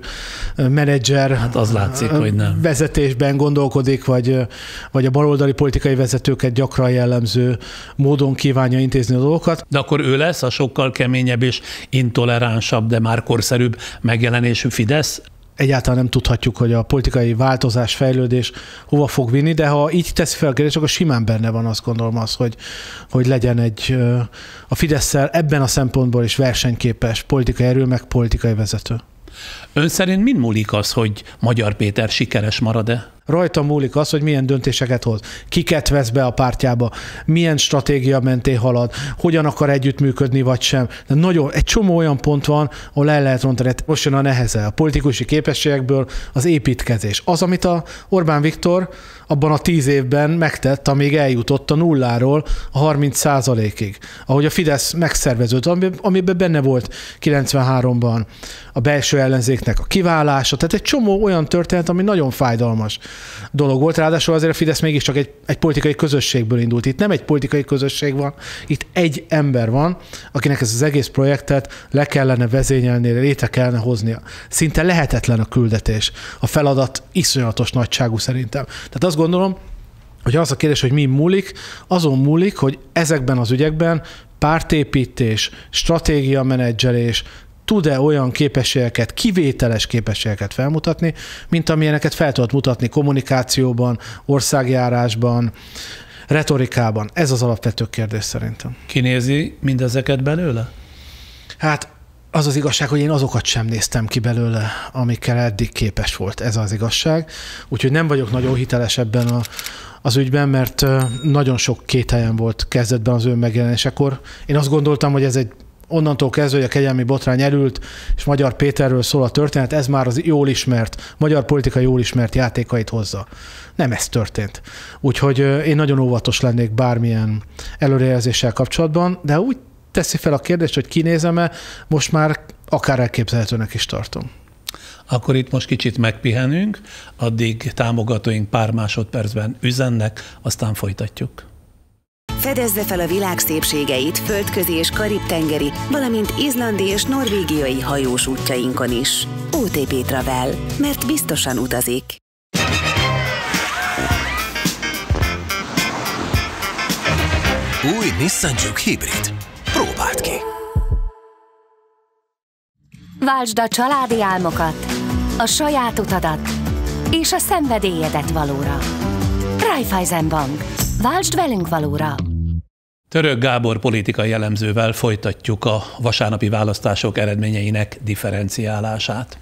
menedzser hát az látszik, hogy nem. Vezetésben gondolkodik, vagy a baloldali politikai vezetőket gyakran jellemző módon kívánja intézni a dolgokat. De akkor ő lesz a sokkal keményebb és intoleránsabb, de már korszerűbb megjelenésű Fidesz? Egyáltalán nem tudhatjuk, hogy a politikai változás, fejlődés hova fog vinni, de ha így teszi fel a kérdést, akkor simán benne van, azt gondolom az, hogy legyen a Fidesszel ebben a szempontból is versenyképes politikai erő, meg politikai vezető. Ön szerint min múlik az, hogy Magyar Péter sikeres marad-e? Rajta múlik az, hogy milyen döntéseket hoz, kiket vesz be a pártjába, milyen stratégia mentén halad, hogyan akar együttműködni, vagy sem. De egy csomó olyan pont van, ahol el lehet rontani. Most jön a neheze, a politikusi képességekből az építkezés. Az, amit a Orbán Viktor abban a 10 évben megtett, amíg eljutott a nulláról a 30%-ig. Ahogy a Fidesz megszerveződött, amiben benne volt 93-ban a belső ellenzéknek a kiválása. Tehát egy csomó olyan történet, ami nagyon fájdalmas dolog volt. Ráadásul azért a Fidesz mégiscsak egy politikai közösségből indult. Itt nem egy politikai közösség van, itt egy ember van, akinek ez az egész projektet le kellene vezényelni, létre kellene hoznia. Szinte lehetetlen a küldetés. A feladat iszonyatos nagyságú szerintem. Tehát azt gondolom, hogy az a kérdés, hogy mi múlik, azon múlik, hogy ezekben az ügyekben pártépítés, stratégiamenedzselés, tud-e olyan képességeket, kivételes képességeket felmutatni, mint amilyeneket fel tudott mutatni kommunikációban, országjárásban, retorikában. Ez az alapvető kérdés szerintem. Kinézi mindezeket belőle? Hát az az igazság, hogy én azokat sem néztem ki belőle, amikkel eddig képes volt. Ez az igazság. Úgyhogy nem vagyok nagyon hiteles ebben az ügyben, mert nagyon sok kételjem volt kezdetben az ő megjelenésekor. Én azt gondoltam, hogy ez egy onnantól kezdve, hogy a kegyelmi botrány elült, és Magyar Péterről szól a történet, ez már az jól ismert, magyar politika jól ismert játékait hozza. Nem ez történt. Úgyhogy én nagyon óvatos lennék bármilyen előrejelzéssel kapcsolatban, de úgy teszi fel a kérdést, hogy kinézem-e, most már akár elképzelhetőnek is tartom. Akkor itt most kicsit megpihenünk, addig támogatóink pár másodpercben üzennek, aztán folytatjuk. Fedezze fel a világ szépségeit földközi és karib-tengeri, valamint izlandi és norvégiai hajós útjainkon is. OTP Travel, mert biztosan utazik. Új Nissan Juke Hybrid. Próbáld ki! Váltsd a családi álmokat, a saját utadat és a szenvedélyedet valóra. Raiffeisen Bank. Váltsd velünk valóra! Török Gábor politikai elemzővel folytatjuk a vasárnapi választások eredményeinek differenciálását.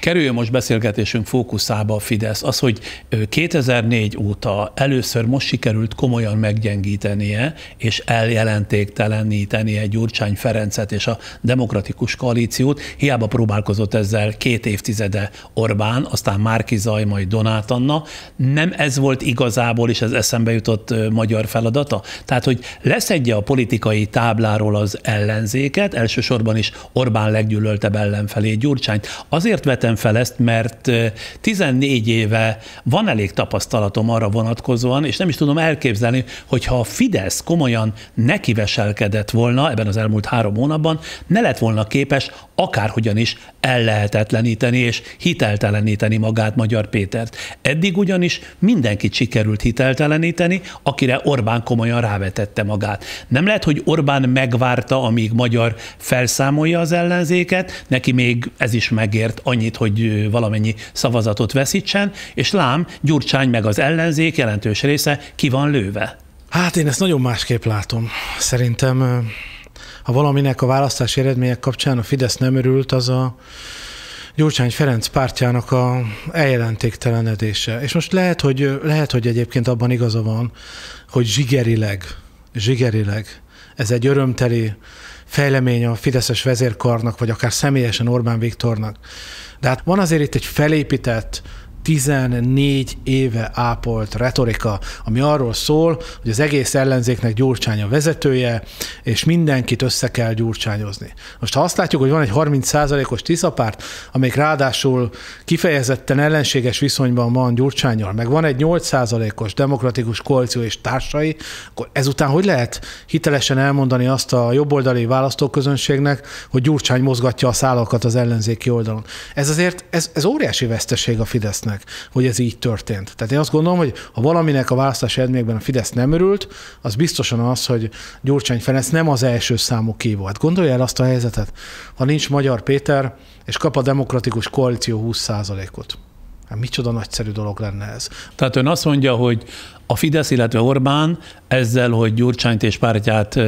Kerüljön most beszélgetésünk fókuszába a Fidesz. Az, hogy 2004 óta először most sikerült komolyan meggyengítenie és eljelentéktelenítenie Gyurcsány Ferencet és a Demokratikus Koalíciót. Hiába próbálkozott ezzel 2 évtizede Orbán, aztán Márki-Zay, majd Donát Anna. Nem ez volt igazából, és ez eszembe jutott magyar feladata? Tehát, hogy leszedje a politikai tábláról az ellenzéket, elsősorban is Orbán leggyűlöltebb ellenfelé Gyurcsányt. Azért vetem fel ezt, mert 14 éve van elég tapasztalatom arra vonatkozóan, és nem is tudom elképzelni, hogyha a Fidesz komolyan nekiveselkedett volna ebben az elmúlt 3 hónapban, ne lett volna képes akárhogyan is ellehetetleníteni és hitelteleníteni magát Magyar Pétert. Eddig ugyanis mindenkit sikerült hitelteleníteni, akire Orbán komolyan rávetette magát. Nem lehet, hogy Orbán megvárta, amíg Magyar felszámolja az ellenzéket, neki még ez is megért annyit, hogy valamennyi szavazatot veszítsen, és lám, Gyurcsány meg az ellenzék jelentős része ki van lőve. Hát én ezt nagyon másképp látom. Szerintem, ha valaminek a választási eredmények kapcsán a Fidesz nem örült, az a Gyurcsány Ferenc pártjának a eljelentéktelenedése. És most lehet, hogy egyébként abban igaza van, hogy zsigerileg ez egy örömteli fejlemény a fideszes vezérkarnak, vagy akár személyesen Orbán Viktornak. De hát van azért itt egy felépített 14 éve ápolt retorika, ami arról szól, hogy az egész ellenzéknek Gyurcsány a vezetője, és mindenkit össze kell gyurcsányozni. Most ha azt látjuk, hogy van egy 30%-os Tiszapárt, amelyik ráadásul kifejezetten ellenséges viszonyban van Gyurcsánnyal, meg van egy 8%-os demokratikus koalíció és társai, akkor ezután hogy lehet hitelesen elmondani azt a jobboldali választóközönségnek, hogy Gyurcsány mozgatja a szálakat az ellenzéki oldalon? Ez azért, ez óriási veszteség a Fidesznek, hogy ez így történt. Tehát én azt gondolom, hogy ha valaminek a választási eredményekben a Fidesz nem örült, az biztosan az, hogy Gyurcsány Ferenc nem az első számú kívó. Hát gondolja el azt a helyzetet, ha nincs Magyar Péter, és kap a demokratikus koalíció 20%-ot. Hát micsoda nagyszerű dolog lenne ez. Tehát ön azt mondja, hogy a Fidesz, illetve Orbán ezzel, hogy Gyurcsányt és pártját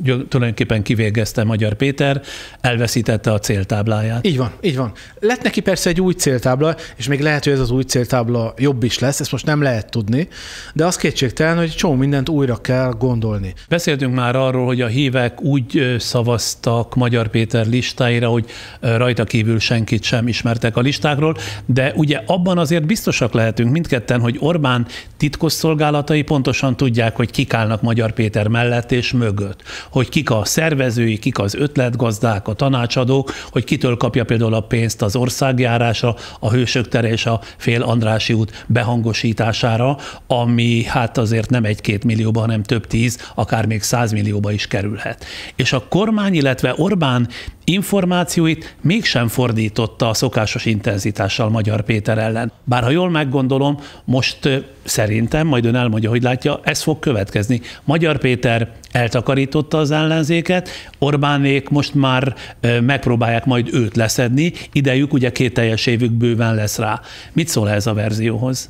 tulajdonképpen kivégezte Magyar Péter, elveszítette a céltábláját. Így van, így van. Lett neki persze egy új céltábla, és még lehet, hogy ez az új céltábla jobb is lesz, ezt most nem lehet tudni, de az kétségtelen, hogy csomó mindent újra kell gondolni. Beszéltünk már arról, hogy a hívek úgy szavaztak Magyar Péter listáira, hogy rajta kívül senkit sem ismertek a listákról, de ugye abban azért biztosak lehetünk mindketten, hogy Orbán titkosszolgálatai pontosan tudják, hogy kik állnak Magyar Péter mellett és mögött, hogy kik a szervezői, kik az ötletgazdák, a tanácsadók, hogy kitől kapja például a pénzt az országjárásra, a Hősök tere és a Fél Andrássy út behangosítására, ami hát azért nem 1-2 millióba, hanem több 10, akár még 100 millióba is kerülhet. És a kormány, illetve Orbán információit mégsem fordította a szokásos intenzitással Magyar Péter ellen. Bár ha jól meggondolom, most szerintem, majd ön elmondja, hogy látja, ez fog következni. Magyar Péter eltakarította az ellenzéket, Orbánék most már megpróbálják majd őt leszedni, idejük ugye 2 teljes évük bőven lesz rá. Mit szól ez a verzióhoz?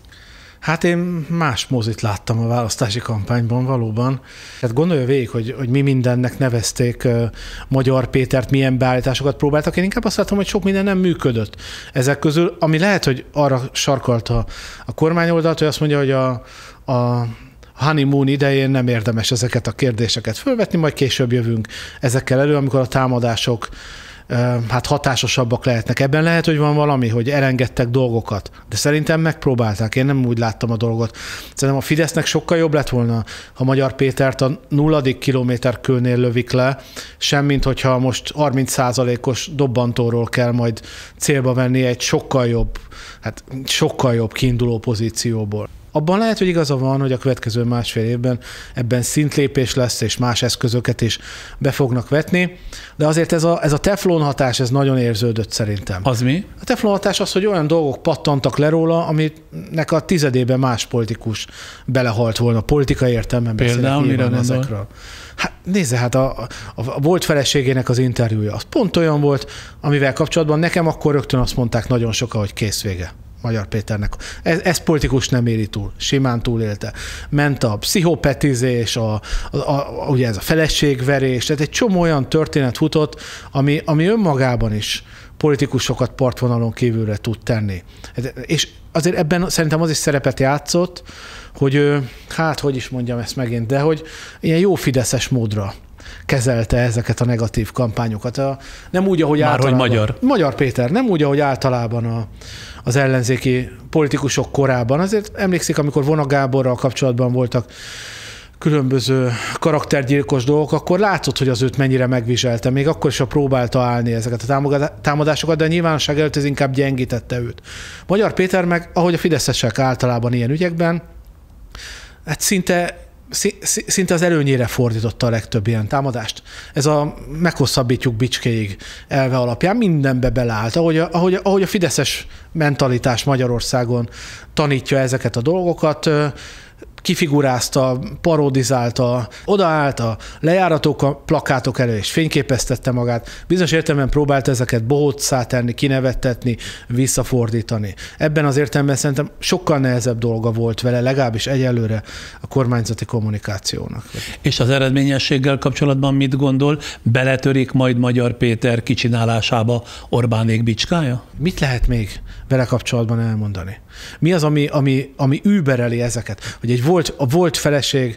Hát én más mozit láttam a választási kampányban valóban. Hát gondolja végig, hogy mi mindennek nevezték Magyar Pétert, milyen beállításokat próbáltak. Én inkább azt látom, hogy sok minden nem működött ezek közül, ami lehet, hogy arra sarkalta a kormányoldalt, hogy azt mondja, hogy a honeymoon idején nem érdemes ezeket a kérdéseket fölvetni, majd később jövünk ezekkel elő, amikor a támadások hát hatásosabbak lehetnek. Ebben lehet, hogy van valami, hogy elengedtek dolgokat, de szerintem megpróbálták. Én nem úgy láttam a dolgot. Szerintem a Fidesznek sokkal jobb lett volna, ha Magyar Pétert a 0. kilométerkőnél lövik le, semmint, hogyha most 30%-os dobbantóról kell majd célba venni egy sokkal jobb kiinduló pozícióból. Abban lehet, hogy igaza van, hogy a következő 1,5 évben ebben szintlépés lesz, és más eszközöket is be fognak vetni, de azért ez a teflon hatás, ez nagyon érződött szerintem. Az mi? A teflon hatás az, hogy olyan dolgok pattantak le róla, aminek a 10-ében más politikus belehalt volna. Politikai értelemben beszélek nyilván ezekről. Hát nézze, a volt feleségének az interjúja, az pont olyan volt, amivel kapcsolatban nekem akkor rögtön azt mondták nagyon sokan, hogy kész vége Magyar Péternek. Ez politikus nem éri túl, simán túlélte. Ment a pszichopetizés, ugye ez a feleségverés, tehát egy csomó olyan történet futott, ami önmagában is politikusokat partvonalon kívülre tud tenni. És azért ebben szerintem az is szerepet játszott, hogy hogy is mondjam ezt megint, de hogy ilyen jó fideszes módra kezelte ezeket a negatív kampányokat. Nem úgy, ahogy általában. Magyar Péter, nem úgy, ahogy általában az ellenzéki politikusok korában. Azért emlékszik, amikor Vona Gáborral kapcsolatban voltak különböző karaktergyilkos dolgok, akkor látszott, hogy az őt mennyire megviselte. Még akkor is próbálta állni ezeket a támadásokat, de a nyilvánosság előtt ez inkább gyengítette őt. Magyar Péter meg, ahogy a fideszesek általában ilyen ügyekben, hát szinte az előnyére fordította a legtöbb ilyen támadást. Ez a meghosszabbítjuk bicskéig elve alapján mindenbe beleállt, ahogy a fideszes mentalitás Magyarországon tanítja ezeket a dolgokat, kifigurázta, parodizálta, odaállt a lejáratok, a plakátok elő, és fényképeztette magát. Bizonyos értelemben próbált ezeket bohóccá tenni, kinevettetni, visszafordítani. Ebben az értelemben szerintem sokkal nehezebb dolga volt vele, legalábbis egyelőre a kormányzati kommunikációnak. És az eredményességgel kapcsolatban mit gondol? Beletörik majd Magyar Péter kicsinálásába Orbánék bicskája? Mit lehet még vele kapcsolatban elmondani? Mi az, ami übereli ezeket? Hogy a volt feleség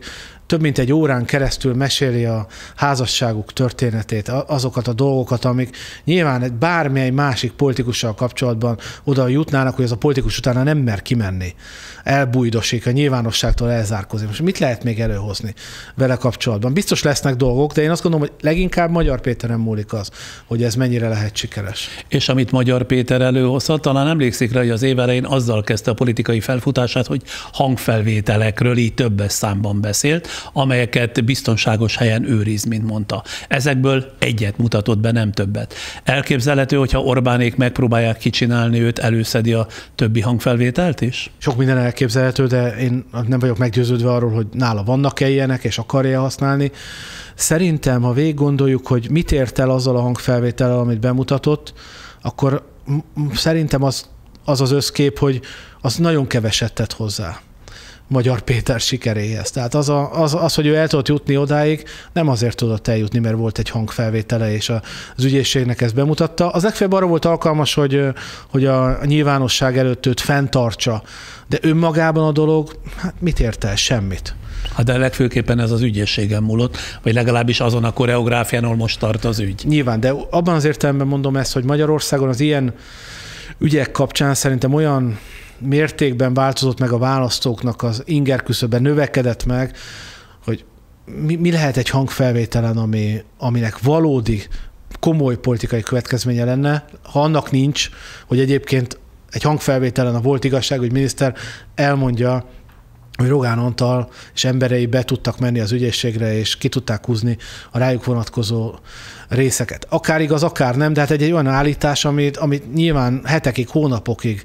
több mint egy órán keresztül meséli a házasságuk történetét, azokat a dolgokat, amik nyilván bármely másik politikussal kapcsolatban oda jutnának, hogy az a politikus utána nem mer kimenni. Elbújdosik, a nyilvánosságtól elzárkozik. Most mit lehet még előhozni vele kapcsolatban? Biztos lesznek dolgok, de én azt gondolom, hogy leginkább Magyar Péteren múlik az, hogy ez mennyire lehet sikeres. És amit Magyar Péter előhozhat, talán emlékszik rá, hogy az év elején azzal kezdte a politikai felfutását, hogy hangfelvételekről így többes számban beszélt, amelyeket biztonságos helyen őriz, mint mondta. Ezekből egyet mutatott be, nem többet. Elképzelhető, hogyha Orbánék megpróbálják kicsinálni őt, előszedi a többi hangfelvételt is? Sok minden elképzelhető, de én nem vagyok meggyőződve arról, hogy nála vannak-e ilyenek, és akarja használni. Szerintem, ha végig gondoljuk, hogy mit ért el azzal a hangfelvétellel, amit bemutatott, akkor szerintem az összkép, hogy az nagyon keveset tett hozzá Magyar Péter sikeréhez. Tehát az, hogy ő el tudott jutni odáig, nem azért tudott eljutni, mert volt egy hangfelvétele, és az ügyészségnek ezt bemutatta. Az legfeljebb arra volt alkalmas, hogy a nyilvánosság előtt őt fenntartsa, de önmagában a dolog, hát mit ért el? Semmit. Hát de legfőképpen ez az ügyészségen múlott, vagy legalábbis azon a koreográfián, ahol most tart az ügy. Nyilván, de abban az értelemben mondom ezt, hogy Magyarországon az ilyen ügyek kapcsán szerintem olyan mértékben változott meg a választóknak az ingerküszöbe, növekedett meg, hogy mi lehet egy hangfelvételen, aminek valódi, komoly politikai következménye lenne, ha annak nincs, hogy egyébként egy hangfelvételen a volt igazságügyminiszter elmondja, hogy Rogán Antal és emberei be tudtak menni az ügyészségre, és ki tudták húzni a rájuk vonatkozó részeket. Akár igaz, akár nem, de hát egy olyan állítás, amit nyilván hetekig, hónapokig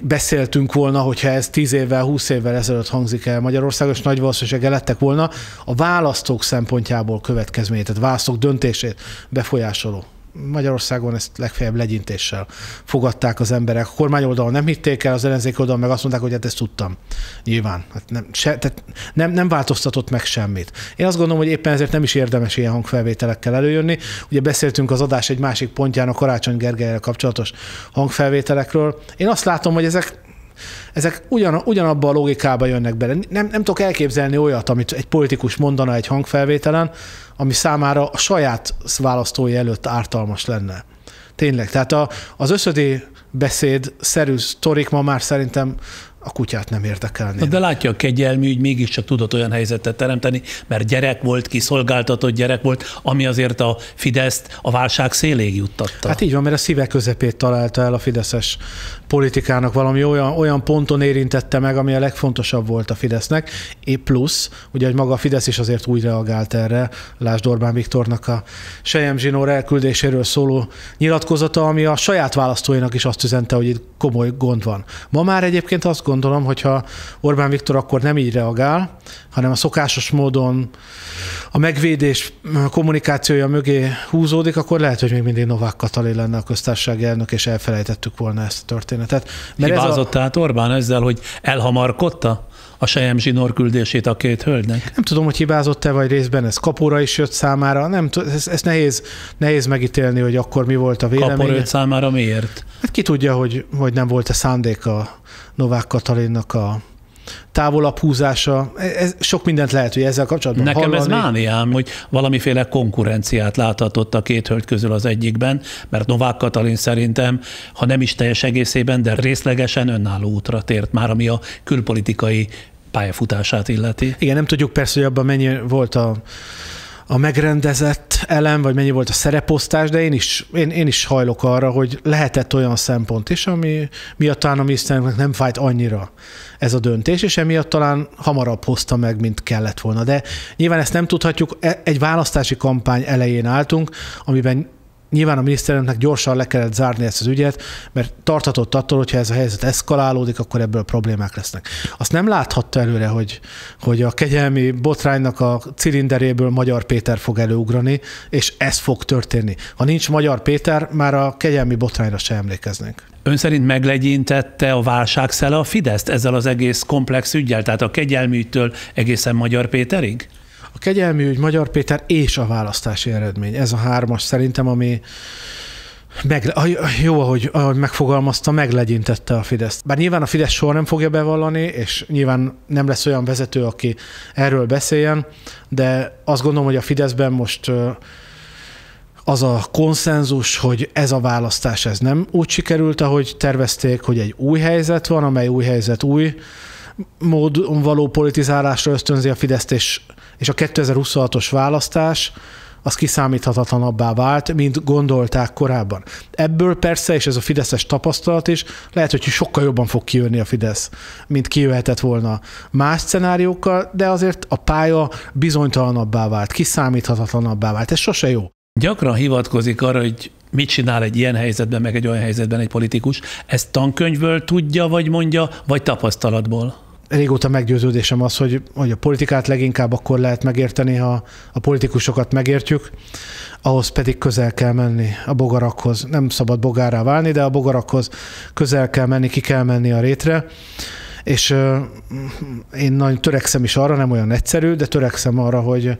beszéltünk volna, hogyha ez 10 évvel, 20 évvel ezelőtt hangzik el Magyarországon, és nagy valószínűséggel lettek volna a választók szempontjából következményét, tehát választók döntését befolyásoló. Magyarországon ezt legfeljebb legyintéssel fogadták az emberek. A kormányoldalon nem hitték el, az ellenzéki oldalon meg azt mondták, hogy hát ezt tudtam. Nyilván. Hát nem változtatott meg semmit. Én azt gondolom, hogy éppen ezért nem is érdemes ilyen hangfelvételekkel előjönni. Ugye beszéltünk az adás egy másik pontján a Karácsony Gergellyel kapcsolatos hangfelvételekről. Én azt látom, hogy ezek ugyanabba a logikába jönnek bele. Nem tudok elképzelni olyat, amit egy politikus mondana egy hangfelvételen, ami számára a saját választói előtt ártalmas lenne. Tényleg. Tehát az összödi beszéd-szerű sztorik ma már szerintem a kutyát nem érdekelni. De látja, a kegyelmi ügy mégiscsak tudott olyan helyzetet teremteni, mert gyerek volt, kiszolgáltatott gyerek volt, ami azért a Fideszt a válság széléig juttatta. Hát így van, mert a szíve közepét találta el a fideszes politikának, valami olyan ponton érintette meg, ami a legfontosabb volt a Fidesznek. Plusz, ugye, hogy maga a Fidesz is azért úgy reagált erre, lásd Orbán Viktornak a Selyem Zsinór elküldéséről szóló nyilatkozata, ami a saját választóinak is azt üzente, hogy itt komoly gond van. Ma már egyébként azt gondolom, hogyha Orbán Viktor akkor nem így reagál, hanem a szokásos módon a megvédés kommunikációja mögé húzódik, akkor lehet, hogy még mindig Novák Katalin lenne a köztársasági elnök, és elfelejtettük volna ezt a történetet. Hibázott tehát Orbán ezzel, hogy elhamarkodta a Selyem Zsinór küldését a két hölgynek? Nem tudom, hogy hibázott-e, vagy részben ez Kapóra is jött számára. Nem, ez nehéz megítélni, hogy akkor mi volt a véleménye. Kapóra jött számára miért? Hát ki tudja, hogy nem volt-e szándéka Novák Katalinnak a távolabb húzása. Sok mindent lehet, hogy ezzel kapcsolatban nekem hallani. Ez mániám, hogy valamiféle konkurenciát láthatott a két hölgy közül az egyikben, mert Novák Katalin szerintem, ha nem is teljes egészében, de részlegesen önálló útra tért már, ami a külpolitikai pályafutását illeti. Igen, nem tudjuk persze, hogy abban mennyi volt a megrendezett elem, vagy mennyi volt a szereposztás, de én is hajlok arra, hogy lehetett olyan szempont is, ami miatt talán a miniszterelnöknek nem fájt annyira ez a döntés, és emiatt talán hamarabb hozta meg, mint kellett volna. De nyilván ezt nem tudhatjuk, egy választási kampány elején álltunk, amiben nyilván a miniszterelnöknek gyorsan le kellett zárni ezt az ügyet, mert tarthatott attól, hogyha ez a helyzet eszkalálódik, akkor ebből problémák lesznek. Azt nem láthatta előre, hogy a kegyelmi botránynak a cilinderéből Magyar Péter fog előugrani, és ez fog történni. Ha nincs Magyar Péter, már a kegyelmi botrányra se emlékeznénk. Ön szerint meglegyintette a válságszele a Fideszt ezzel az egész komplex üggyel, tehát a kegyelmi ügytől egészen Magyar Péterig? A kegyelmi ügy, Magyar Péter és a választási eredmény. Ez a hármas szerintem, ami Jó, ahogy megfogalmazta, meglegyintette a Fideszt. Bár nyilván a Fidesz soha nem fogja bevallani, és nyilván nem lesz olyan vezető, aki erről beszéljen, de azt gondolom, hogy a Fideszben most az a konszenzus, hogy ez a választás ez nem úgy sikerült, ahogy tervezték, hogy egy új helyzet van, amely új helyzet új módon való politizálásra ösztönzi a Fideszt, és a 2026-os választás az kiszámíthatatlanabbá vált, mint gondolták korábban. Ebből persze, és ez a fideszes tapasztalat is, lehet, hogy sokkal jobban fog kijönni a Fidesz, mint kijöhetett volna más szenáriókkal, de azért a pálya bizonytalanabbá vált, kiszámíthatatlanabbá vált. Ez sose jó. Gyakran hivatkozik arra, hogy mit csinál egy ilyen helyzetben, meg egy olyan helyzetben egy politikus. Ezt tankönyvből tudja, vagy mondja, vagy tapasztalatból? Régóta meggyőződésem az, hogy a politikát leginkább akkor lehet megérteni, ha a politikusokat megértjük, ahhoz pedig közel kell menni a bogarakhoz. Nem szabad bogárrá válni, de a bogarakhoz közel kell menni, ki kell menni a rétre. És én nagyon törekszem is arra, nem olyan egyszerű, de törekszem arra, hogy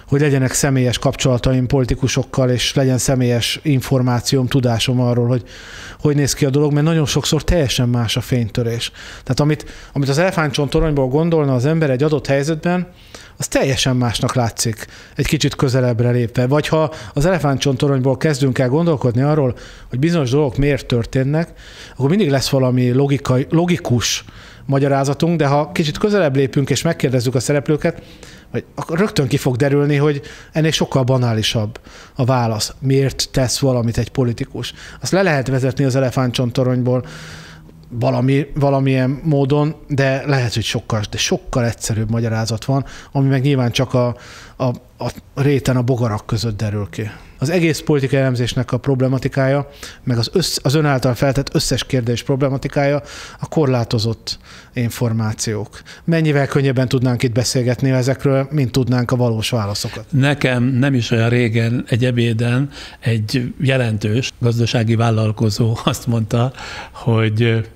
legyenek személyes kapcsolataim politikusokkal, és legyen személyes információm, tudásom arról, hogy néz ki a dolog, mert nagyon sokszor teljesen más a fénytörés. Tehát amit az elefántcsontoronyból gondolna az ember egy adott helyzetben, az teljesen másnak látszik, egy kicsit közelebbre lépve. Vagy ha az elefántcsontoronyból kezdünk el gondolkodni arról, hogy bizonyos dolgok miért történnek, akkor mindig lesz valami logikus magyarázatunk, de ha kicsit közelebb lépünk és megkérdezzük a szereplőket, akkor rögtön ki fog derülni, hogy ennél sokkal banálisabb a válasz. Miért tesz valamit egy politikus? Azt le lehet vezetni az elefántcsontoronyból valamilyen módon, de lehet, hogy sokkal egyszerűbb magyarázat van, ami meg nyilván csak a réten, a bogarak között derül ki. Az egész politikai elemzésnek a problematikája, meg az ön által feltett összes kérdés problematikája a korlátozott információk. Mennyivel könnyebben tudnánk itt beszélgetni ezekről, mint tudnánk a valós válaszokat? Nekem nem is olyan régen egy ebéden egy jelentős gazdasági vállalkozó azt mondta, hogy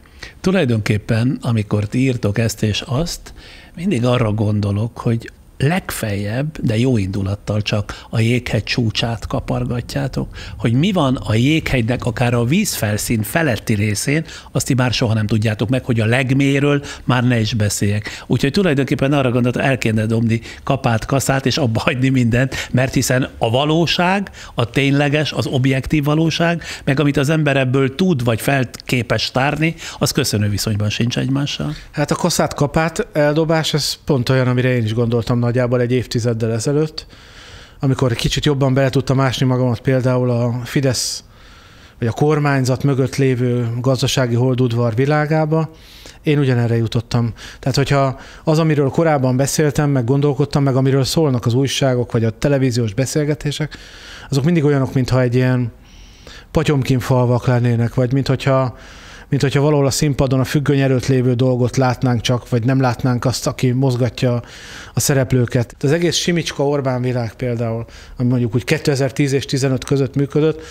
tulajdonképpen, amikor ti írtok ezt és azt, mindig arra gondolok, hogy legfeljebb, de jó indulattal csak a jéghegy csúcsát kapargatjátok, hogy mi van a jéghegynek akár a vízfelszín feletti részén, azt ti már soha nem tudjátok meg, hogy a legmélyről már ne is beszéljek. Úgyhogy tulajdonképpen arra gondoltam, el kéne dobni kapát, kaszát, és abba hagyni mindent, mert hiszen a valóság, a tényleges, az objektív valóság, meg amit az ember ebből tud, vagy képes tárni, az köszönő viszonyban sincs egymással. Hát a kaszát, kapát eldobás, ez pont olyan, amire én is gondoltam nagyjából egy évtizeddel ezelőtt, amikor kicsit jobban bele tudtam ásni magamat például a Fidesz vagy a kormányzat mögött lévő gazdasági holdudvar világába, én ugyanerre jutottam. Tehát, hogyha az, amiről korábban beszéltem, meg gondolkodtam, meg amiről szólnak az újságok, vagy a televíziós beszélgetések, azok mindig olyanok, mintha egy ilyen Potyomkin-falvak lennének, vagy mintha valahol a színpadon a függöny előtt lévő dolgot látnánk csak, vagy nem látnánk azt, aki mozgatja a szereplőket. Az egész Simicska-Orbán világ például, ami mondjuk úgy 2010 és 2015 között működött,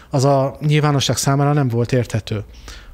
az a nyilvánosság számára nem volt érthető.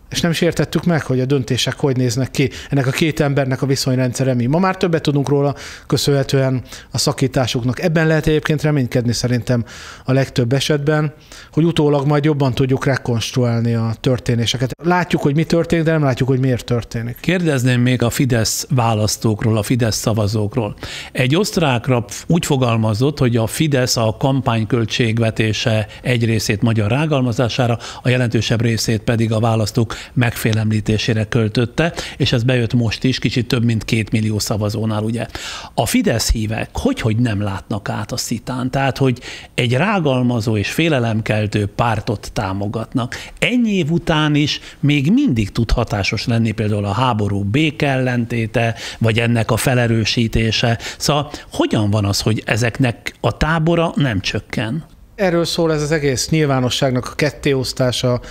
És nem is értettük meg, hogy a döntések hogy néznek ki. Ennek a két embernek a viszonyrendszere mi. Ma már többet tudunk róla, köszönhetően a szakításuknak. Ebben lehet egyébként reménykedni szerintem a legtöbb esetben, hogy utólag majd jobban tudjuk rekonstruálni a történéseket. Látjuk, hogy mi történik, de nem látjuk, hogy miért történik. Kérdezném még a Fidesz választókról, a Fidesz szavazókról. Egy osztrákra úgy fogalmazott, hogy a Fidesz a kampányköltségvetése egy részét magyar rágalmazására, a jelentősebb részét pedig a választók megfélemlítésére költötte, és ez bejött most is, kicsit több mint 2 millió szavazónál, ugye. A Fidesz hívek hogy nem látnak át a szitán, tehát, hogy egy rágalmazó és félelemkeltő pártot támogatnak. Ennyi év után is még mindig tud hatásos lenni például a háború békeellentéte, vagy ennek a felerősítése. Szóval hogyan van az, hogy ezeknek a tábora nem csökken? Erről szól ez az egész nyilvánosságnak a kettéosztása,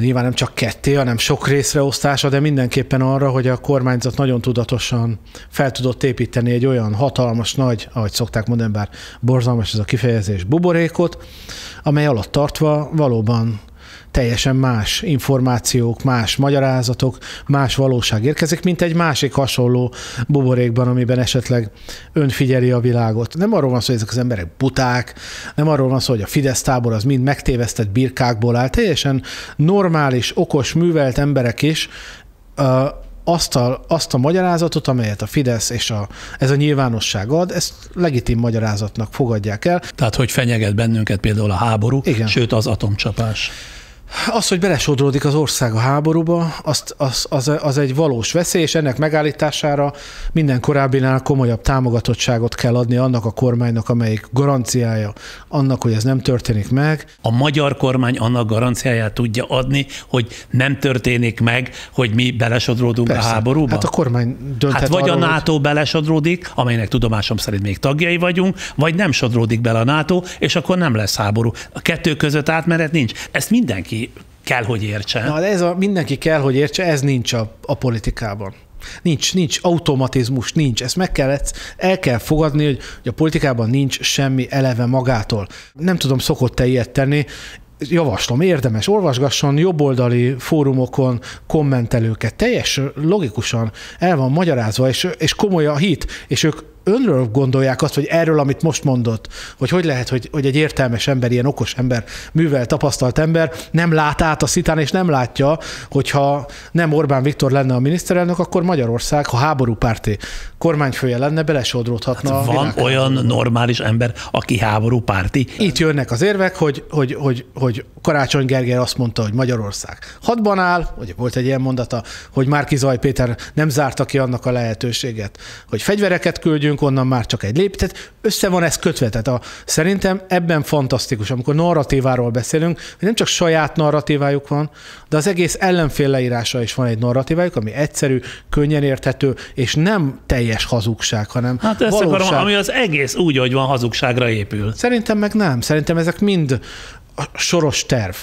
nyilván nem csak ketté, hanem sok részre osztása, de mindenképpen arra, hogy a kormányzat nagyon tudatosan fel tudott építeni egy olyan hatalmas, nagy, ahogy szokták mondani, bár borzalmas ez a kifejezés, buborékot, amely alatt tartva valóban teljesen más információk, más magyarázatok, más valóság érkezik, mint egy másik hasonló buborékban, amiben esetleg ön figyeli a világot. Nem arról van szó, hogy ezek az emberek buták, nem arról van szó, hogy a Fidesz tábor az mind megtévesztett birkákból áll, teljesen normális, okos, művelt emberek is azt a magyarázatot, amelyet a Fidesz és ez a nyilvánosság ad, ezt legitim magyarázatnak fogadják el. Tehát, hogy fenyeget bennünket például a háború, igen. Sőt az atomcsapás. Az, hogy belesodródik az ország a háborúba, az egy valós veszély, és ennek megállítására minden korábbinál komolyabb támogatottságot kell adni annak a kormánynak, amelyik garanciája annak, hogy ez nem történik meg. A magyar kormány annak garanciáját tudja adni, hogy nem történik meg, hogy mi belesodródunk a háborúba? Hát a kormány dönthet Hát vagy arról, a NATO belesodródik, amelynek tudomásom szerint még tagjai vagyunk, vagy nem sodródik bele a NATO, és akkor nem lesz háború. A kettő között átmenet nincs. Ezt mindenki kell, hogy értse. Na, de mindenki kell, hogy értse, ez nincs a politikában. Nincs automatizmus, nincs. Ezt el kell fogadni, hogy a politikában nincs semmi eleve magától. Nem tudom, szokott-e ilyet tenni, javaslom, érdemes, olvasgasson jobboldali fórumokon kommentelőket. Teljes logikusan el van magyarázva, és komoly a hit, és ők önről gondolják azt, hogy erről, amit most mondott, hogy lehet, hogy egy értelmes ember, ilyen okos ember, művelt, tapasztalt ember nem lát át a szitán, és nem látja, hogyha nem Orbán Viktor lenne a miniszterelnök, akkor Magyarország, ha háborúpárti kormányfője lenne, belesodródhatna. Hát van olyan normális ember, aki háborúpárti. Itt jönnek az érvek, hogy Karácsony Gergely azt mondta, hogy Magyarország hadban áll, ugye volt egy ilyen mondata, hogy Márki-Zay Péter nem zárta ki annak a lehetőséget, hogy fegyvereket küldjünk, onnan már csak egy lépcső. Össze van ez kötve. Tehát szerintem ebben fantasztikus, amikor narratíváról beszélünk, hogy nem csak saját narratívájuk van, de az egész ellenfél leírása is van egy narratívájuk, ami egyszerű, könnyen érthető, és nem teljes hazugság, hanem hát ezt valóság. Akarom, ami az egész úgy, hogy van, hazugságra épül. Szerintem meg nem. Szerintem ezek mind a soros terv.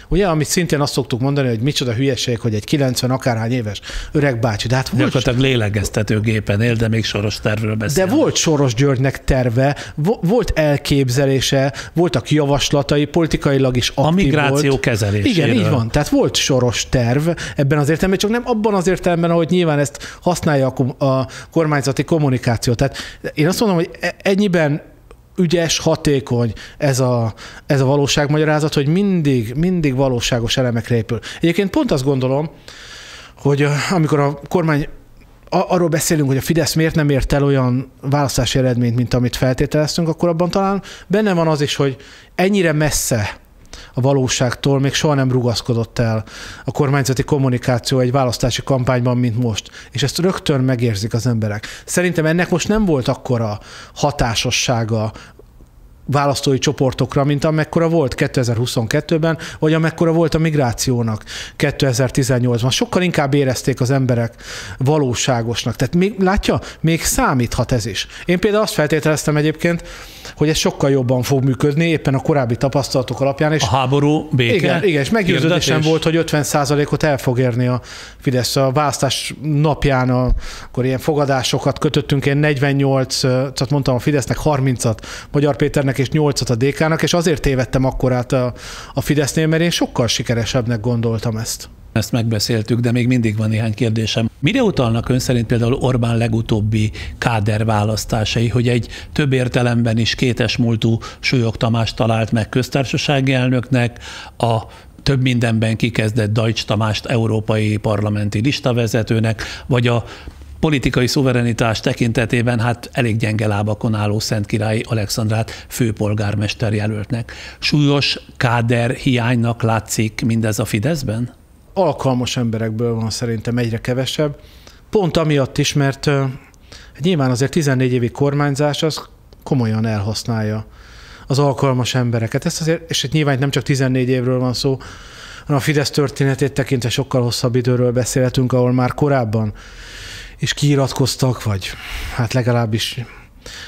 Ugye, amit szintén azt szoktuk mondani, hogy micsoda hülyeség, hogy egy 90 akárhány éves öreg bácsi. De hát gyakorlatilag lélegeztetőgépen él, de még Soros tervről beszél. De volt Soros Györgynek terve, volt elképzelése, voltak javaslatai, politikailag is aktív volt. A migráció kezeléséről. Igen, így van. Tehát volt Soros terv ebben az értelemben, csak nem abban az értelemben, ahogy nyilván ezt használja a kormányzati kommunikáció. Tehát én azt mondom, hogy ennyiben ügyes, hatékony ez a valóságmagyarázat, hogy mindig valóságos elemekre épül. Egyébként pont azt gondolom, hogy amikor a kormány arról beszélünk, hogy a Fidesz miért nem ért el olyan választási eredményt, mint amit feltételeztünk, akkor abban talán benne van az is, hogy ennyire messze a valóságtól még soha nem rugaszkodott el a kormányzati kommunikáció egy választási kampányban, mint most. És ezt rögtön megérzik az emberek. Szerintem ennek most nem volt akkora hatásossága választói csoportokra, mint amekkora volt 2022-ben, vagy amekkora volt a migrációnak 2018-ban. Sokkal inkább érezték az emberek valóságosnak. Tehát látja, még számíthat ez is. Én például azt feltételeztem egyébként, hogy ez sokkal jobban fog működni, éppen a korábbi tapasztalatok alapján. És a háború, béke, igen, és meggyőződésem volt, hogy 50%-ot el fog érni a Fidesz. A választás napján akkor ilyen fogadásokat kötöttünk, én 48-at mondtam a Fidesznek, 30-at Magyar Péternek és 8-at a DK-nak, és azért tévedtem akkorát a Fidesznél, mert én sokkal sikeresebbnek gondoltam ezt. Ezt megbeszéltük, de még mindig van néhány kérdésem. Mire utalnak ön szerint például Orbán legutóbbi káderválasztásai, hogy egy több értelemben is kétesmúltú Súlyog Tamást talált meg köztársasági elnöknek, a több mindenben kikezdett Deutsch Tamást európai parlamenti listavezetőnek, vagy a politikai szuverenitás tekintetében hát elég gyenge lábakon álló Szentkirályi Alexandrát főpolgármester jelöltnek. Súlyos káder hiánynak látszik mindez a Fideszben? Alkalmas emberekből van szerintem egyre kevesebb. Pont amiatt is, mert nyilván azért 14 évi kormányzás az komolyan elhasználja az alkalmas embereket. Ezt azért, és nyilván nem csak 14 évről van szó, hanem a Fidesz történetét tekintve sokkal hosszabb időről beszélhetünk, ahol már korábban is kiiratkoztak, vagy hát legalábbis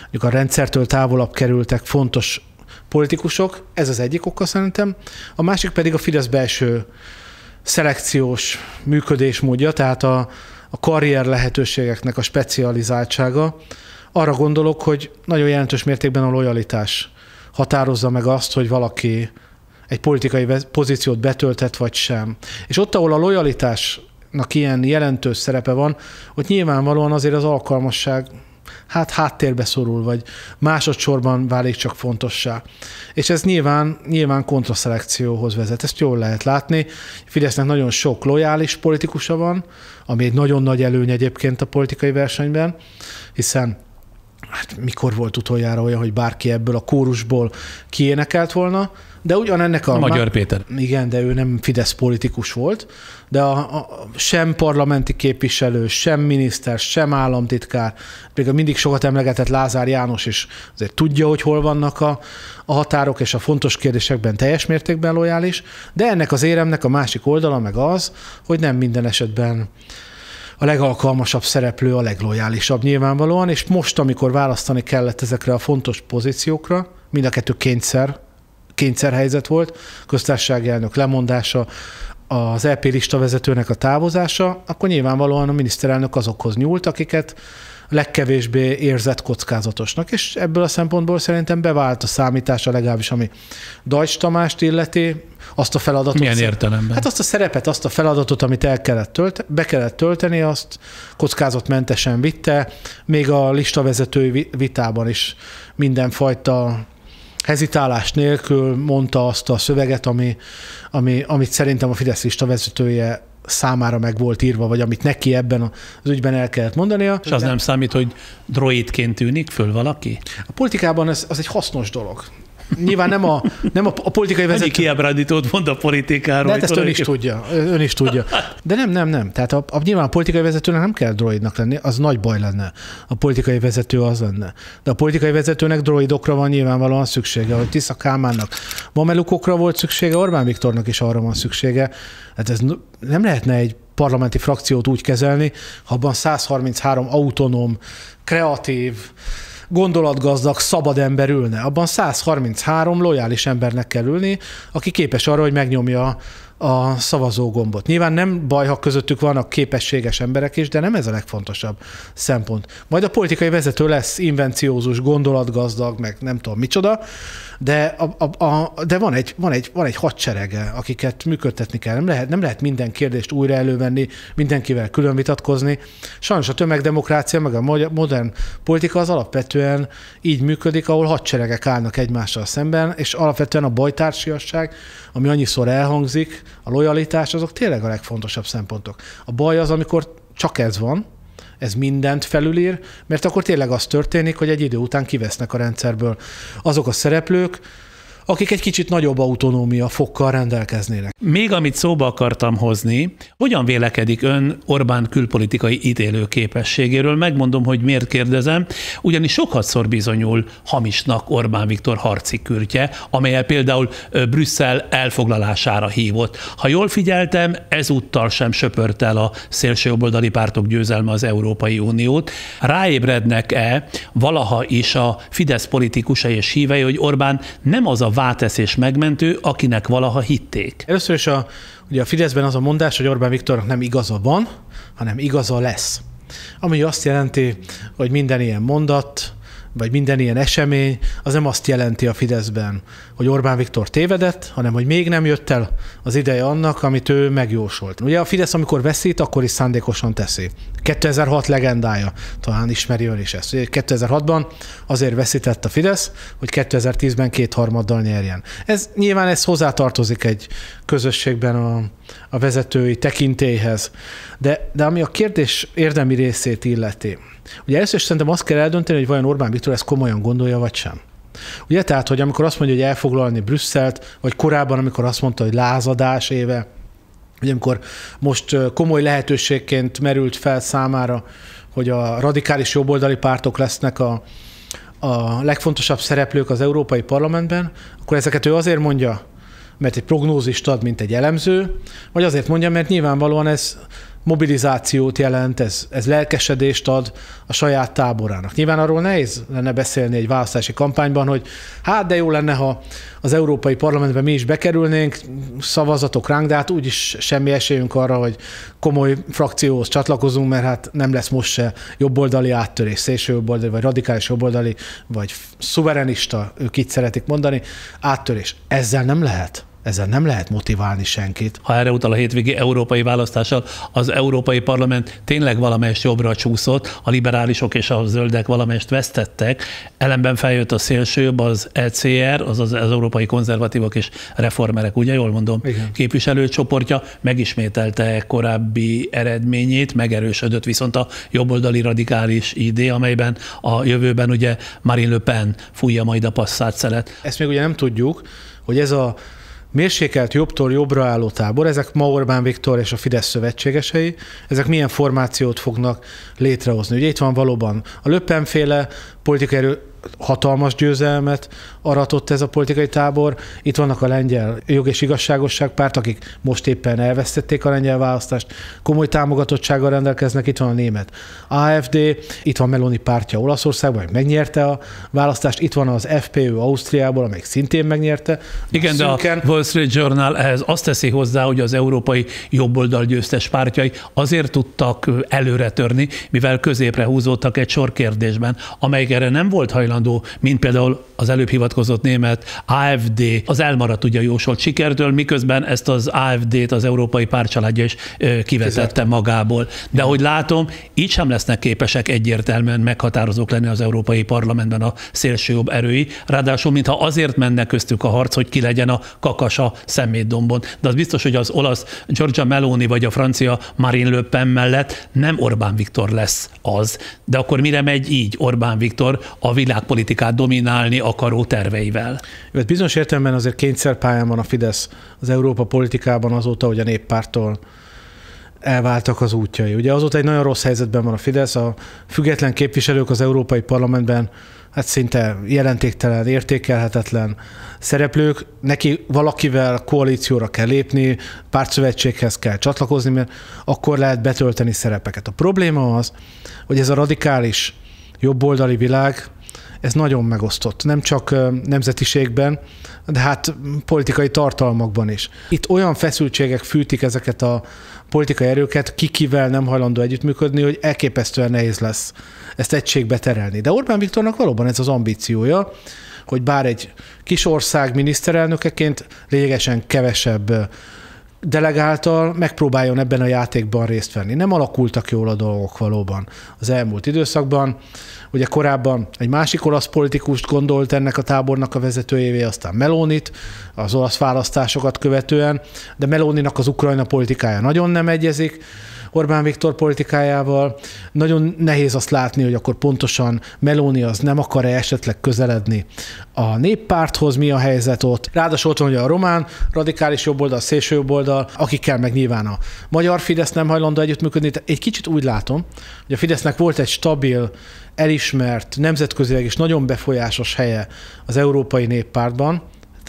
mondjuk a rendszertől távolabb kerültek fontos politikusok. Ez az egyik oka szerintem. A másik pedig a Fidesz belső szelekciós működésmódja, tehát a karrier lehetőségeknek a specializáltsága. Arra gondolok, hogy nagyon jelentős mértékben a lojalitás határozza meg azt, hogy valaki egy politikai pozíciót betölthet, vagy sem. És ott, ahol a lojalitásnak ilyen jelentős szerepe van, ott nyilvánvalóan azért az alkalmasság háttérbe szorul, vagy másodszorban válik csak fontossá. És ez nyilván kontraszelekcióhoz vezet. Ezt jól lehet látni. Fidesznek nagyon sok lojális politikusa van, ami egy nagyon nagy előny egyébként a politikai versenyben, hiszen mikor volt utoljára olyan, hogy bárki ebből a kórusból kiénekelt volna, de ugyanennek a Magyar Péter. Igen, de ő nem Fidesz politikus volt, de sem parlamenti képviselő, sem miniszter, sem államtitkár, még mindig sokat emlegetett Lázár János is azért tudja, hogy hol vannak a határok, és a fontos kérdésekben teljes mértékben lojális, de ennek az éremnek a másik oldala meg az, hogy nem minden esetben a legalkalmasabb szereplő a leglojálisabb nyilvánvalóan, és most, amikor választani kellett ezekre a fontos pozíciókra, mind a kettő kényszerhelyzet volt, köztársasági elnök lemondása, az EP listavezetőnek a távozása, akkor nyilvánvalóan a miniszterelnök azokhoz nyúlt, akiket legkevésbé érzett kockázatosnak, és ebből a szempontból szerintem bevált a számítása, legalábbis ami Deutsch Tamást illeti, azt a feladatot. Milyen értelemben? Hát azt a szerepet, azt a feladatot, amit be kellett tölteni, azt kockázatmentesen vitte, még a listavezetői vitában is mindenfajta hezitálás nélkül mondta azt a szöveget, amit szerintem a Fidesz listavezetője számára meg volt írva, vagy amit neki ebben az ügyben el kellett mondania. És az nem számít, hogy droidként tűnik föl valaki? A politikában az egy hasznos dolog. Nyilván nem a politikai vezető... Annyi kiábrándítót mond a politikáról. De hát ezt ön is tudja. De nem. Tehát nyilván a politikai vezetőnek nem kell droidnak lenni, az nagy baj lenne. A politikai vezető az lenne. De a politikai vezetőnek droidokra van nyilvánvalóan szüksége, hogy Tisza Kálmánnak mamelukokra volt szüksége, Orbán Viktornak is arra van szüksége. Hát ez nem lehetne egy parlamenti frakciót úgy kezelni, ha abban 133 autonóm, kreatív, gondolatgazdag, szabad ember ülne. Abban 133 lojális embernek kell ülni, aki képes arra, hogy megnyomja a szavazógombot. Nyilván nem baj, ha közöttük vannak képességes emberek is, de nem ez a legfontosabb szempont. Majd a politikai vezető lesz invenciózus, gondolatgazdag, meg nem tudom micsoda, de van egy hadserege, akiket működtetni kell. Nem lehet minden kérdést újra elővenni, mindenkivel külön vitatkozni. Sajnos a tömegdemokrácia, meg a modern politika az alapvetően így működik, ahol hadseregek állnak egymással szemben, és alapvetően a bajtársiasság, ami annyiszor elhangzik, a lojalitás, azok tényleg a legfontosabb szempontok. A baj az, amikor csak ez van, ez mindent felülír, mert akkor tényleg az történik, hogy egy idő után kivesznek a rendszerből azok a szereplők, akik egy kicsit nagyobb autonómia fokkal rendelkeznének. Még amit szóba akartam hozni, hogyan vélekedik ön Orbán külpolitikai ítélő képességéről? Megmondom, hogy miért kérdezem, ugyanis sokatszor bizonyul hamisnak Orbán Viktor harci kürtje, amellyel például Brüsszel elfoglalására hívott. Ha jól figyeltem, ezúttal sem söpört el a szélsőjobboldali pártok győzelme az Európai Uniót. Ráébrednek-e valaha is a Fidesz politikusai és hívei, hogy Orbán nem az a vátesz és megmentő, akinek valaha hitték? Először is ugye a Fideszben az a mondás, hogy Orbán Viktornak nem igaza van, hanem igaza lesz. Ami azt jelenti, hogy minden ilyen mondat, vagy minden ilyen esemény, az nem azt jelenti a Fideszben, hogy Orbán Viktor tévedett, hanem hogy még nem jött el az ideje annak, amit ő megjósolt. Ugye a Fidesz, amikor veszít, akkor is szándékosan teszi. 2006 legendája, talán ismeri ön is ezt. Ugye 2006-ban azért veszített a Fidesz, hogy 2010-ben 2/3 nyerjen. Nyilván ez hozzátartozik egy közösségben a vezetői tekintélyhez. De ami a kérdés érdemi részét illeti, ugye először szerintem azt kell eldönteni, hogy vajon Orbán Viktor ezt komolyan gondolja, vagy sem. Ugye tehát, hogy amikor azt mondja, hogy elfoglalni Brüsszelt, vagy korábban, amikor azt mondta, hogy lázadás éve, ugye amikor most komoly lehetőségként merült fel számára, hogy a radikális jobboldali pártok lesznek a legfontosabb szereplők az Európai Parlamentben, akkor ezeket ő azért mondja, mert egy prognózist ad, mint egy elemző, vagy azért mondja, mert nyilvánvalóan ez mobilizációt jelent, ez lelkesedést ad a saját táborának. Nyilván arról nehéz lenne beszélni egy választási kampányban, hogy hát de jó lenne, ha az Európai Parlamentben mi is bekerülnénk, szavazatok ránk, de hát úgyis semmi esélyünk arra, hogy komoly frakcióhoz csatlakozunk, mert hát nem lesz most se jobboldali áttörés, szélső jobboldali, vagy radikális jobboldali, vagy szuverenista, ők így szeretik mondani, áttörés. Ezzel nem lehet. Ezzel nem lehet motiválni senkit. Ha erre utal a hétvégi európai választással, az Európai Parlament tényleg valamelyest jobbra csúszott, a liberálisok és a zöldek valamelyest vesztettek, ellenben feljött a szélsőbb, az ECR, azaz az Európai Konzervatívok és Reformerek, ugye jól mondom, igen, képviselőcsoportja megismételte korábbi eredményét, megerősödött viszont a jobboldali radikális ID, amelyben a jövőben ugye Marine Le Pen fújja majd a passzát szelet. Ezt még ugye nem tudjuk, hogy ez a mérsékelt jobbtól jobbra álló tábor, ezek ma Orbán Viktor és a Fidesz szövetségesei, ezek milyen formációt fognak létrehozni. Ugye itt van valóban a Le Pen-féle politikai erő, hatalmas győzelmet aratott ez a politikai tábor. Itt vannak a lengyel jog- és igazságosság párt, akik most éppen elvesztették a lengyel választást, komoly támogatottsággal rendelkeznek, itt van a német AfD, itt van Meloni pártja Olaszországban, amely megnyerte a választást, itt van az FPÖ Ausztriából, amelyik szintén megnyerte. Igen, de a Wall Street Journal ehhez azt teszi hozzá, hogy az európai jobboldal győztes pártjai azért tudtak előre törni, mivel középre húzódtak egy sor kérdésben, amelyik erre nem volt hajlandó, mint például az előbb hivatkozott német AfD, az elmaradt ugye jósolt sikertől, miközben ezt az AfD-t az európai pártcsaládja is kivetette magából. De ahogy látom, így sem lesznek képesek egyértelműen meghatározók lenni az Európai Parlamentben a szélsőjobb erői, ráadásul mintha azért mennek köztük a harc, hogy ki legyen a kakas a szemétdombon. De az biztos, hogy az olasz Giorgia Meloni vagy a francia Marine Le Pen mellett nem Orbán Viktor lesz az. De akkor mire megy így Orbán Viktor a világpolitikát dominálni akaró terveivel? Mert bizonyos értelemben azért kényszerpályán van a Fidesz az Európa politikában azóta, hogy a Néppárttól elváltak az útjai. Ugye azóta egy nagyon rossz helyzetben van a Fidesz, a független képviselők az Európai Parlamentben hát szinte jelentéktelen, értékelhetetlen szereplők, neki valakivel koalícióra kell lépni, pártszövetséghez kell csatlakozni, mert akkor lehet betölteni szerepeket. A probléma az, hogy ez a radikális jobboldali világ, ez nagyon megosztott, nem csak nemzetiségben, de hát politikai tartalmakban is. Itt olyan feszültségek fűtik ezeket a politikai erőket, kivel nem hajlandó együttműködni, hogy elképesztően nehéz lesz ezt egységbe terelni. De Orbán Viktornak valóban ez az ambíciója, hogy bár egy kis ország miniszterelnökeként lényegesen kevesebb delegáltal megpróbáljon ebben a játékban részt venni. Nem alakultak jól a dolgok valóban az elmúlt időszakban. Ugye korábban egy másik olasz politikust gondolt ennek a tábornak a vezetőjévé, aztán Melonit, az olasz választásokat követően, de Meloninak az Ukrajna politikája nagyon nem egyezik Orbán Viktor politikájával. Nagyon nehéz azt látni, hogy akkor pontosan Meloni az nem akar-e esetleg közeledni a Néppárthoz, mi a helyzet ott. Ráadásul ott van ugye a román radikális jobboldal, szélső jobboldal, akikkel meg nyilván a magyar Fidesz nem hajlandó együttműködni. Egy kicsit úgy látom, hogy a Fidesznek volt egy stabil, elismert, nemzetközileg is nagyon befolyásos helye az Európai Néppártban.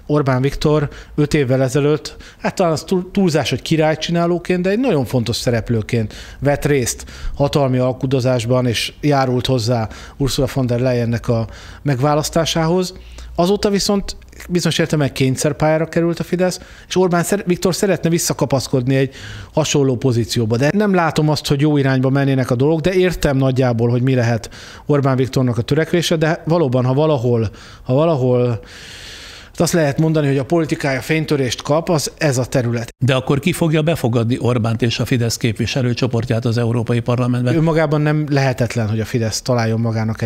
Orbán Viktor 5 évvel ezelőtt, hát talán az túlzás, hogy királycsinálóként, de egy nagyon fontos szereplőként vett részt hatalmi alkudozásban, és járult hozzá Ursula von der Leyennek a megválasztásához. Azóta viszont bizonyos értelemben kényszerpályára került a Fidesz, és Orbán Viktor szeretne visszakapaszkodni egy hasonló pozícióba. De nem látom azt, hogy jó irányba mennének a dolgok, de értem nagyjából, hogy mi lehet Orbán Viktornak a törekvése, de valóban, ha valahol azt lehet mondani, hogy a politikája fénytörést kap, az ez a terület. De akkor ki fogja befogadni Orbánt és a Fidesz képviselőcsoportját az Európai Parlamentben? Önmagában nem lehetetlen, hogy a Fidesz találjon magának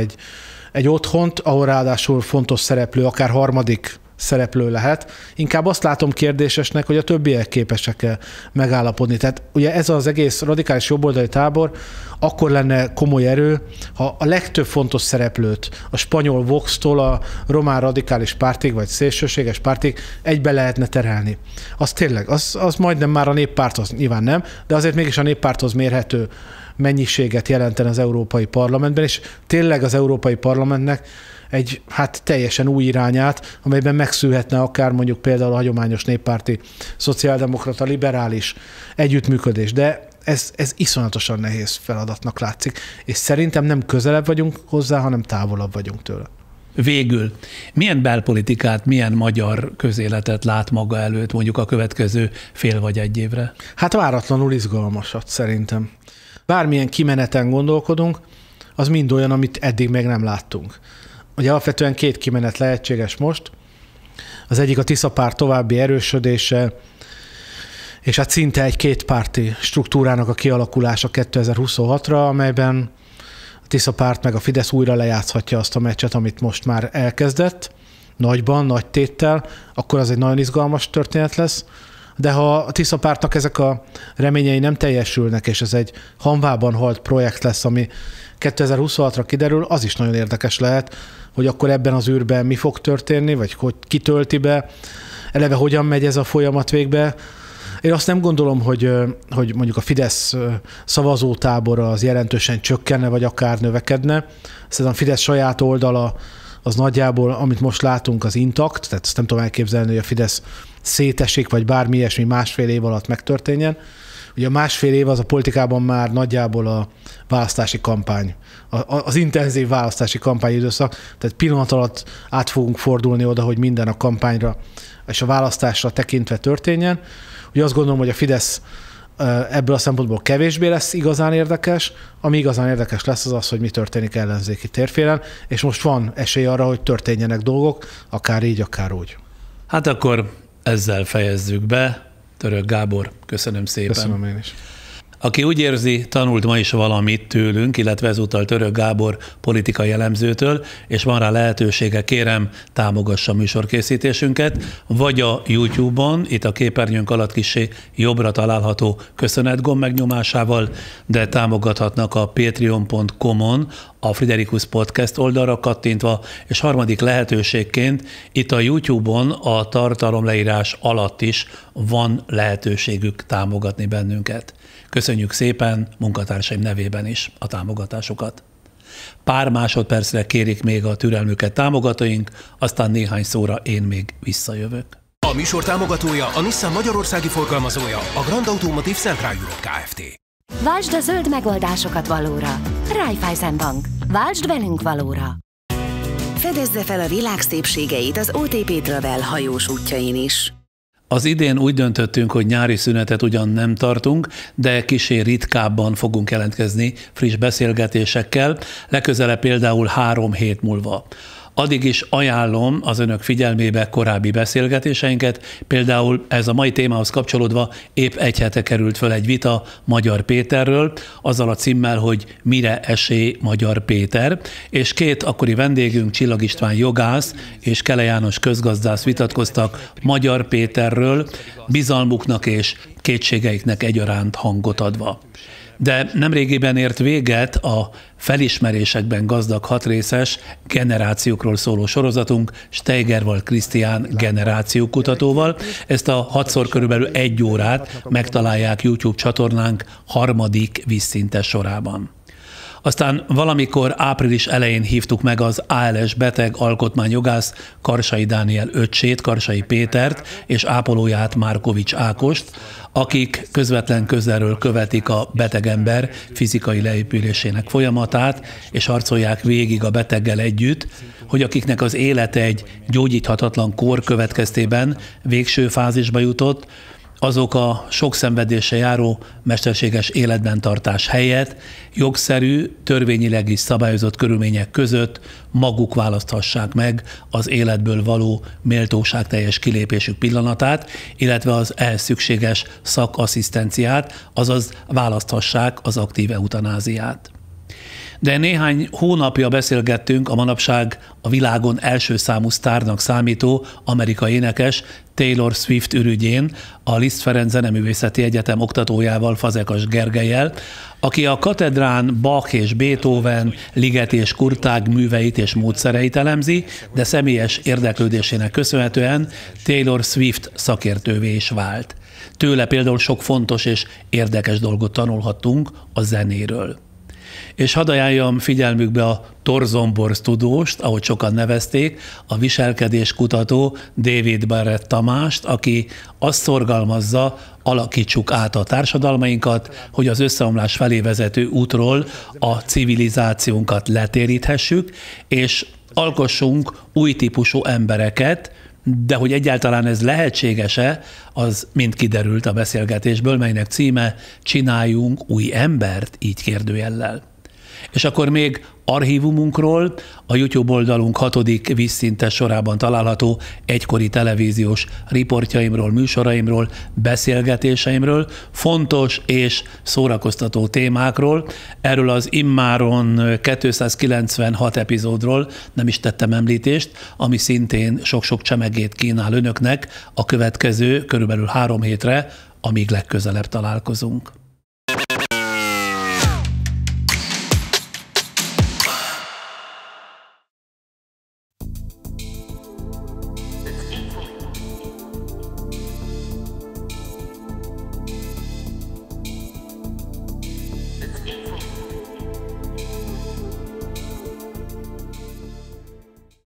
egy otthont, ahol ráadásul fontos szereplő, akár harmadik szereplő lehet. Inkább azt látom kérdésesnek, hogy a többiek képesek-e megállapodni. Tehát ugye ez az egész radikális jobboldali tábor akkor lenne komoly erő, ha a legtöbb fontos szereplőt, a spanyol Vox-tól a román radikális pártig, vagy szélsőséges pártig egybe lehetne terelni. Az tényleg, az majdnem már a Néppárthoz, nyilván nem, de azért mégis a Néppárthoz mérhető mennyiséget jelenten az Európai Parlamentben, és tényleg az Európai Parlamentnek egy teljesen új irányát, amelyben megszűhetne akár mondjuk például a hagyományos néppárti, szociáldemokrata, liberális együttműködés. De ez iszonyatosan nehéz feladatnak látszik, és szerintem nem közelebb vagyunk hozzá, hanem távolabb vagyunk tőle. Végül, milyen belpolitikát, milyen magyar közéletet lát maga előtt mondjuk a következő fél vagy egy évre? Hát váratlanul izgalmasat szerintem. Bármilyen kimeneten gondolkodunk, az mind olyan, amit eddig még nem láttunk. Ugye alapvetően 2 kimenet lehetséges most. Az egyik a Tisza párt további erősödése, és hát szinte egy kétpárti struktúrának a kialakulása 2026-ra, amelyben a Tisza párt meg a Fidesz újra lejátszhatja azt a meccset, amit most már elkezdett, nagyban, nagy téttel, akkor az egy nagyon izgalmas történet lesz. De ha a Tisza pártnak ezek a reményei nem teljesülnek, és ez egy hamvában halt projekt lesz, ami 2026-ra kiderül, az is nagyon érdekes lehet, hogy akkor ebben az űrben mi fog történni, vagy hogy kitölti be, eleve hogyan megy ez a folyamat végbe. Én azt nem gondolom, hogy mondjuk a Fidesz szavazótábora az jelentősen csökkenne, vagy akár növekedne. Szerintem a Fidesz saját oldala az nagyjából, amit most látunk, az intakt, tehát azt nem tudom elképzelni, hogy a Fidesz szétesik, vagy bármi ilyesmi másfél év alatt megtörténjen. Ugye a másfél év az a politikában már nagyjából a választási kampány, az intenzív választási kampányidőszak, tehát pillanat alatt át fogunk fordulni oda, hogy minden a kampányra és a választásra tekintve történjen. Ugye azt gondolom, hogy a Fidesz ebből a szempontból kevésbé lesz igazán érdekes, ami igazán érdekes lesz az, hogy mi történik ellenzéki térfélen, és most van esély arra, hogy történjenek dolgok, akár így, akár úgy. Hát akkor ezzel fejezzük be. Török Gábor, köszönöm szépen. Köszönöm én is. Aki úgy érzi, tanult ma is valamit tőlünk, illetve ezúttal Török Gábor politikai elemzőtől, és van rá lehetősége, kérem, támogassa műsorkészítésünket, vagy a YouTube-on, itt a képernyőnk alatt kissé jobbra található köszönetgomb megnyomásával, de támogathatnak a patreon.com-on, a Friderikus Podcast oldalra kattintva, és harmadik lehetőségként itt a YouTube-on a tartalomleírás alatt is van lehetőségük támogatni bennünket. Köszönjük szépen munkatársaim nevében is a támogatásokat. Pár másodpercre kérik még a türelmüket támogatóink, aztán néhány szóra én még visszajövök. A műsor támogatója a Nissan magyarországi forgalmazója, a Grand Automotive Central Europe Kft. Váltsd a zöld megoldásokat valóra. Raiffeisen Bank. Váltsd velünk valóra. Fedezze fel a világ szépségeit az OTP Travel hajós útjain is. Az idén úgy döntöttünk, hogy nyári szünetet ugyan nem tartunk, de kissé ritkábban fogunk jelentkezni friss beszélgetésekkel, legközelebb például 3 hét múlva. Addig is ajánlom az önök figyelmébe korábbi beszélgetéseinket, például ez a mai témához kapcsolódva épp egy hete került föl egy vita Magyar Péterről, azzal a címmel, hogy mire esély Magyar Péter, és 2 akkori vendégünk, Csillag István jogász és Kele János közgazdász vitatkoztak Magyar Péterről, bizalmuknak és kétségeiknek egyaránt hangot adva. De nemrégiben ért véget a felismerésekben gazdag 6 részes generációkról szóló sorozatunk Steigerwald Krisztián generációkutatóval. Ezt a 6-szor körülbelül 1 órát megtalálják YouTube csatornánk 3. vízszintes sorában. Aztán valamikor április elején hívtuk meg az ALS beteg alkotmányjogász Karsai Dániel öccsét, Karsai Pétert és ápolóját Márkovics Ákost, akik közvetlen közelről követik a betegember fizikai leépülésének folyamatát, és harcolják végig a beteggel együtt, hogy akiknek az élete egy gyógyíthatatlan kór következtében végső fázisba jutott, azok a sok szenvedéssel járó mesterséges életben tartás helyett jogszerű, törvényileg is szabályozott körülmények között maguk választhassák meg az életből való méltóságteljes kilépésük pillanatát, illetve az ehhez szükséges szakasszisztenciát, azaz választhassák az aktív eutanáziát. De néhány hónapja beszélgettünk a manapság a világon első számú sztárnak számító amerikai énekes Taylor Swift ürügyén, a Liszt Ferenc Zeneművészeti Egyetem oktatójával, Fazekas Gergellyel, aki a katedrán Bach és Beethoven, Ligeti és Kurtág műveit és módszereit elemzi, de személyes érdeklődésének köszönhetően Taylor Swift szakértővé is vált. Tőle például sok fontos és érdekes dolgot tanulhattunk a zenéről. És hadd ajánljam figyelmükbe a Torzomborz tudóst, ahogy sokan nevezték, a viselkedéskutató David Barrett Tamást, aki azt szorgalmazza, alakítsuk át a társadalmainkat, hogy az összeomlás felé vezető útról a civilizációnkat letéríthessük, és alkossunk új típusú embereket, de hogy egyáltalán ez lehetséges-e, az mind kiderült a beszélgetésből, melynek címe Csináljunk új embert, így kérdőjellel. És akkor még archívumunkról, a YouTube oldalunk 6. vízszintes sorában található egykori televíziós riportjaimról, műsoraimról, beszélgetéseimről, fontos és szórakoztató témákról. Erről az immáron 296 epizódról nem is tettem említést, ami szintén sok-sok csemegét kínál önöknek a következő körülbelül 3 hétre, amíg legközelebb találkozunk.